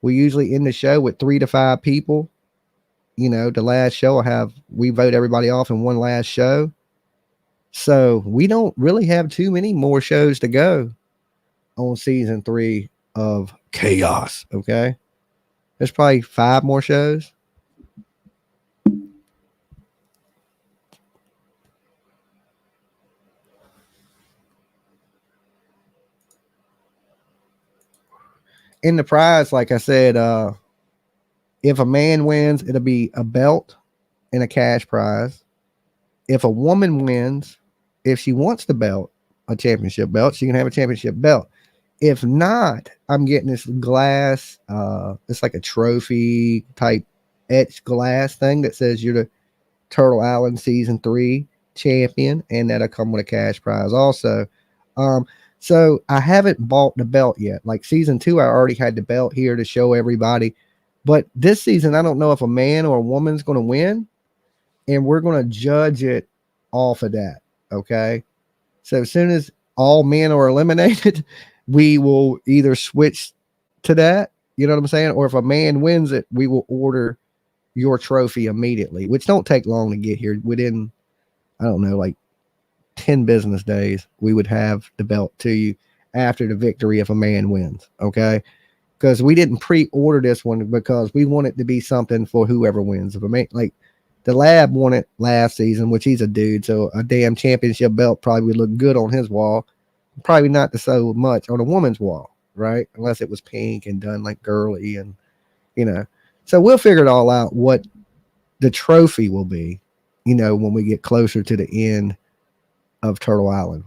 We usually end the show with 3 to 5 people. The last show we vote everybody off in one last show. So we don't really have too many more shows to go on season 3 of Chaos. Okay. There's probably 5 more shows. In the prize, like I said, if a man wins, it'll be a belt and a cash prize. If a woman wins, if she wants the belt, a championship belt, she can have a championship belt. If not, I'm getting this glass. It's like a trophy type etched glass thing that says you're the Turtle Island season 3 champion, and that'll come with a cash prize also. So I haven't bought the belt yet. Like season 2, I already had the belt here to show everybody. But this season, I don't know if a man or a woman's going to win, and we're going to judge it off of that. Okay. So as soon as all men are eliminated, we will either switch to that, you know what I'm saying? Or if a man wins it, we will order your trophy immediately, which don't take long to get here. Within, I don't know, like 10 business days, we would have the belt to you after the victory if a man wins. Okay. Because we didn't pre-order this one because we want it to be something for whoever wins. If a man, like the lab won it last season, which he's a dude, so a damn championship belt probably would look good on his wall. Probably not so much on a woman's wall, right? Unless it was pink and done like girly and, So we'll figure it all out what the trophy will be, when we get closer to the end of Turtle Island.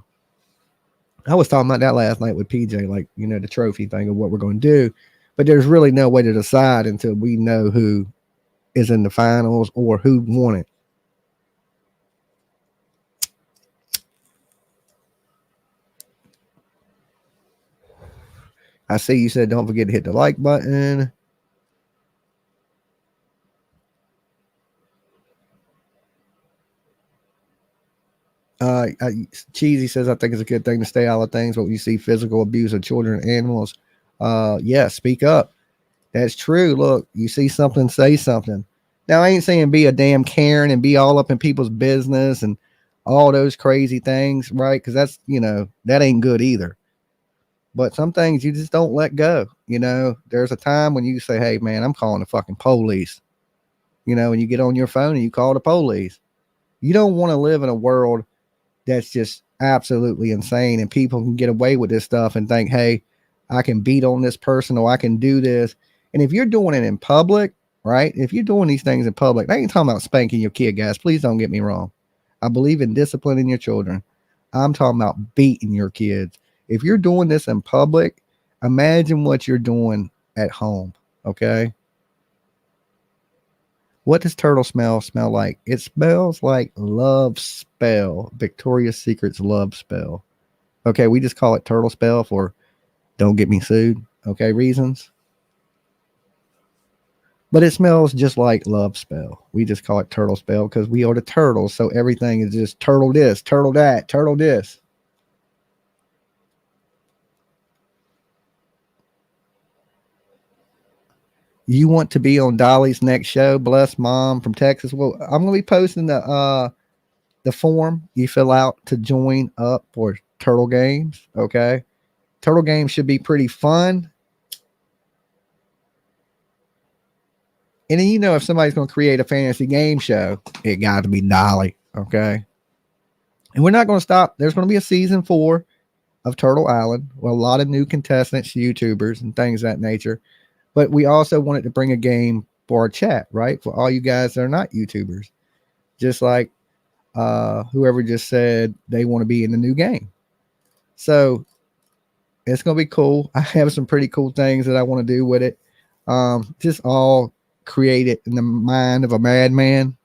I was talking about that last night with PJ, like, the trophy thing of what we're going to do. But there's really no way to decide until we know who is in the finals or who won it. I see you said don't forget to hit the like button. Cheesy says, I think it's a good thing to stay out of things, but when you see physical abuse of children and animals, yeah, speak up. That's true. Look, you see something, say something. Now, I ain't saying be a damn Karen and be all up in people's business and all those crazy things, right? Because that's, that ain't good either. But some things you just don't let go. There's a time when you say, hey, man, I'm calling the fucking police. And you get on your phone and you call the police. You don't want to live in a world that's just absolutely insane and people can get away with this stuff and think, hey, I can beat on this person or I can do this. And if you're doing it in public, right? If you're doing these things in public, I ain't talking about spanking your kid, guys. Please don't get me wrong. I believe in disciplining your children. I'm talking about beating your kids. If you're doing this in public, imagine what you're doing at home. Okay. What does turtle smell like? It smells like love spell. Victoria's Secret's love spell. Okay, we just call it turtle spell for don't get me sued. Okay, reasons. But it smells just like love spell. We just call it turtle spell because we are the turtles. So everything is just turtle this, turtle that, turtle this. You want to be on Dolly's next show? Bless Mom from Texas. Well, I'm going to be posting the form you fill out to join up for Turtle Games. Okay. Turtle Games should be pretty fun. And then, if somebody's going to create a fantasy game show, it got to be Dolly. Okay. And we're not going to stop. There's going to be a season 4 of Turtle Island with a lot of new contestants, YouTubers, and things of that nature. But we also wanted to bring a game for our chat, right? For all you guys that are not YouTubers. Just like whoever just said they want to be in the new game. So it's going to be cool. I have some pretty cool things that I want to do with it. Just all created in the mind of a madman.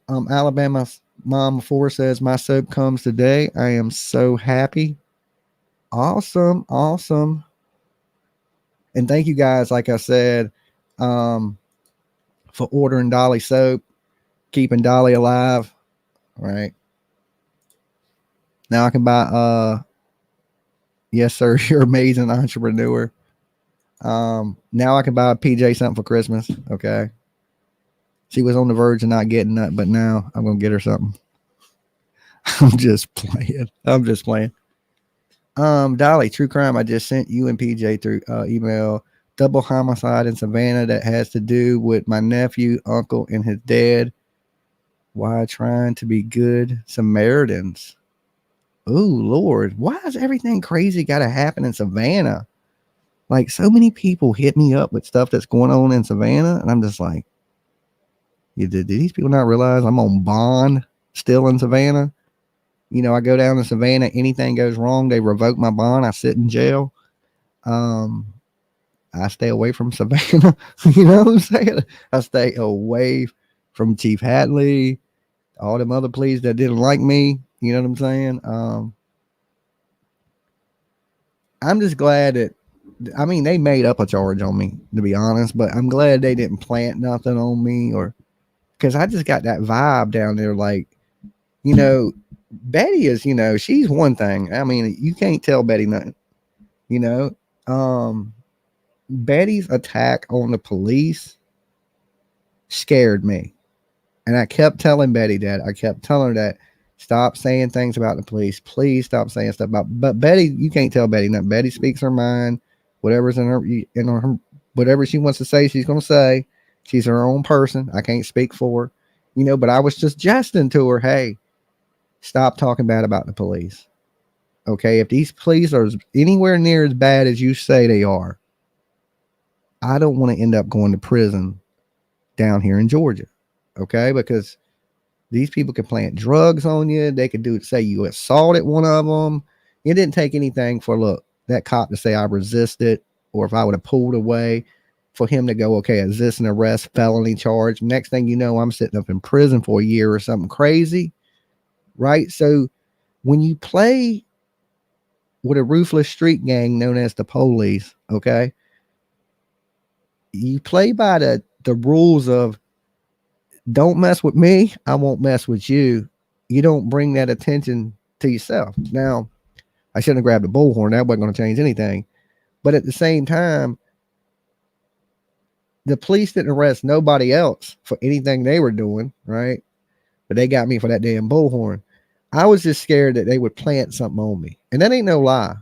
Alabama Mom 4 says, my soap comes today. I am so happy. Awesome. And thank you guys, like I said, for ordering Dolly soap, keeping Dolly alive. All right. Now I can buy yes, sir, you're an amazing entrepreneur. Now I can buy a PJ something for Christmas. Okay. She was on the verge of not getting that, but now I'm gonna get her something. I'm just playing. Dolly, true crime. I just sent you and PJ through email. Double homicide in Savannah that has to do with my nephew, uncle, and his dad. Why trying to be good Samaritans? Oh, Lord. Why is everything crazy got to happen in Savannah? Like, so many people hit me up with stuff that's going on in Savannah. And I'm just like, did these people not realize I'm on bond still in Savannah? I go down to Savannah, anything goes wrong, they revoke my bond. I sit in jail. I stay away from Savannah. You know what I'm saying? I stay away from Chief Hatley, all them other police that didn't like me. You know what I'm saying? I'm just glad that, they made up a charge on me, to be honest, but I'm glad they didn't plant nothing on me, or because I just got that vibe down there. Like, Betty is, she's one thing. You can't tell Betty nothing, Betty's attack on the police scared me. And I kept telling Betty that. I kept telling her that, stop saying things about the police. Please stop saying stuff about, but Betty, you can't tell Betty nothing. Betty speaks her mind. Whatever's in her, whatever she wants to say, she's going to say. She's her own person. I can't speak for her, but I was just jesting to her. Hey, stop talking bad about the police. Okay. If these police are anywhere near as bad as you say they are, I don't want to end up going to prison down here in Georgia. Okay. Because these people can plant drugs on you. They could say you assaulted one of them. It didn't take anything for, that cop to say I resisted, or if I would have pulled away, for him to go, okay, is this an arrest, felony charge? Next thing you know, I'm sitting up in prison for a year or something crazy. Right. So when you play with a ruthless street gang known as the police. Okay, you play by the rules of don't mess with me, I won't mess with you. You don't bring that attention to yourself. Now, I shouldn't have grabbed a bullhorn. That wasn't going to change anything. But at the same time, the police didn't arrest nobody else for anything they were doing, right? But they got me for that damn bullhorn. I was just scared that they would plant something on me. And that ain't no lie.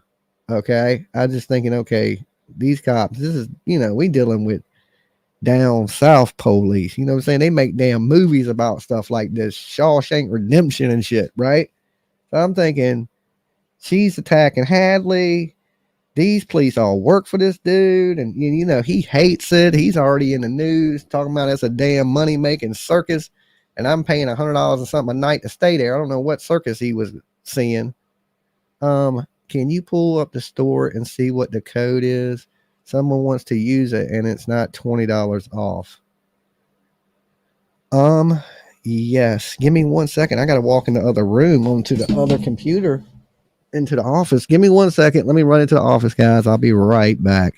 Okay. I was just thinking, okay, these cops, this is, we dealing with down south police. You know what I'm saying? They make damn movies about stuff like this, Shawshank Redemption and shit, right? So I'm thinking, she's attacking Hadley. These police all work for this dude, and he hates it. He's already in the news talking about it's a damn money making circus, and I'm paying $100 or something a night to stay there. I don't know what circus he was seeing. Can you pull up the store and see what the code is? Someone wants to use it, and it's not $20 off. Yes. Give me 1 second. I got to walk in the other room onto the other computer. Into the office. Give me 1 second. Let me run into the office, guys. I'll be right back.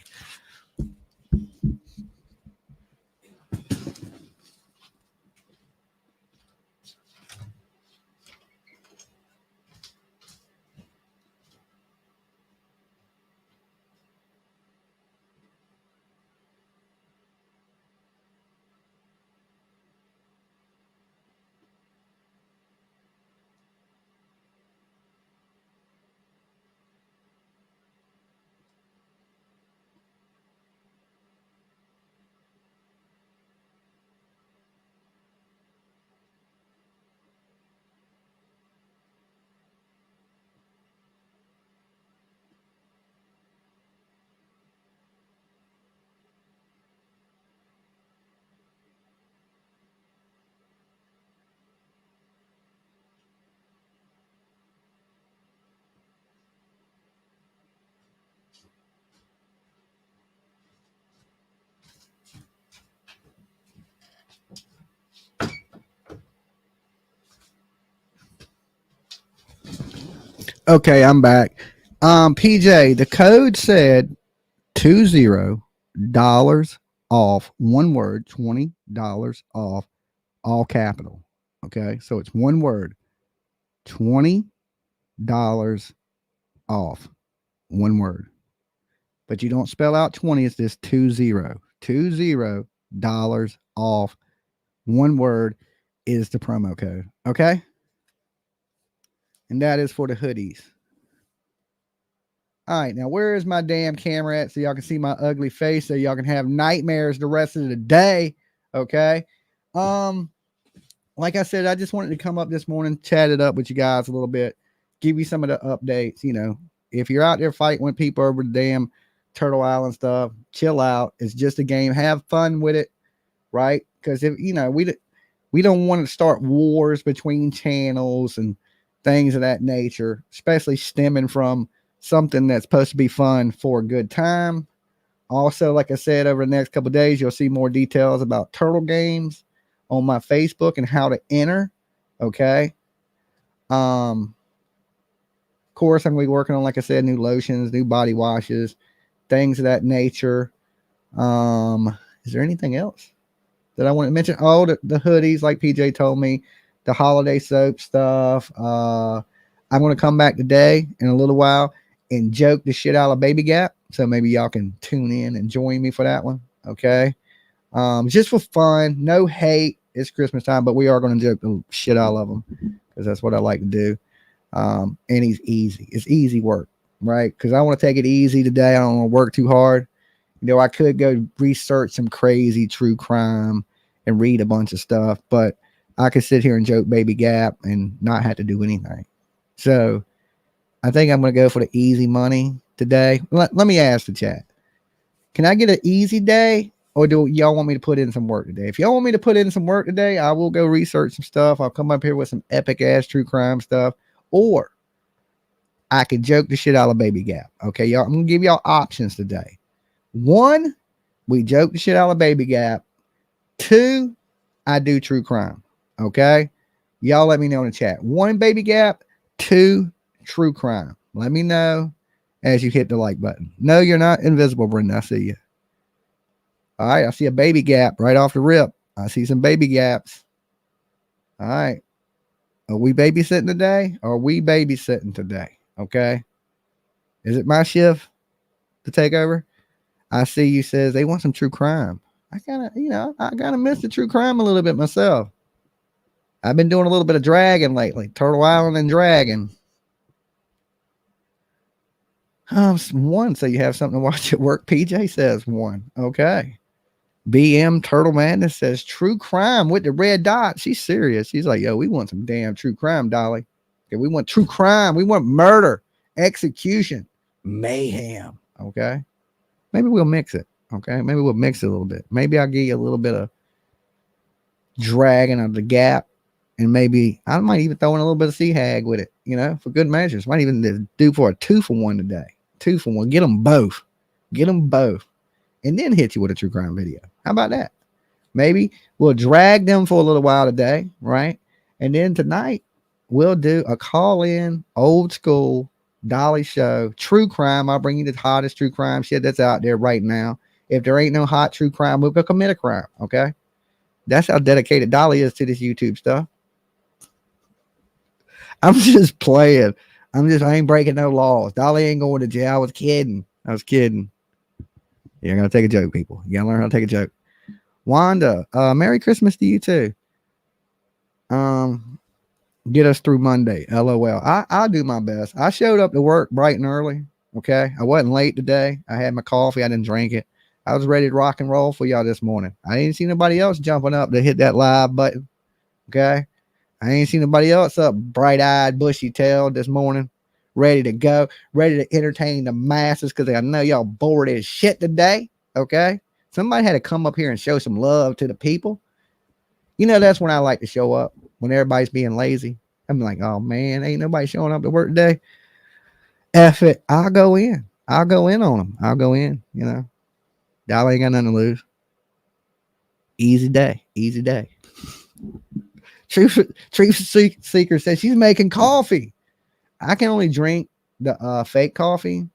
Okay, I'm back. PJ, the code said $20 off, one word, $20 off, all capital. Okay, so it's one word, $20 off, one word. But you don't spell out 20, it's just 20. $20 off, one word is the promo code. Okay, and that is for the hoodies. All right, now where is my damn camera at so y'all can see my ugly face so y'all can have nightmares the rest of the day? Okay. Like I said, I just wanted to come up this morning, chat it up with you guys a little bit, give you some of the updates. If you're out there fighting with people over the damn Turtle Island stuff, chill out. It's just a game. Have fun with it, right? Because if we don't want to start wars between channels and things of that nature, especially stemming from something that's supposed to be fun for a good time. Also, like I said, over the next couple of days, you'll see more details about turtle games on my Facebook and how to enter. Okay. Of course, I'm going to be working on, like I said, new lotions, new body washes, things of that nature. Is there anything else that I want to mention? Oh, the hoodies, like PJ told me, the holiday soap stuff. I'm going to come back today in a little while and joke the shit out of Baby Gap. So maybe y'all can tune in and join me for that one. Okay. Just for fun, no hate. It's Christmas time, but we are going to joke the shit out of them because that's what I like to do. And he's easy. It's easy work, right? Because I want to take it easy today. I don't want to work too hard. I could go research some crazy true crime and read a bunch of stuff, but I could sit here and joke Baby Gap and not have to do anything. So I think I'm going to go for the easy money today. Let me ask the chat. Can I get an easy day, or do y'all want me to put in some work today? If y'all want me to put in some work today, I will go research some stuff. I'll come up here with some epic ass true crime stuff, or I can joke the shit out of Baby Gap. Okay, y'all. I'm going to give y'all options today. 1, we joke the shit out of Baby Gap. 2, I do true crime. Okay, y'all let me know in the chat. 1, Baby Gap. 2, true crime. Let me know. as you hit the like button. No, you're not invisible, Brenda. I see you. All right. I see a baby gap right off the rip. I see some baby gaps. All right. Are we babysitting today? Or are we babysitting today? Okay. Is it my shift to take over? I see you says they want some true crime. I kind of miss the true crime a little bit myself. I've been doing a little bit of dragging lately. Turtle Island and dragging. One, so you have something to watch at work. PJ says one. Okay. BM Turtle Madness says true crime with the red dot. She's serious. She's like, yo, we want some damn true crime, Dolly. Okay, we want true crime. We want murder, execution, mayhem. Okay. Maybe we'll mix it. Okay. Maybe we'll mix it a little bit. Maybe I'll give you a little bit of dragging of the gap. And maybe I might even throw in a little bit of sea hag with it, for good measures. Might even do for a 2-for-1 today. 2-for-1. Get them both. Get them both. And then hit you with a true crime video. How about that? Maybe we'll drag them for a little while today, right? And then tonight, we'll do a call-in, old school Dolly show, true crime. I'll bring you the hottest true crime shit that's out there right now. If there ain't no hot true crime, we'll go commit a crime, okay? That's how dedicated Dolly is to this YouTube stuff. I'm just playing. I ain't breaking no laws. Dolly ain't going to jail. I was kidding. You're going to take a joke, people. You got to learn how to take a joke. Wanda, Merry Christmas to you too. Get us through Monday. LOL. I'll do my best. I showed up to work bright and early. Okay. I wasn't late today. I had my coffee. I didn't drink it. I was ready to rock and roll for y'all this morning. I didn't see nobody else jumping up to hit that live button. Okay. I ain't seen nobody else up bright-eyed, bushy-tailed this morning, ready to go, ready to entertain the masses because I know y'all bored as shit today, okay? Somebody had to come up here and show some love to the people. That's when I like to show up, when everybody's being lazy. I'm like, oh, man, ain't nobody showing up to work today. F it. I'll go in. I'll go in on them. I'll go in, Y'all ain't got nothing to lose. Easy day. Easy day. Truth Seeker says she's making coffee. I can only drink the fake coffee.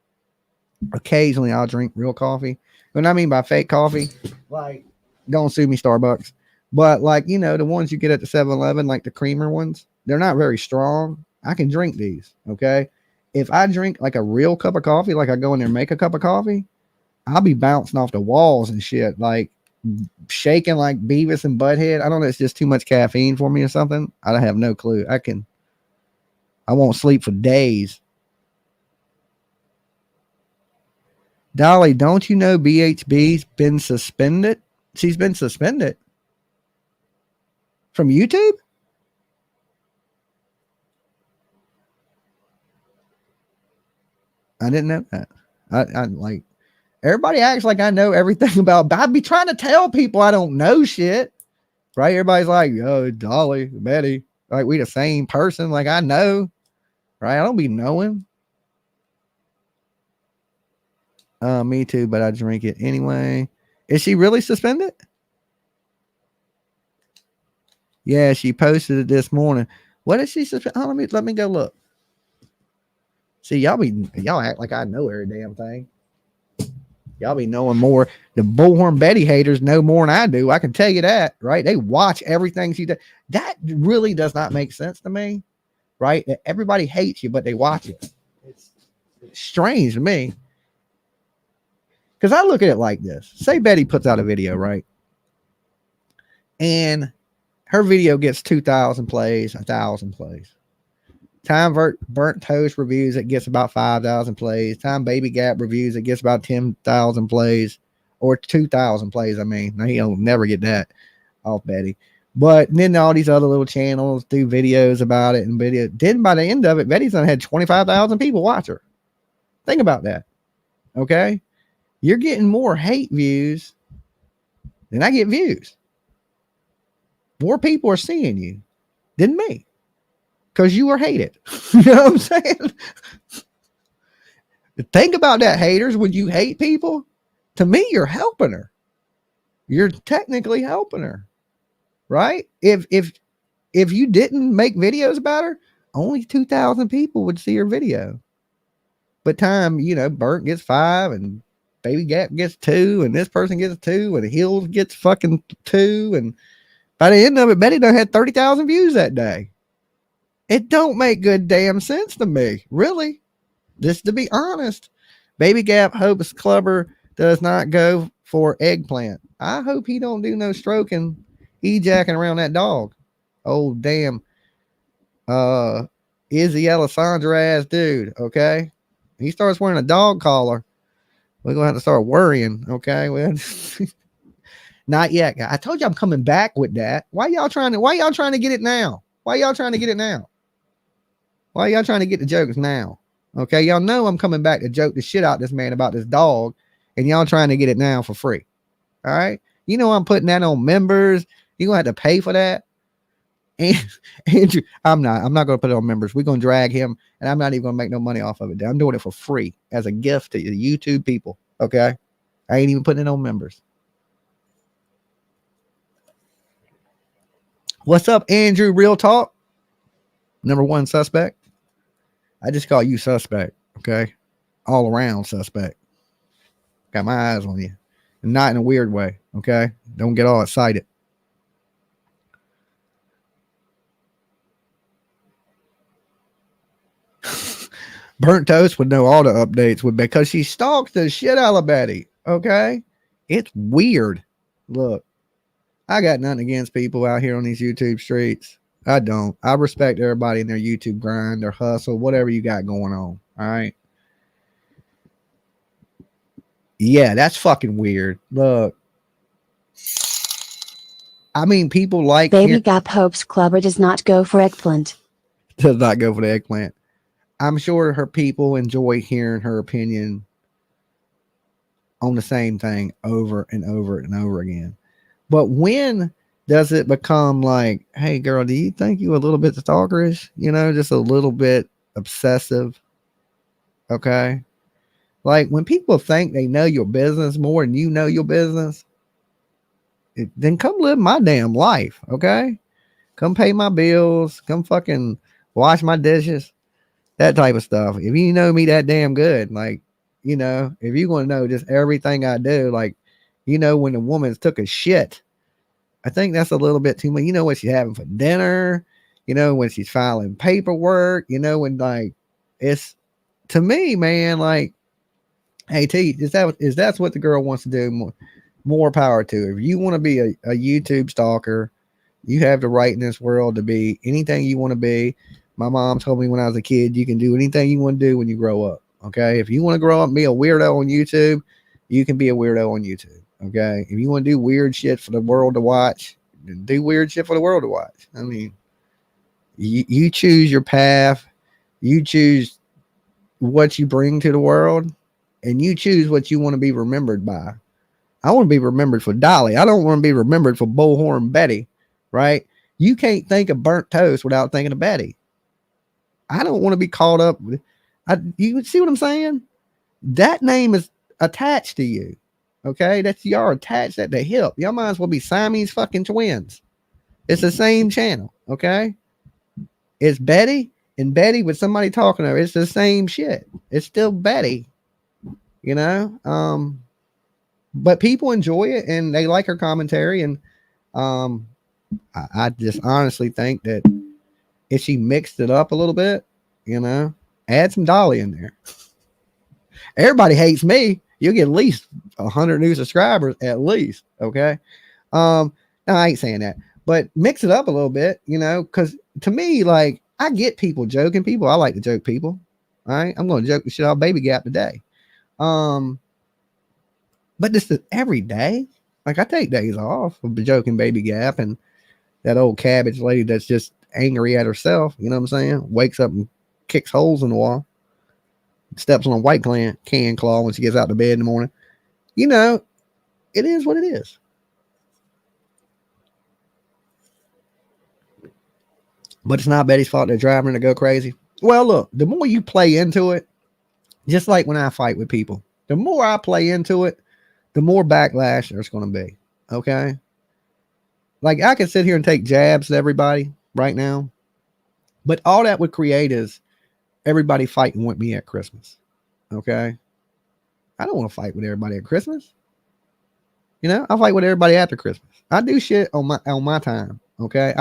Occasionally, I'll drink real coffee. What I mean by fake coffee, like, don't sue me, Starbucks. But like, the ones you get at the 7-Eleven, like the creamer ones, they're not very strong. I can drink these. Okay. If I drink like a real cup of coffee, like I go in there and make a cup of coffee, I'll be bouncing off the walls and shit. Like, shaking like Beavis and Butthead. I don't know. It's just too much caffeine for me or something. I have no clue. I won't sleep for days. Dolly, don't you know BHB's been suspended? She's been suspended from YouTube? I didn't know that. I like, everybody acts like I know everything about, I'd be trying to tell people I don't know shit, right? Everybody's like, yo, Dolly, Betty, like we the same person. Like I know, right? I don't be knowing. Me too, but I drink it anyway. Is she really suspended? Yeah, she posted it this morning. What is she suspended? Oh, let me go look. See, y'all act like I know every damn thing. Y'all be knowing more. The Bullhorn Betty haters know more than I do. I can tell you that, right? They watch everything she does. That really does not make sense to me, right? That everybody hates you, but they watch it. It's strange to me. Because I look at it like this. Say Betty puts out a video, right? And her video gets 2,000 plays, 1,000 plays. Time Burnt Toast reviews, it gets about 5,000 plays. Time Baby Gap reviews, it gets about 10,000 plays. Or 2,000 plays, I mean. Now, he'll never get that off Betty. But then all these other little channels do videos about it. And then by the end of it, Betty's done had 25,000 people watch her. Think about that. Okay? You're getting more hate views than I get views. More people are seeing you than me. Because you are hated. You know what I'm saying? Think about that, haters. When you hate people, to me, you're helping her. You're technically helping her. Right? If you didn't make videos about her, only 2,000 people would see her video. But time, Burnt gets 5 and Baby Gap gets 2 and this person gets 2 and Hills gets fucking 2. And by the end of it, Betty done had 30,000 views that day. It don't make good damn sense to me, really. Just to be honest. Baby Gap hopes Clubber does not go for eggplant. I hope he don't do no stroking, jacking around that dog. Oh, damn. Izzy Alessandra ass dude, okay? He starts wearing a dog collar. We're going to have to start worrying, okay? Well, not yet. I told you I'm coming back with that. Why y'all trying to get it now? Why y'all trying to get the jokes now? Okay, y'all know I'm coming back to joke the shit out this man about this dog, and y'all trying to get it now for free. All right? You know I'm putting that on members. You're going to have to pay for that. And Andrew, I'm not going to put it on members. We're going to drag him, and I'm not even going to make no money off of it. I'm doing it for free as a gift to the YouTube people. Okay? I ain't even putting it on members. What's up, Andrew? Real talk. Number 1 suspect. I just call you suspect. Okay? All around suspect. Got my eyes on you. And not in a weird way. Okay? Don't get all excited. Burnt Toast would know all the updates because she stalks the shit out of Betty. Okay? It's weird. Look, I got nothing against people out here on these YouTube streets. I don't. I respect everybody in their YouTube grind, their hustle, whatever you got going on. All right? Yeah, that's fucking weird. Look. I mean, people like...
Baby Gap hopes Clubber does not go for eggplant.
Does not go for the eggplant. I'm sure her people enjoy hearing her opinion on the same thing over and over and over again. But when does it become like, hey, girl, do you think you a little bit stalkerish? Just a little bit obsessive. Okay? Like when people think they know your business more than you know your business, then come live my damn life. Okay? Come pay my bills. Come fucking wash my dishes. That type of stuff. If you know me that damn good, like, if you want to know just everything I do, like, when a woman's took a shit, I think that's a little bit too much. You know what she's having for dinner, when she's filing paperwork, when like it's to me, man, like, hey T, is that's what the girl wants to do, more power to her. If you want to be a YouTube stalker, you have the right in this world to be anything you want to be. My mom told me when I was a kid, you can do anything you want to do when you grow up. Okay. If you want to grow up and be a weirdo on YouTube, you can be a weirdo on YouTube. Okay. If you want to do weird shit for the world to watch, do weird shit for the world to watch. I mean, you choose your path. You choose what you bring to the world, and you choose what you want to be remembered by. I want to be remembered for Dolly. I don't want to be remembered for Bullhorn Betty, right? You can't think of Burnt Toast without thinking of Betty. I don't want to be caught up with. You see what I'm saying? That name is attached to you. Okay, that's y'all attached at the hip. Y'all might as well be Siamese fucking twins. It's the same channel. Okay, it's Betty and Betty with somebody talking to her. It's the same shit. It's still Betty. But people enjoy it and they like her commentary. And I just honestly think that if she mixed it up a little bit, add some Dolly in there. Everybody hates me. You'll get at least 100 new subscribers at least. Okay. No, I ain't saying that, but mix it up a little bit, because to me, like, I get people joking people. I like to joke people. All right. I'm going to joke the shit out of Baby Gap today. But this is every day. Like, I take days off of joking Baby Gap and that old cabbage lady that's just angry at herself. You know what I'm saying? Wakes up and kicks holes in the wall. Steps on a white can claw when she gets out of bed in the morning. It is what it is. But it's not Betty's fault they're driving her to go crazy. Well, look, the more you play into it, just like when I fight with people, the more I play into it, the more backlash there's going to be. Okay? Like, I can sit here and take jabs at everybody right now, but all that would create is everybody fighting with me at Christmas. Okay. I don't want to fight with everybody at Christmas. I fight with everybody after Christmas. I do shit on my time. Okay.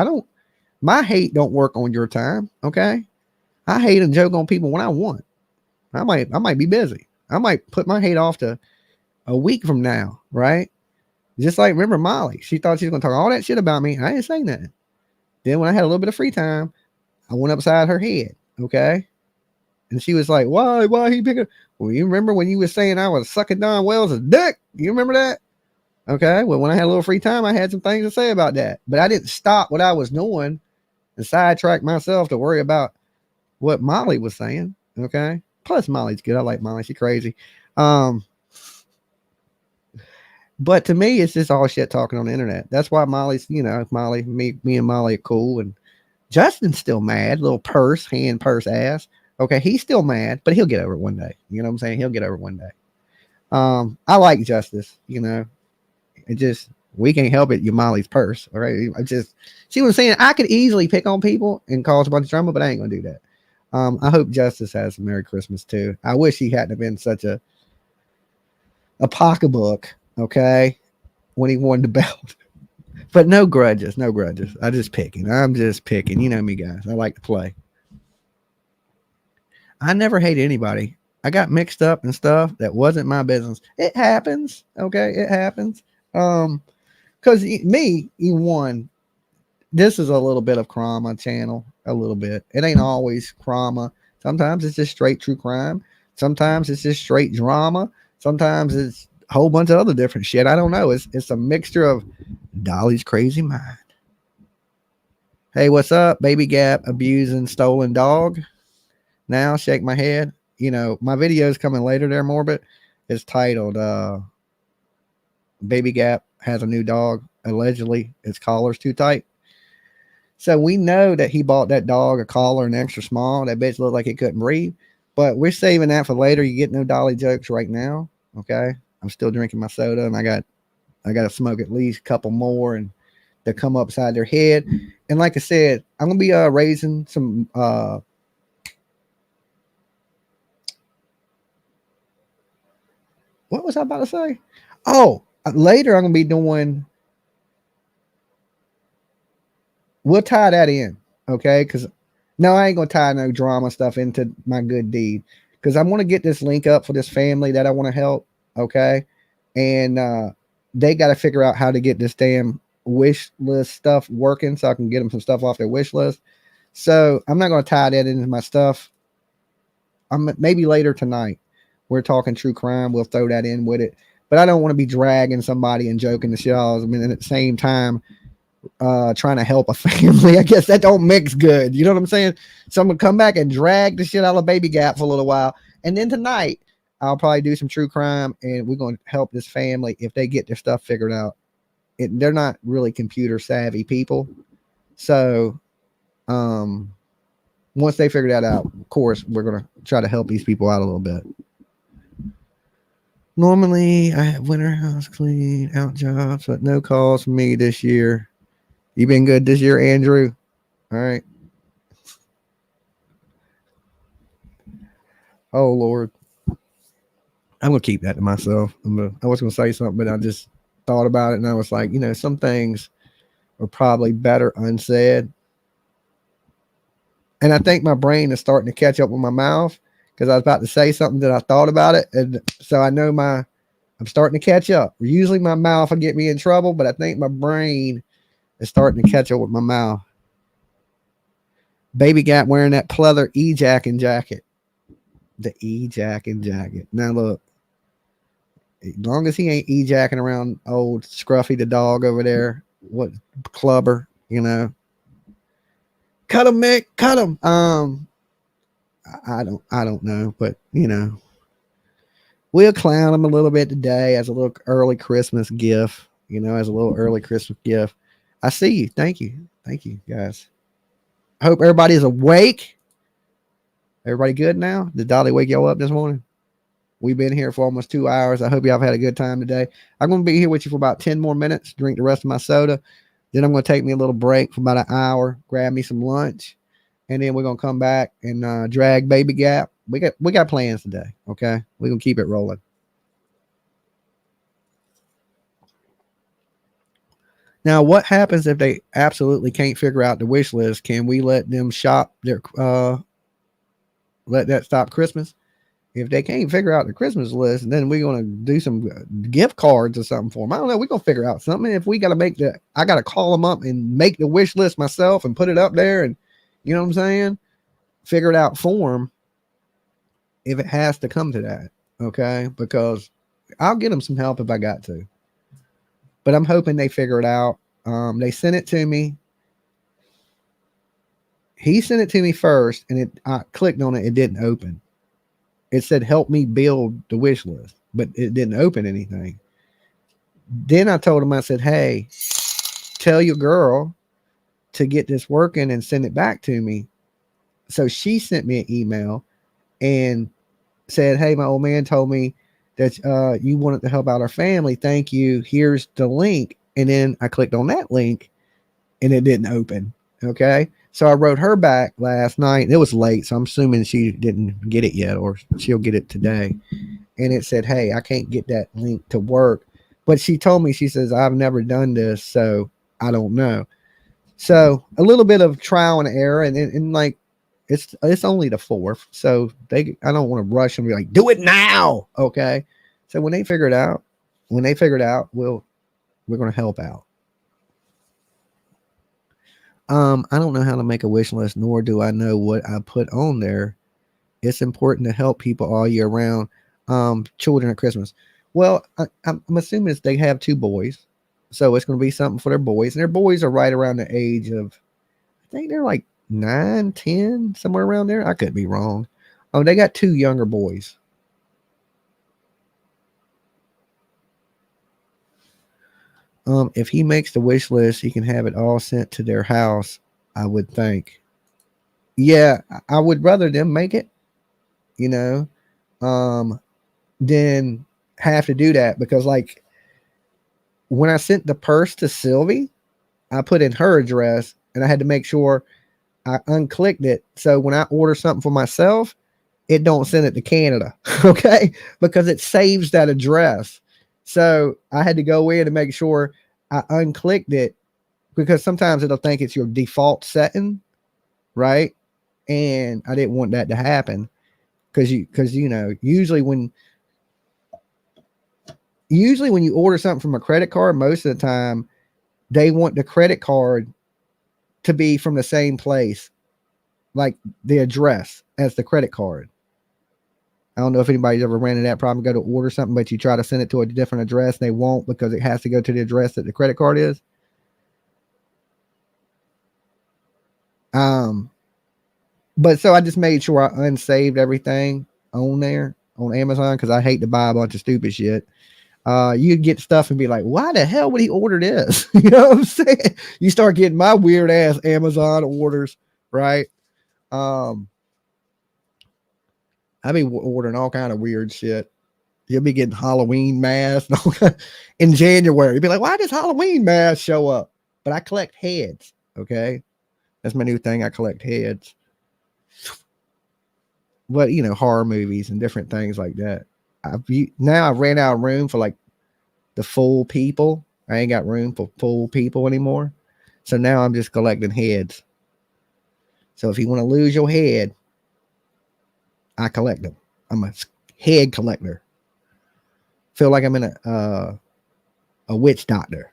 My hate don't work on your time. Okay. I hate and joke on people when I want. I might be busy. I might put my hate off to a week from now, right? Just like, remember Molly, she thought she was gonna talk all that shit about me. I didn't say nothing. Then when I had a little bit of free time, I went upside her head. Okay. And she was like, why he picking? Well, you remember when you were saying I was sucking Don Wells' dick? You remember that? Okay. Well, when I had a little free time, I had some things to say about that. But I didn't stop what I was doing and sidetrack myself to worry about what Molly was saying. Okay. Plus Molly's good. I like Molly. She's crazy. But to me, it's just all shit talking on the internet. That's why Molly's, me and Molly are cool. And Justin's still mad, little purse ass. Okay, he's still mad, but he'll get over it one day. You know what I'm saying? He'll get over it one day. I like Justice, It just, we can't help it. You're Molly's purse. All right. See what I'm saying? I could easily pick on people and cause a bunch of drama, but I ain't gonna do that. I hope Justice has a Merry Christmas too. I wish he hadn't have been such a pocketbook, okay, when he won the belt. But no grudges. I'm just picking. You know me, guys. I like to play. I never hated anybody. I got mixed up and stuff that wasn't my business. It happens. Okay. It happens. Cause me, E1, this is a little bit of crime channel, a little bit. It ain't always crime. Sometimes it's just straight true crime. Sometimes it's just straight drama. Sometimes it's a whole bunch of other different shit. I don't know. It's a mixture of Dolly's crazy mind. Hey, what's up? Baby Gap abusing stolen dog. Now shake my head. My video is coming later there, Morbid. It's titled Baby Gap has a new dog. Allegedly, its collar's too tight. So we know that he bought that dog a collar and extra small. That bitch looked like it couldn't breathe. But we're saving that for later. You get no Dolly jokes right now. Okay. I'm still drinking my soda, and I got to smoke at least a couple more and to come upside their head. And like I said, I'm gonna be raising some what was I about to say? Oh, later I'm gonna be doing. We'll tie that in, okay? Because no, I ain't gonna tie no drama stuff into my good deed. Because I want to get this link up for this family that I want to help, okay? And they got to figure out how to get this damn wish list stuff working so I can get them some stuff off their wish list. So I'm not gonna tie that into my stuff. Maybe later tonight. We're talking true crime. We'll throw that in with it. But I don't want to be dragging somebody and joking the shit out. I mean, at the same time, trying to help a family. I guess that don't mix good. You know what I'm saying? So I'm going to come back and drag the shit out of Baby Gap for a little while. And then tonight, I'll probably do some true crime. And we're going to help this family if they get their stuff figured out. They're not really computer savvy people. So once they figure that out, of course, we're going to try to help these people out a little bit. Normally, I have winter house clean out jobs, but no calls from me this year. You been good this year, Andrew? All right. Oh, Lord. I'm going to keep that to myself. I was going to say something, but I just thought about it, and I was like, some things are probably better unsaid. And I think my brain is starting to catch up with my mouth because I was about to say something that I thought about it. And so I know I'm starting to catch up. Usually my mouth will get me in trouble, but I think my brain is starting to catch up with my mouth. Baby Gap wearing that pleather E-jacking jacket. The E-jacking jacket. Now look, as long as he ain't E-jacking around old Scruffy the dog over there, what clubber, Cut him, Mick. Cut him. I don't know, but we'll clown him a little bit today as a little early Christmas gift. As a little early Christmas gift. I see you. Thank you, guys. I hope everybody's awake. Everybody good now? Did Dolly wake y'all up this morning? We've been here for almost 2 hours. I hope y'all have had a good time today. I'm going to be here with you for about 10 more minutes. Drink the rest of my soda. Then I'm going to take me a little break for about an hour, grab me some lunch, and then we're going to come back and drag Baby Gap. we got plans today. Okay, we're gonna keep it rolling. Now, what happens if they absolutely can't figure out the wish list? Can we let them shop their let that stop Christmas? If they can't figure out the Christmas list, then we're gonna do some gift cards or something for them. I don't know. We're gonna figure out something. If we gotta I gotta call them up and make the wish list myself and put it up there, and you know what I'm saying? Figure it out for them. If it has to come to that, okay? Because I'll get them some help if I got to. But I'm hoping they figure it out. They sent it to me. He sent it to me first, and I clicked on it. It didn't open. It said, help me build the wish list, but it didn't open anything. Then I told him, I said, hey, tell your girl to get this working and send it back to me. So she sent me an email and said, hey, my old man told me that you wanted to help out our family. Thank you. Here's the link. And then I clicked on that link and it didn't open. Okay. So I wrote her back last night. It was late, so I'm assuming she didn't get it yet, or she'll get it today. And it said, hey, I can't get that link to work. But she told me, she says, I've never done this, so I don't know. So a little bit of trial and error, and like it's only the 4th, so I don't want to rush and be like, do it now. Okay. So when they figure it out, we're gonna help out. I don't know how to make a wish list, nor do I know what I put on there. It's important to help people all year round. Children at Christmas. Well, I'm assuming they have 2 boys, so it's going to be something for their boys. And their boys are right around the age of, I think they're like 9, 10, somewhere around there. I could be wrong. Oh, they got 2 younger boys. If he makes the wish list, he can have it all sent to their house, I would think. Yeah, I would rather them make it, you know, than have to do that, because like when I sent the purse to Sylvie, I put in her address and I had to make sure I unclicked it. So when I order something for myself, it don't send it to Canada. Okay. Because it saves that address. So I had to go in and make sure I unclicked it, because sometimes it'll think it's your default setting. Right. And I didn't want that to happen, because you know, usually when you order something from a credit card, most of the time they want the credit card to be from the same place, like the address as the credit card. I don't know if anybody's ever ran into that problem. Go to order something, but you try to send it to a different address and they won't, because it has to go to the address that the credit card is. But so I just made sure I unsaved everything on there on Amazon, because I hate to buy a bunch of stupid shit. You'd get stuff and be like, why the hell would he order this? You know what I'm saying? You start getting my weird ass Amazon orders, right? I be ordering all kind of weird shit. You'll be getting Halloween masks in January. You'd be like, why does Halloween mask show up? But I collect heads. Okay. That's my new thing. I collect heads. But, you know, horror movies and different things like that. Now I've ran out of room for like the full people. I ain't got room for full people anymore. So now I'm just collecting heads. So if you want to lose your head, I collect them. I'm a head collector. Feel like I'm in a witch doctor.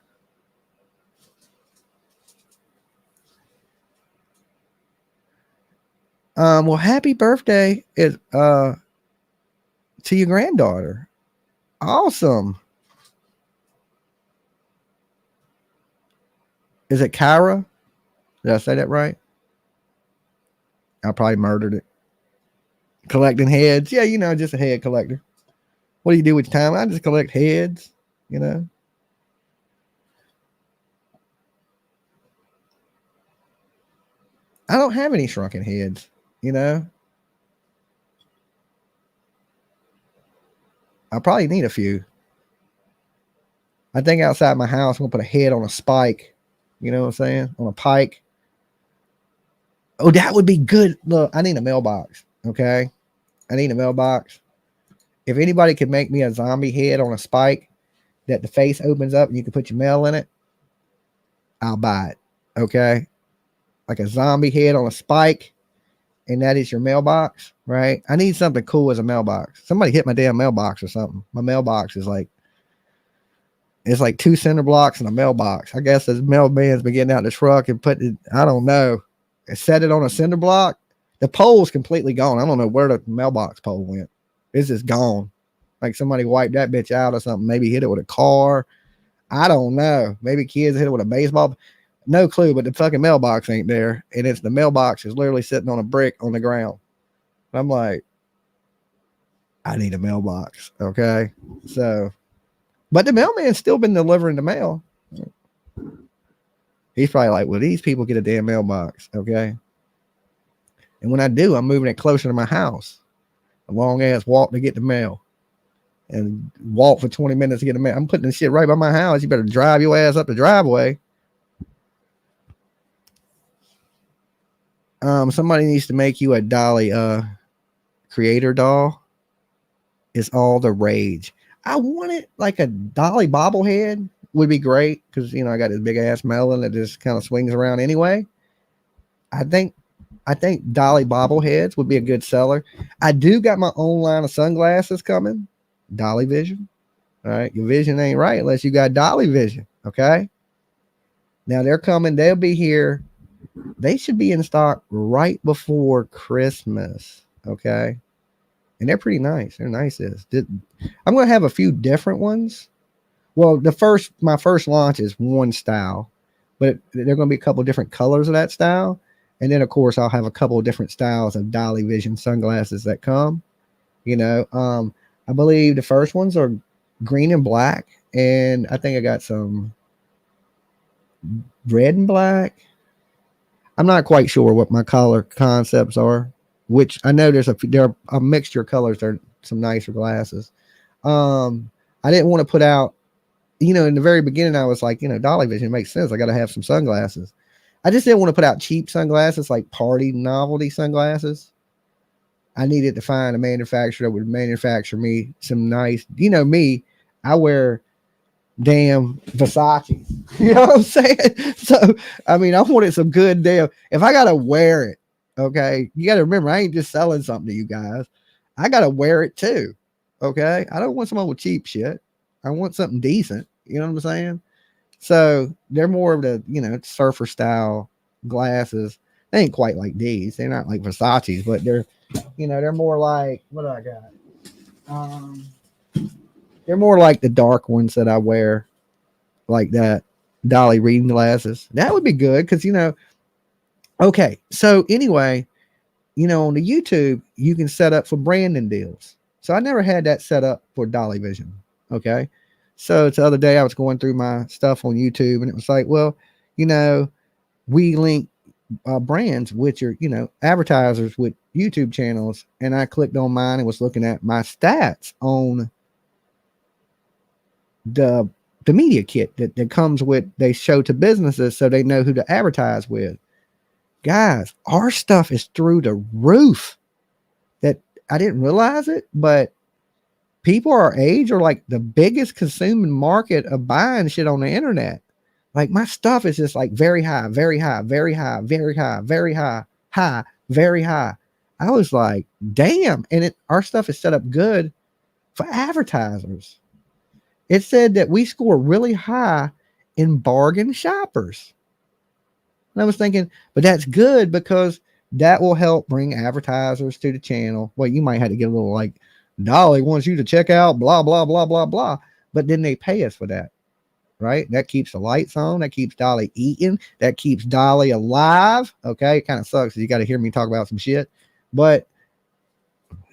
Well, happy birthday is to your granddaughter. Awesome. Is it Kyra? Did I say that right? I probably murdered it. Collecting heads. Yeah, you know, just a head collector. What do you do with your time? I just collect heads, you know. I don't have any shrunken heads, you know. I probably need a few. I think outside my house, I'm going to put a head on a spike. You know what I'm saying? On a pike. Oh, that would be good. Look, I need a mailbox. Okay. I need a mailbox. If anybody could make me a zombie head on a spike that the face opens up and you can put your mail in it, I'll buy it. Okay. Like a zombie head on a spike, and that is your mailbox, right? I need something cool as a mailbox. Somebody hit my damn mailbox or something. My mailbox is like, it's like 2 cinder blocks and a mailbox. I guess this mailman's been getting out the truck and put it, I don't know, set it on a cinder block. The pole's completely gone. I don't know where the mailbox pole went. It's just gone. Like somebody wiped that bitch out or something. Maybe hit it with a car. I don't know. Maybe kids hit it with a baseball. No clue, but the fucking mailbox ain't there. And it's the mailbox is literally sitting on a brick on the ground. I'm like, I need a mailbox. Okay. So, but the mailman's still been delivering the mail. He's probably like, well, these people get a damn mailbox. Okay. And when I do, I'm moving it closer to my house. A long ass walk to get the mail. And walk for 20 minutes to get the mail. I'm putting the shit right by my house. You better drive your ass up the driveway. Somebody needs to make you a Dolly creator doll. It's all the rage. I want it like a Dolly bobblehead would be great because you know I got this big ass melon that just kind of swings around anyway. I think Dolly bobbleheads would be a good seller. I do got my own line of sunglasses coming. Dolly Vision. All right, your vision ain't right unless you got Dolly Vision. Okay. Now they're coming. They'll be here. They should be in stock right before Christmas. Okay. And they're pretty nice. They're nice. I'm going to have a few different ones. Well, my first launch is one style, but there are going to be a couple different colors of that style. And then of course I'll have a couple of different styles of Dolly Vision sunglasses that come, you know, I believe the first ones are green and black. And I think I got some red and black. I'm not quite sure what my color concepts are, which I know there are a mixture of colors. There are some nicer glasses. I didn't want to put out, you know, in the very beginning, I was like, you know, Dolly Vision makes sense. I got to have some sunglasses. I just didn't want to put out cheap sunglasses, like party novelty sunglasses. I needed to find a manufacturer that would manufacture me some nice, you know, me, I wear damn Versace. You know what I'm saying? So, I mean, I wanted some good damn, if I got to wear it, okay, you got to remember, I ain't just selling something to you guys. I got to wear it too. Okay. I don't want someone with cheap shit. I want something decent. You know what I'm saying? So they're more of the, you know, surfer style glasses. They ain't quite like these. They're not like Versace's, but they're, you know, they're more like, what do I got? They're more like the dark ones that I wear, like that Dolly reading glasses. That would be good because, you know, okay. So anyway, you know, on the YouTube, you can set up for branding deals. So I never had that set up for Dolly Vision. Okay. So the other day I was going through my stuff on YouTube and it was like, well, you know, we link brands with your, you know, advertisers with YouTube channels. And I clicked on mine and was looking at my stats on the media kit that comes with, they show to businesses so they know who to advertise with. Guys, our stuff is through the roof. That I didn't realize it, but people our age are like the biggest consuming market of buying shit on the internet. Like my stuff is just like very high, very high, very high, very high, very high, high, very high. I was like, damn. And our stuff is set up good for advertisers. It said that we score really high in bargain shoppers. And I was thinking, but that's good because that will help bring advertisers to the channel. Well, you might have to get a little like, Dolly wants you to check out blah, blah, blah, blah, blah. But then they pay us for that, right? That keeps the lights on. That keeps Dolly eating. That keeps Dolly alive. Okay. It kind of sucks. You got to hear me talk about some shit, but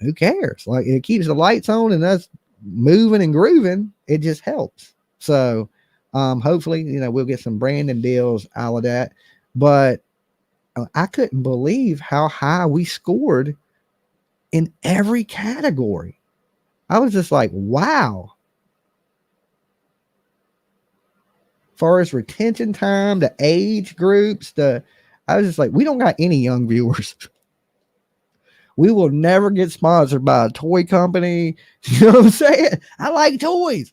who cares? Like it keeps the lights on and us moving and grooving. It just helps. So hopefully, you know, we'll get some branding deals out of that. But I couldn't believe how high we scored in every category. I was just like, wow. As far as retention time, the age groups, I was just like, we don't got any young viewers. We will never get sponsored by a toy company. You know what I'm saying? I like toys.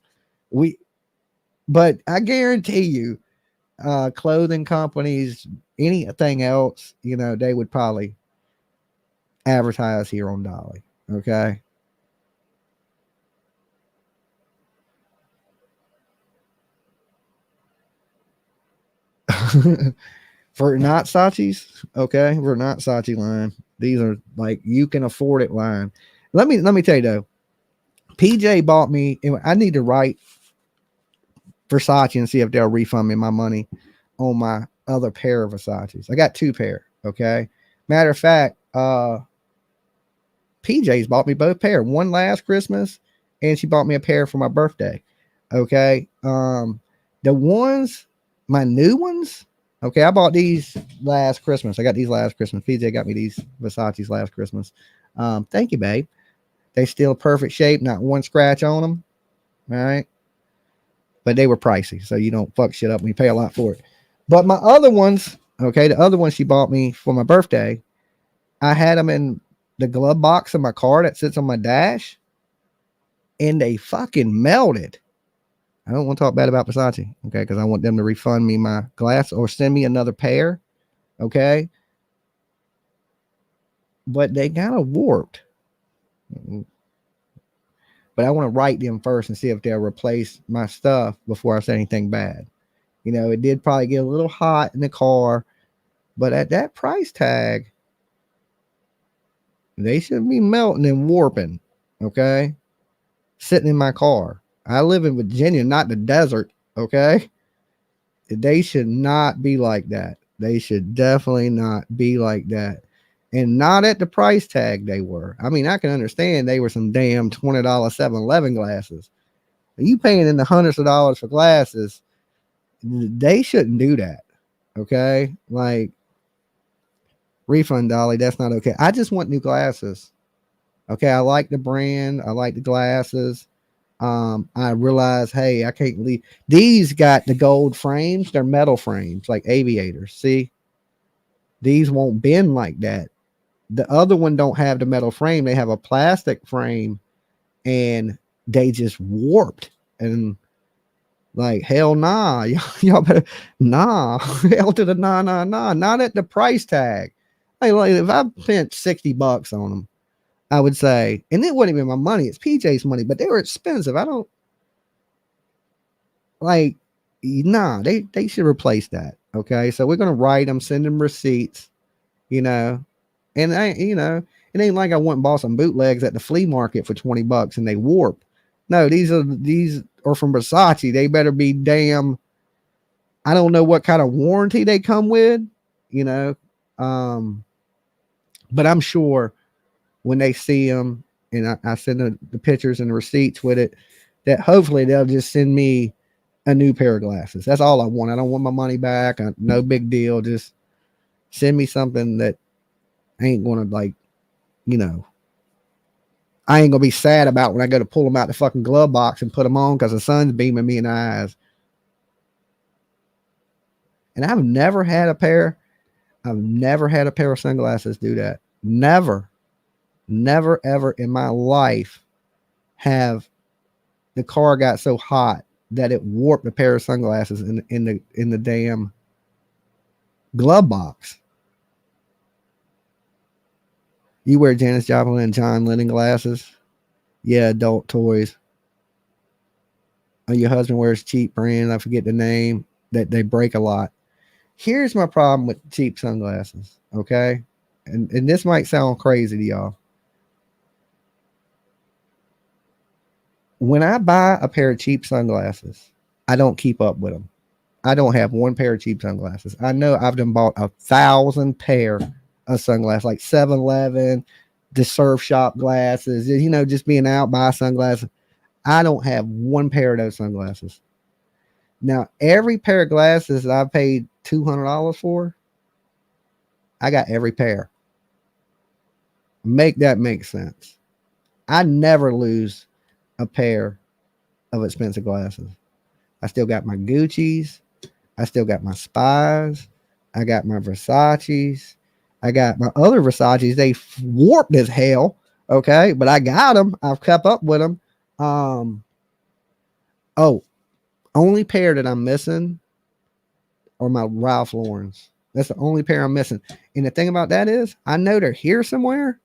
But I guarantee you, clothing companies, anything else, they would probably advertise here on Dolly. Okay. For not Sachis, okay, we're not Sachi line. These are like you can afford it line. Let me tell you though, PJ bought me. I need to write Versace and see if they'll refund me my money on my other pair of Versace's. I got 2 pair. Okay. Matter of fact, PJ's bought me both pair. One last Christmas, and she bought me a pair for my birthday. Okay. The ones, my new ones. Okay, I bought these last Christmas. I got these last Christmas. PJ got me these Versace's last Christmas. Thank you, babe. They still perfect shape, not one scratch on them. All right. But they were pricey, so you don't fuck shit up when you pay a lot for it. But my other ones, okay, the other ones she bought me for my birthday, I had them in the glove box of my car that sits on my dash, and they fucking melted. I don't want to talk bad about Versace, okay, because I want them to refund me my glass or send me another pair, okay? But they kind of warped. But I want to write them first and see if they'll replace my stuff before I say anything bad. It did probably get a little hot in the car, but at that price tag, they should be melting and warping, okay? Sitting in my car. I live in Virginia, not the desert, okay? They should not be like that. They should definitely not be like that. And not at the price tag they were. I mean, I can understand they were some damn $20 7-Eleven glasses. Are you paying in the hundreds of dollars for glasses? They shouldn't do that. Okay? Like, refund, Dolly. That's not okay. I just want new glasses. Okay, I like the brand. I like the glasses. I realize, hey, I can't leave. These got the gold frames. They're metal frames, like aviators. See? These won't bend like that. The other one don't have the metal frame. They have a plastic frame, and they just warped. And like, hell nah. Y'all better, nah. Hell to the nah. Not at the price tag. Like if I spent $60 on them, I would say, and it wouldn't even be my money. It's PJ's money, but they were expensive. I don't like, nah, they should replace that. Okay. So we're going to write them, send them receipts, and it ain't like I went and bought some bootlegs at the flea market for $20 and they warp. No, these are from Versace. They better be damn. I don't know what kind of warranty they come with, but I'm sure when they see them and I send the pictures and the receipts with it, that hopefully they'll just send me a new pair of glasses. That's all I want. I don't want my money back. No big deal. Just send me something that ain't going to I ain't going to be sad about when I go to pull them out the fucking glove box and put them on because the sun's beaming me in the eyes. And I've never had a pair of sunglasses do that. Never, ever in my life have the car got so hot that it warped a pair of sunglasses in the damn glove box. You wear Janis Joplin and John Lennon glasses? Yeah, adult toys. Your husband wears cheap brand. I forget the name. That they break a lot. Here's my problem with cheap sunglasses. Okay. And this might sound crazy to y'all. When I buy a pair of cheap sunglasses, I don't keep up with them. I don't have one pair of cheap sunglasses. I know I've done bought 1,000 pair of sunglasses, like 7-Eleven, the surf shop glasses, just being out, buy sunglasses. I don't have one pair of those sunglasses. Now, every pair of glasses that I paid $200 for, I got every pair. Make that make sense. I never lose a pair of expensive glasses. I still got my Gucci's. I still got my Spies. I got my Versace's. I got my other Versace's. They warped as hell. Okay, but I got them. I've kept up with them. Oh, only pair that I'm missing are my Ralph Lauren's. That's the only pair I'm missing. And the thing about that is, I know they're here somewhere.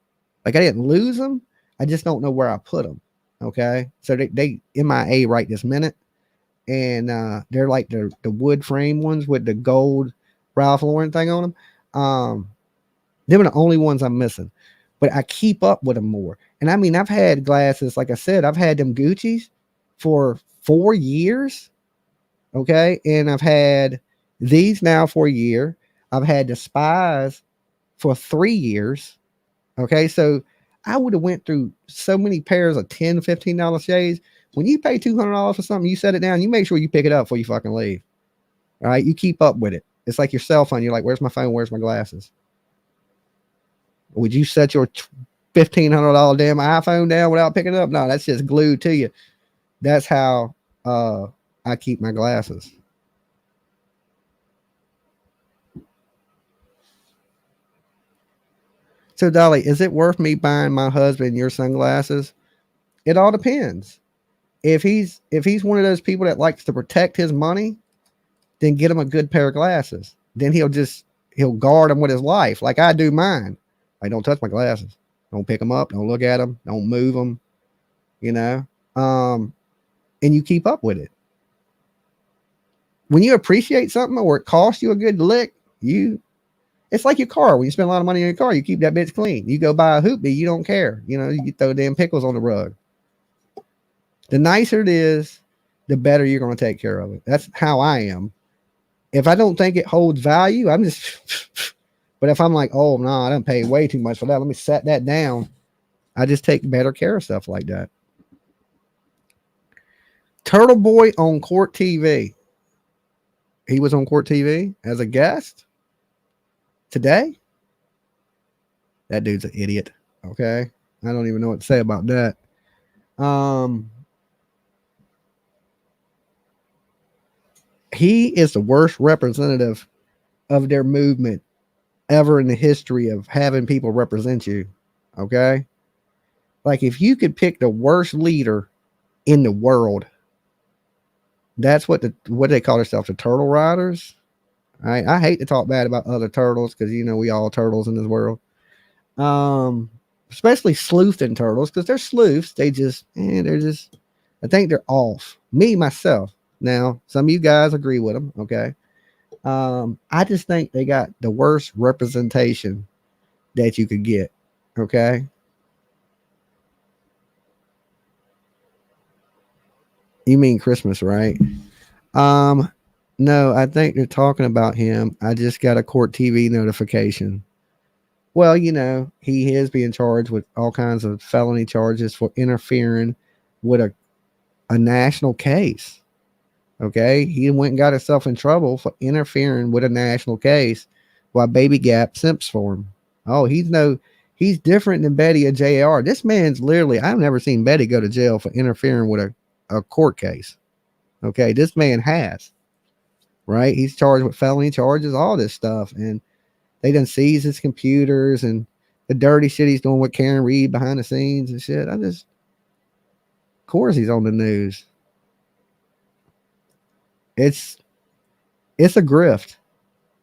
Like I didn't lose them. I just don't know where I put them. Okay, so they MIA right this minute, and they're like the wood frame ones with the gold Ralph Lauren thing on them. They were the only ones I'm missing, but I keep up with them more. And I mean, I've had glasses, like I said, I've had them Gucci's for 4 years. Okay, and I've had these now for a year. I've had the Spies for 3 years. Okay, so I would have went through so many pairs of $10, $15 shades. When you pay $200 for something, you set it down, you make sure you pick it up before you fucking leave. All right, you keep up with it. It's like your cell phone. You're like, where's my phone? Where's my glasses? Would you set your $1,500 damn iPhone down without picking it up? No, that's just glued to you. That's how I keep my glasses. So, Dolly, is it worth me buying my husband your sunglasses? It all depends. If he's one of those people that likes to protect his money, then get him a good pair of glasses. Then he'll guard them with his life, like I do mine. Like, don't touch my glasses. Don't pick them up. Don't look at them. Don't move them. You know, and you keep up with it. When you appreciate something or it costs you a good lick, it's like your car. When you spend a lot of money on your car, you keep that bitch clean. You go buy a hoopty, you don't care. You know, you throw damn pickles on the rug. The nicer it is, the better you're going to take care of it. That's how I am. If I don't think it holds value, I'm just, but if I'm like, oh, no, I don't pay way too much for that, let me set that down. I just take better care of stuff like that. Turtle Boy on Court TV. He was on Court TV as a guest today. That dude's an idiot. Okay. I don't even know what to say about that. He is the worst representative of their movement ever in the history of having people represent you. Okay. Like, if you could pick the worst leader in the world, that's what they call themselves, the Turtle Riders. I hate to talk bad about other turtles because, you know, we all turtles in this world. Especially sleuthing turtles, because they're sleuths. They're just, I think they're off. Me, myself. Now, some of you guys agree with them. Okay. I just think they got the worst representation that you could get. Okay. You mean Christmas, right? No, I think they're talking about him. I just got a Court TV notification. Well, you know, he is being charged with all kinds of felony charges for interfering with a national case. Okay. He went and got himself in trouble for interfering with a national case while Baby Gap simps for him. Oh, he's different than Betty or JR. This man's literally, I've never seen Betty go to jail for interfering with a court case. Okay. This man has, right? He's charged with felony charges, all this stuff. And they done seize his computers and the dirty shit he's doing with Karen Reed behind the scenes and shit. Of course he's on the news. It's a grift.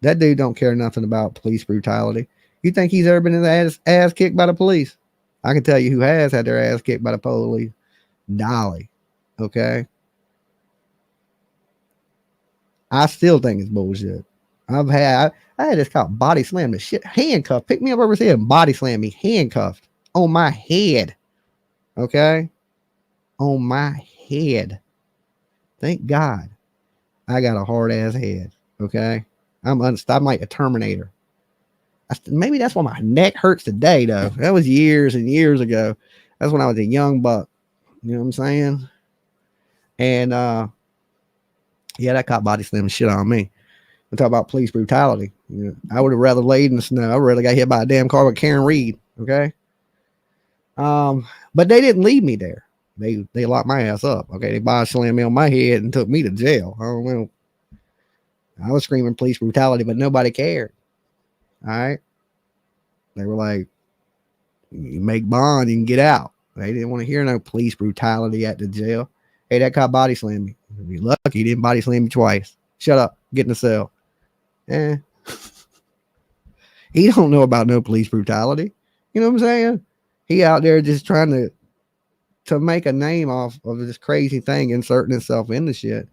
That dude don't care nothing about police brutality. You think he's ever been in the ass kicked by the police? I can tell you who has had their ass kicked by the police. Dolly. Okay. I still think it's bullshit. I had this cop body slam the shit, handcuffed, pick me up over his head and body slam me, handcuffed on my head. Okay. On my head. Thank God I got a hard ass head. Okay. I'm like a Terminator. Maybe that's why my neck hurts today, though. That was years and years ago. That's when I was a young buck. You know what I'm saying? And yeah, that cop body slammed shit on me. We talk about police brutality. You know, I would have rather laid in the snow. I would rather got hit by a damn car with Karen Reed. Okay. But they didn't leave me there. They locked my ass up. Okay. They body slammed me on my head and took me to jail. I don't know. I was screaming police brutality, but nobody cared. All right. They were like, you make bond, you can get out. They didn't want to hear no police brutality at the jail. Hey, that cop body slammed me. You're lucky he didn't body slam me twice. Shut up. Get in the cell. Eh. He don't know about no police brutality. You know what I'm saying? He out there just trying to make a name off of this crazy thing, inserting himself into shit.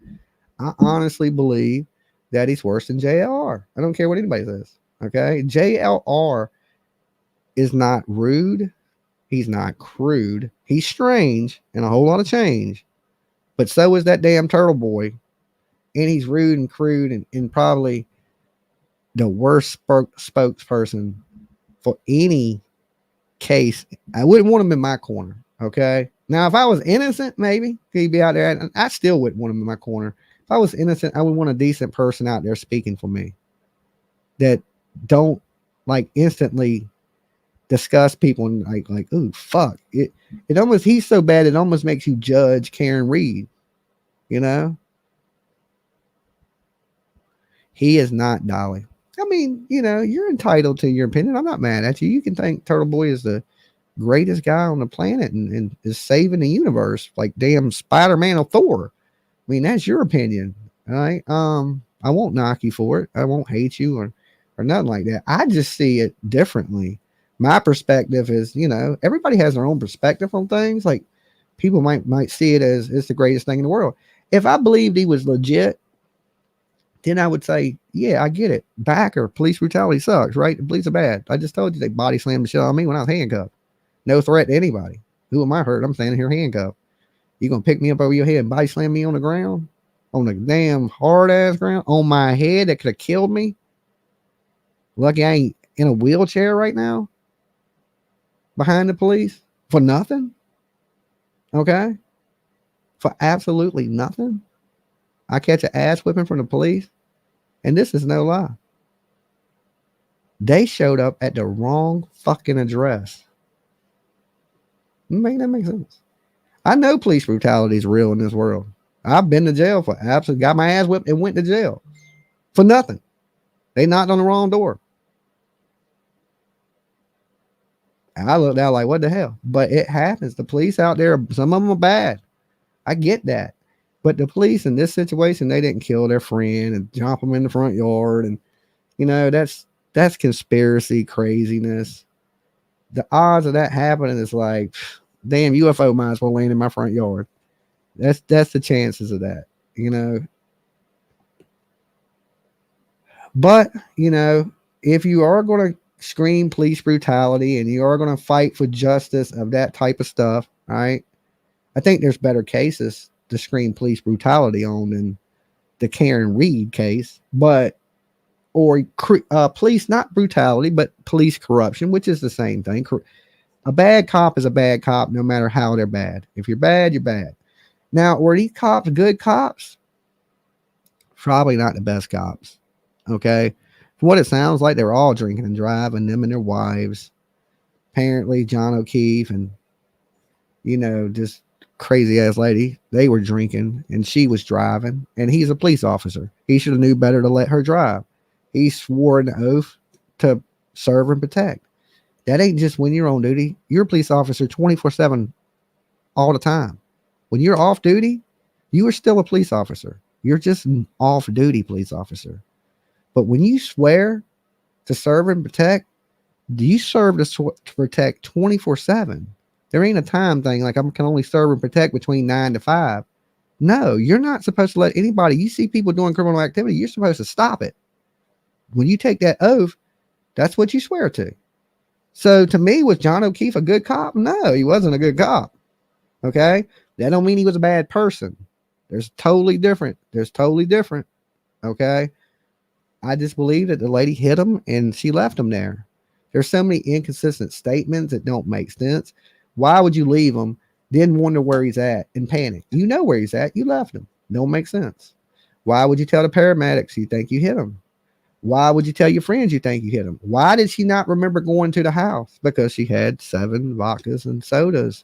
I honestly believe that he's worse than JLR. I don't care what anybody says. Okay? JLR is not rude. He's not crude. He's strange and a whole lot of change. But so is that damn turtle boy. And he's rude and crude and probably the worst spokesperson for any case. I wouldn't want him in my corner. Okay. Now, if I was innocent, maybe he'd be out there. And I still wouldn't want him in my corner. If I was innocent, I would want a decent person out there speaking for me that don't like instantly discuss people and like, ooh, fuck. It almost, he's so bad, it almost makes you judge Karen Reed. You know? He is not Dolly. I mean, you know, you're entitled to your opinion. I'm not mad at you. You can think Turtle Boy is the greatest guy on the planet and is saving the universe like damn Spider-Man or Thor. I mean, that's your opinion. All right. I won't knock you for it. I won't hate you or nothing like that. I just see it differently. My perspective is, you know, everybody has their own perspective on things. Like people might see it as it's the greatest thing in the world. If I believed he was legit, then I would say, yeah, I get it. Backer, police brutality sucks, right? The police are bad. I just told you they body slammed the shit on me when I was handcuffed. No threat to anybody. Who am I hurt? I'm standing here handcuffed. You gonna pick me up over your head and body slam me on the ground? On the damn hard ass ground? On my head that could have killed me? Lucky I ain't in a wheelchair right now. Behind the police. For nothing? Okay? For absolutely nothing? I catch an ass whipping from the police. And this is no lie. They showed up at the wrong fucking address. That makes sense. I know police brutality is real in this world. I've been to jail for absolutely, got my ass whipped and went to jail for nothing. They knocked on the wrong door. And I looked out like, what the hell? But it happens. The police out there, some of them are bad. I get that. But the police in this situation, they didn't kill their friend and jump them in the front yard. And, you know, that's conspiracy craziness. The odds of that happening is like, damn, UFO might as well land in my front yard. That's the chances of that, you know. But, you know, if you are going to scream police brutality and you are going to fight for justice of that type of stuff, right? I think there's better cases to scream police brutality on than the Karen Reed case, or police, not brutality, but police corruption, which is the same thing. A bad cop is a bad cop, no matter how they're bad. If you're bad, you're bad. Now, were these cops good cops? Probably not the best cops. Okay. From what it sounds like, they were all drinking and driving, them and their wives. Apparently, John O'Keefe and, you know, just crazy ass lady, they were drinking and she was driving, and he's a police officer. He should have knew better to let her drive. He swore an oath to serve and protect. That ain't just when you're on duty. You're a police officer 24/7 all the time. When you're off duty, you are still a police officer. You're just an off-duty police officer. But when you swear to serve and protect, do you serve to protect 24/7? There ain't a time thing like I can only serve and protect between 9 to 5. No, you're not supposed to let anybody. You see people doing criminal activity, you're supposed to stop it. When you take that oath, that's what you swear to. So to me, was John O'Keefe a good cop? No, he wasn't a good cop. Okay? That don't mean he was a bad person. There's totally different. Okay? I just believe that the lady hit him and she left him there. There's so many inconsistent statements that don't make sense. Why would you leave him, then wonder where he's at and panic? You know where he's at. You left him. Don't make sense. Why would you tell the paramedics you think you hit him? Why would you tell your friends you think you hit him? Why did she not remember going to the house? Because she had 7 vodkas and sodas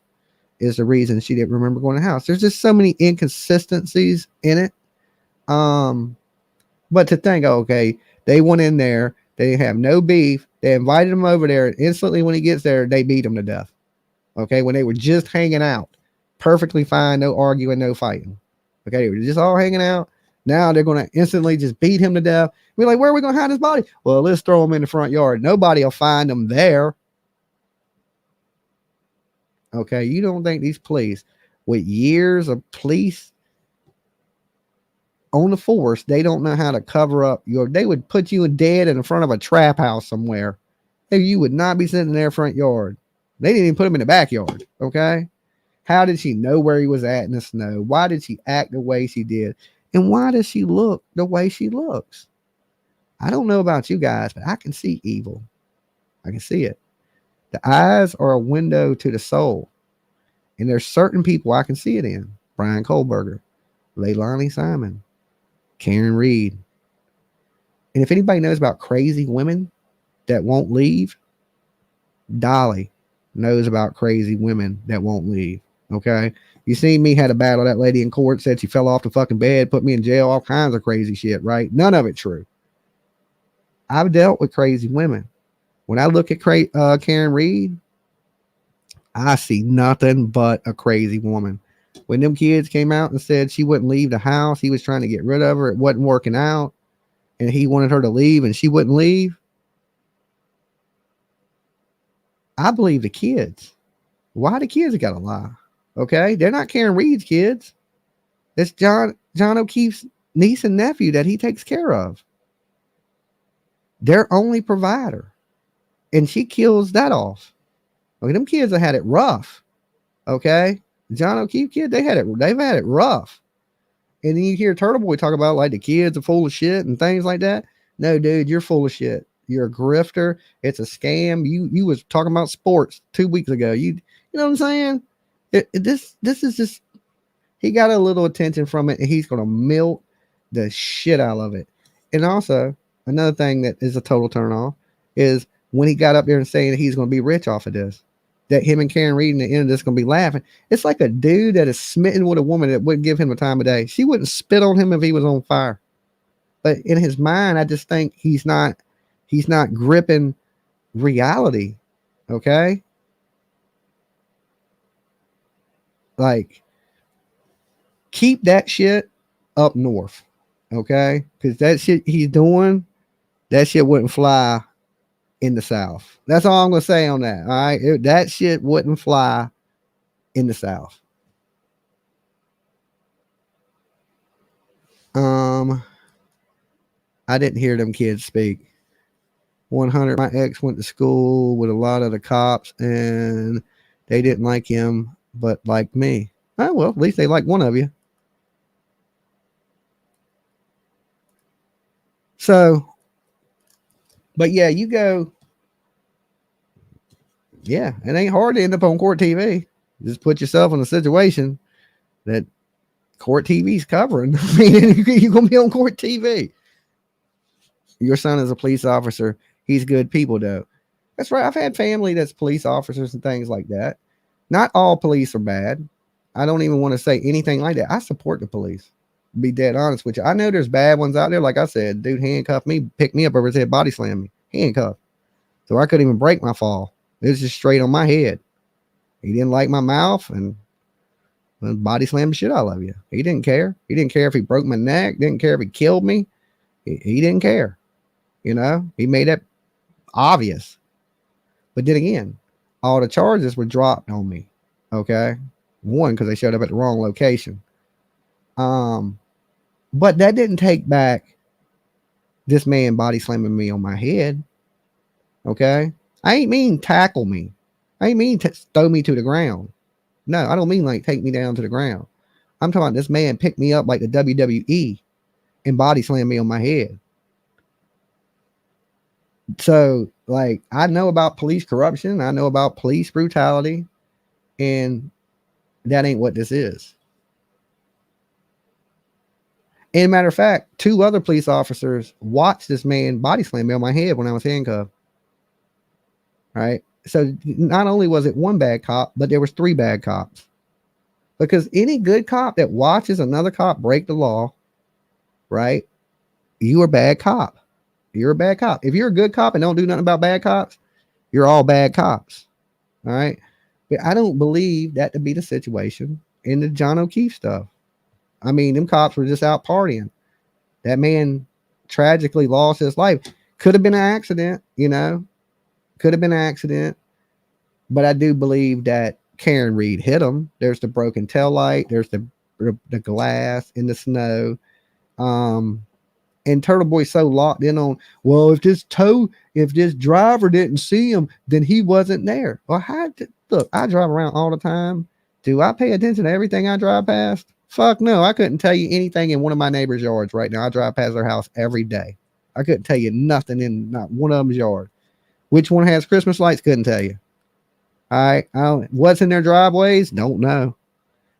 is the reason she didn't remember going to the house. There's just so many inconsistencies in it. But to think, okay, they went in there, they have no beef, They invited him over there, and instantly when he gets there, they beat him to death. Okay, when they were just hanging out, perfectly fine, no arguing, no fighting. Okay, they were just all hanging out. Now they're going to instantly just beat him to death. We're like, where are we going to hide his body? Well, let's throw him in the front yard. Nobody will find him there. Okay, you don't think these police, with years of police on the force, they don't know how to cover up they would put you dead in front of a trap house somewhere. You would not be sitting in their front yard. They didn't even put him in the backyard. Okay. How did she know where he was at in the snow? Why did she act the way she did? And why does she look the way she looks? I don't know about you guys, but I can see evil. I can see it. The eyes are a window to the soul. And there's certain people I can see it in. Brian Kohlberger, Leilani Simon, Karen Reed. And if anybody knows about crazy women that won't leave, Dolly knows about crazy women that won't leave. Okay. You seen me had a battle. That lady in court said she fell off the fucking bed, put me in jail, all kinds of crazy shit, right? None of it true. I've dealt with crazy women. When I look at Karen Reed, I see nothing but a crazy woman. When them kids came out and said she wouldn't leave the house, he was trying to get rid of her. It wasn't working out. And he wanted her to leave and she wouldn't leave. I believe the kids. Why the kids got to lie? Okay. They're not Karen Reed's kids. It's John O'Keefe's niece and nephew that he takes care of. Their only provider. And she kills that off. Okay, them kids have had it rough. Okay. John O'Keefe kid, they've had it rough. And then you hear Turtle Boy talk about like the kids are full of shit and things like that. No, dude, you're full of shit. You're a grifter. It's a scam. You was talking about sports 2 weeks ago. You know what I'm saying? This is just, he got a little attention from it and he's going to milk the shit out of it. And also another thing that is a total turn off is when he got up there and saying that he's going to be rich off of this, that him and Karen Reed in the end of this going to be laughing. It's like a dude that is smitten with a woman that wouldn't give him a time of day. She wouldn't spit on him if he was on fire. But in his mind, I just think he's not gripping reality. Okay. Like, keep that shit up north. Okay. Because that shit he's doing, that shit wouldn't fly in the South. That's all I'm going to say on that. All right. That shit wouldn't fly in the South. I didn't hear them kids speak. 100. My ex went to school with a lot of the cops and they didn't like him, but liked me. Oh, well, at least they like one of you. So, but yeah, you go. Yeah, it ain't hard to end up on court TV. Just put yourself in a situation that court TV's covering. I mean, you're going to be on court TV. Your son is a police officer. He's good people, though. That's right. I've had family that's police officers and things like that. Not all police are bad. I don't even want to say anything like that. I support the police. Be dead honest with you. I know there's bad ones out there. Like I said, dude handcuffed me, picked me up over his head, body slammed me, handcuffed. So I couldn't even break my fall. It was just straight on my head. He didn't like my mouth and body slammed the shit out of you. He didn't care. He didn't care if he broke my neck. Didn't care if he killed me. He didn't care. You know, he made that obvious. But then again, all the charges were dropped on me. Okay. One, because they showed up at the wrong location. But that didn't take back this man body slamming me on my head. Okay. I ain't mean tackle me. I ain't mean throw me to the ground. No, I don't mean like take me down to the ground. I'm talking about this man picked me up like the WWE and body slammed me on my head. So, like, I know about police corruption. I know about police brutality. And that ain't what this is. And matter of fact, 2 other police officers watched this man body slam me on my head when I was handcuffed. Right? So not only was it one bad cop, but there was 3 bad cops. Because any good cop that watches another cop break the law, right? You are a bad cop. You're a bad cop. If you're a good cop and don't do nothing about bad cops, you're all bad cops. All right. But I don't believe that to be the situation in the John O'Keefe stuff. I mean, them cops were just out partying. That man tragically lost his life. Could have been an accident, you know, could have been an accident. But I do believe that Karen Reed hit him. There's the broken tail light. There's the glass in the snow. And Turtle Boy's so locked in on, well, if this driver didn't see him, then he wasn't there. Well, look, I drive around all the time. Do I pay attention to everything I drive past? Fuck no. I couldn't tell you anything in one of my neighbor's yards right now. I drive past their house every day. I couldn't tell you nothing in not one of them's yard. Which one has Christmas lights? Couldn't tell you. All right. What's in their driveways? Don't know.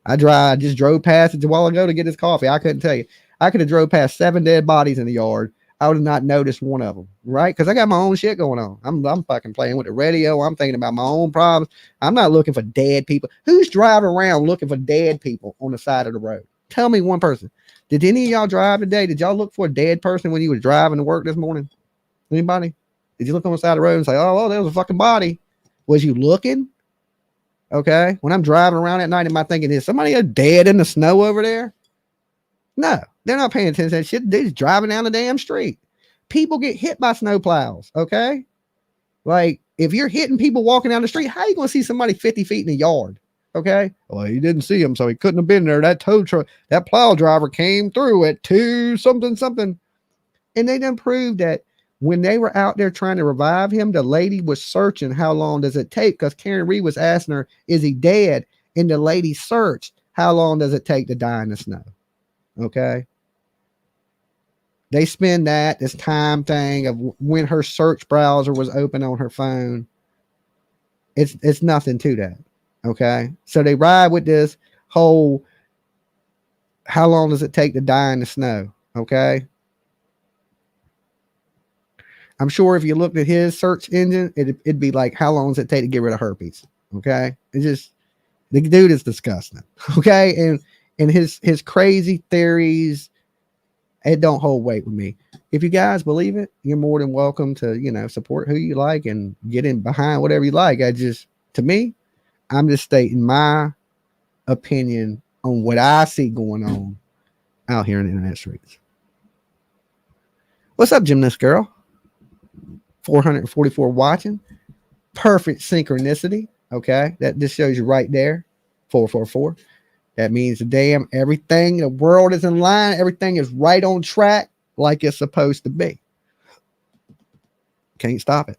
I just drove past it a while ago to get his coffee. I couldn't tell you. I could have drove past 7 dead bodies in the yard. I would have not noticed one of them, right? Because I got my own shit going on. I'm fucking playing with the radio. I'm thinking about my own problems. I'm not looking for dead people. Who's driving around looking for dead people on the side of the road? Tell me one person. Did any of y'all drive today? Did y'all look for a dead person when you were driving to work this morning? Anybody? Did you look on the side of the road and say, oh, there was a fucking body? Was you looking? Okay. When I'm driving around at night, am I thinking, is somebody dead in the snow over there? No, they're not paying attention to that shit. They're just driving down the damn street. People get hit by snow plows. Okay. Like if you're hitting people walking down the street, how are you going to see somebody 50 feet in the yard? Okay. Well, he didn't see him, so he couldn't have been there. That tow truck, that plow driver came through at 2 something. And they done proved that when they were out there trying to revive him, the lady was searching how long does it take? Because Karen Reed was asking her, is he dead? And the lady searched, how long does it take to die in the snow? Okay. They spend this time thing of when her search browser was open on her phone. It's nothing to that. Okay. So they ride with this whole, how long does it take to die in the snow? Okay. I'm sure if you looked at his search engine, it'd be like, how long does it take to get rid of herpes? Okay. It's just, the dude is disgusting. Okay. And his crazy theories, it don't hold weight with me. If you guys believe it, you're more than welcome to, support who you like and get in behind whatever you like. To me, I'm just stating my opinion on what I see going on out here in the internet streets. What's up, Gymnast Girl? 444 watching. Perfect synchronicity. Okay. That just shows you right there. 444. That means everything, the world is in line. Everything is right on track like it's supposed to be. Can't stop it.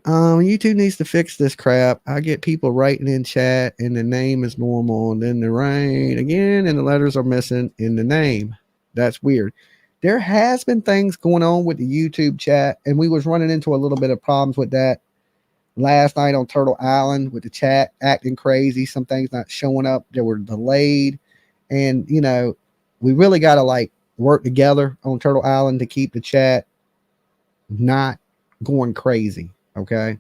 YouTube needs to fix this crap. I get people writing in chat and the name is normal and then the rain again and the letters are missing in the name. That's weird. There has been things going on with the YouTube chat and we was running into a little bit of problems with that last night on Turtle Island with the chat acting crazy, some things not showing up that were delayed. And, we really got to work together on Turtle Island to keep the chat not going crazy. Okay.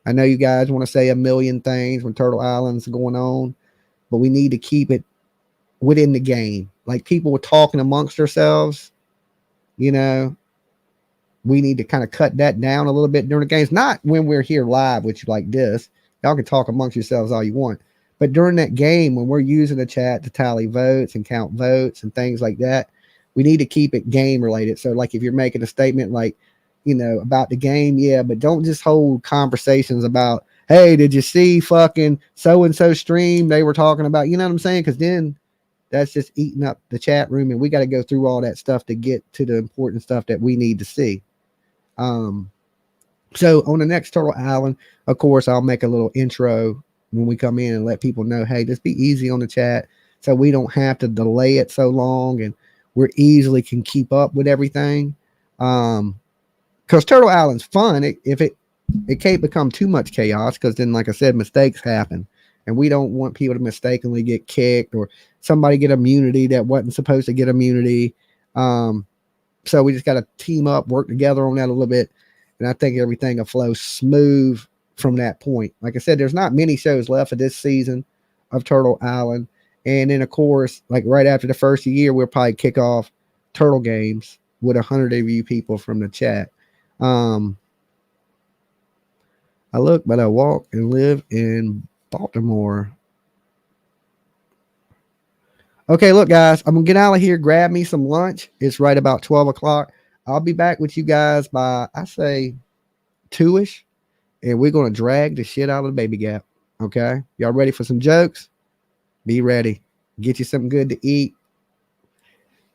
I know you guys want to say a million things when Turtle Island's going on, but we need to keep it within the game. Like people were talking amongst ourselves, we need to kind of cut that down a little bit during the games. Not when we're here live with you like this. Y'all can talk amongst yourselves all you want. But during that game, when we're using the chat to tally votes and count votes and things like that, we need to keep it game related. So like if you're making a statement about the game, yeah, but don't just hold conversations about, hey, did you see fucking so-and-so stream? They were talking about, you know what I'm saying? Because then that's just eating up the chat room and we got to go through all that stuff to get to the important stuff that we need to see. So on the next Turtle Island, of course, I'll make a little intro when we come in and let people know, hey, just be easy on the chat so we don't have to delay it so long and we're easily can keep up with everything. Because Turtle Island's fun. It can't become too much chaos because then, like I said, mistakes happen. And we don't want people to mistakenly get kicked or somebody get immunity that wasn't supposed to get immunity. So we just got to team up, work together on that a little bit. And I think everything will flow smooth from that point. Like I said, there's not many shows left of this season of Turtle Island. And then, of course, like right after the first year, we'll probably kick off Turtle Games. with 100 of you people from the chat. I look, but I walk and live in Baltimore. Okay, look, guys, I'm gonna get out of here, grab me some lunch. It's right about 12 o'clock. I'll be back with you guys by, I say, 2ish, and we're gonna drag the shit out of the baby gap. Okay, y'all ready for some jokes? Be ready. Get you something good to eat.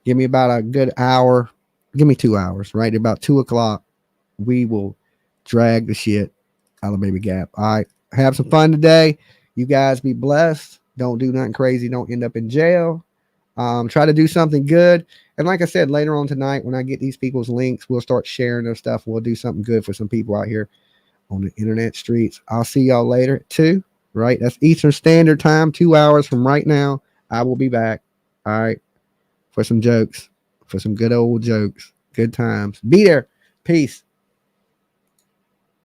Give me about a good hour. Give me 2 hours, right? About 2 o'clock, we will drag the shit out of baby gap. All right, have some fun today. You guys be blessed. Don't do nothing crazy. Don't end up in jail. Try to do something good. And like I said, later on tonight, when I get these people's links, we'll start sharing their stuff. We'll do something good for some people out here on the internet streets. I'll see y'all later at 2, right? That's Eastern Standard Time, 2 hours from right now. I will be back, all right, for some jokes, for some good old jokes, good times. Be there. Peace.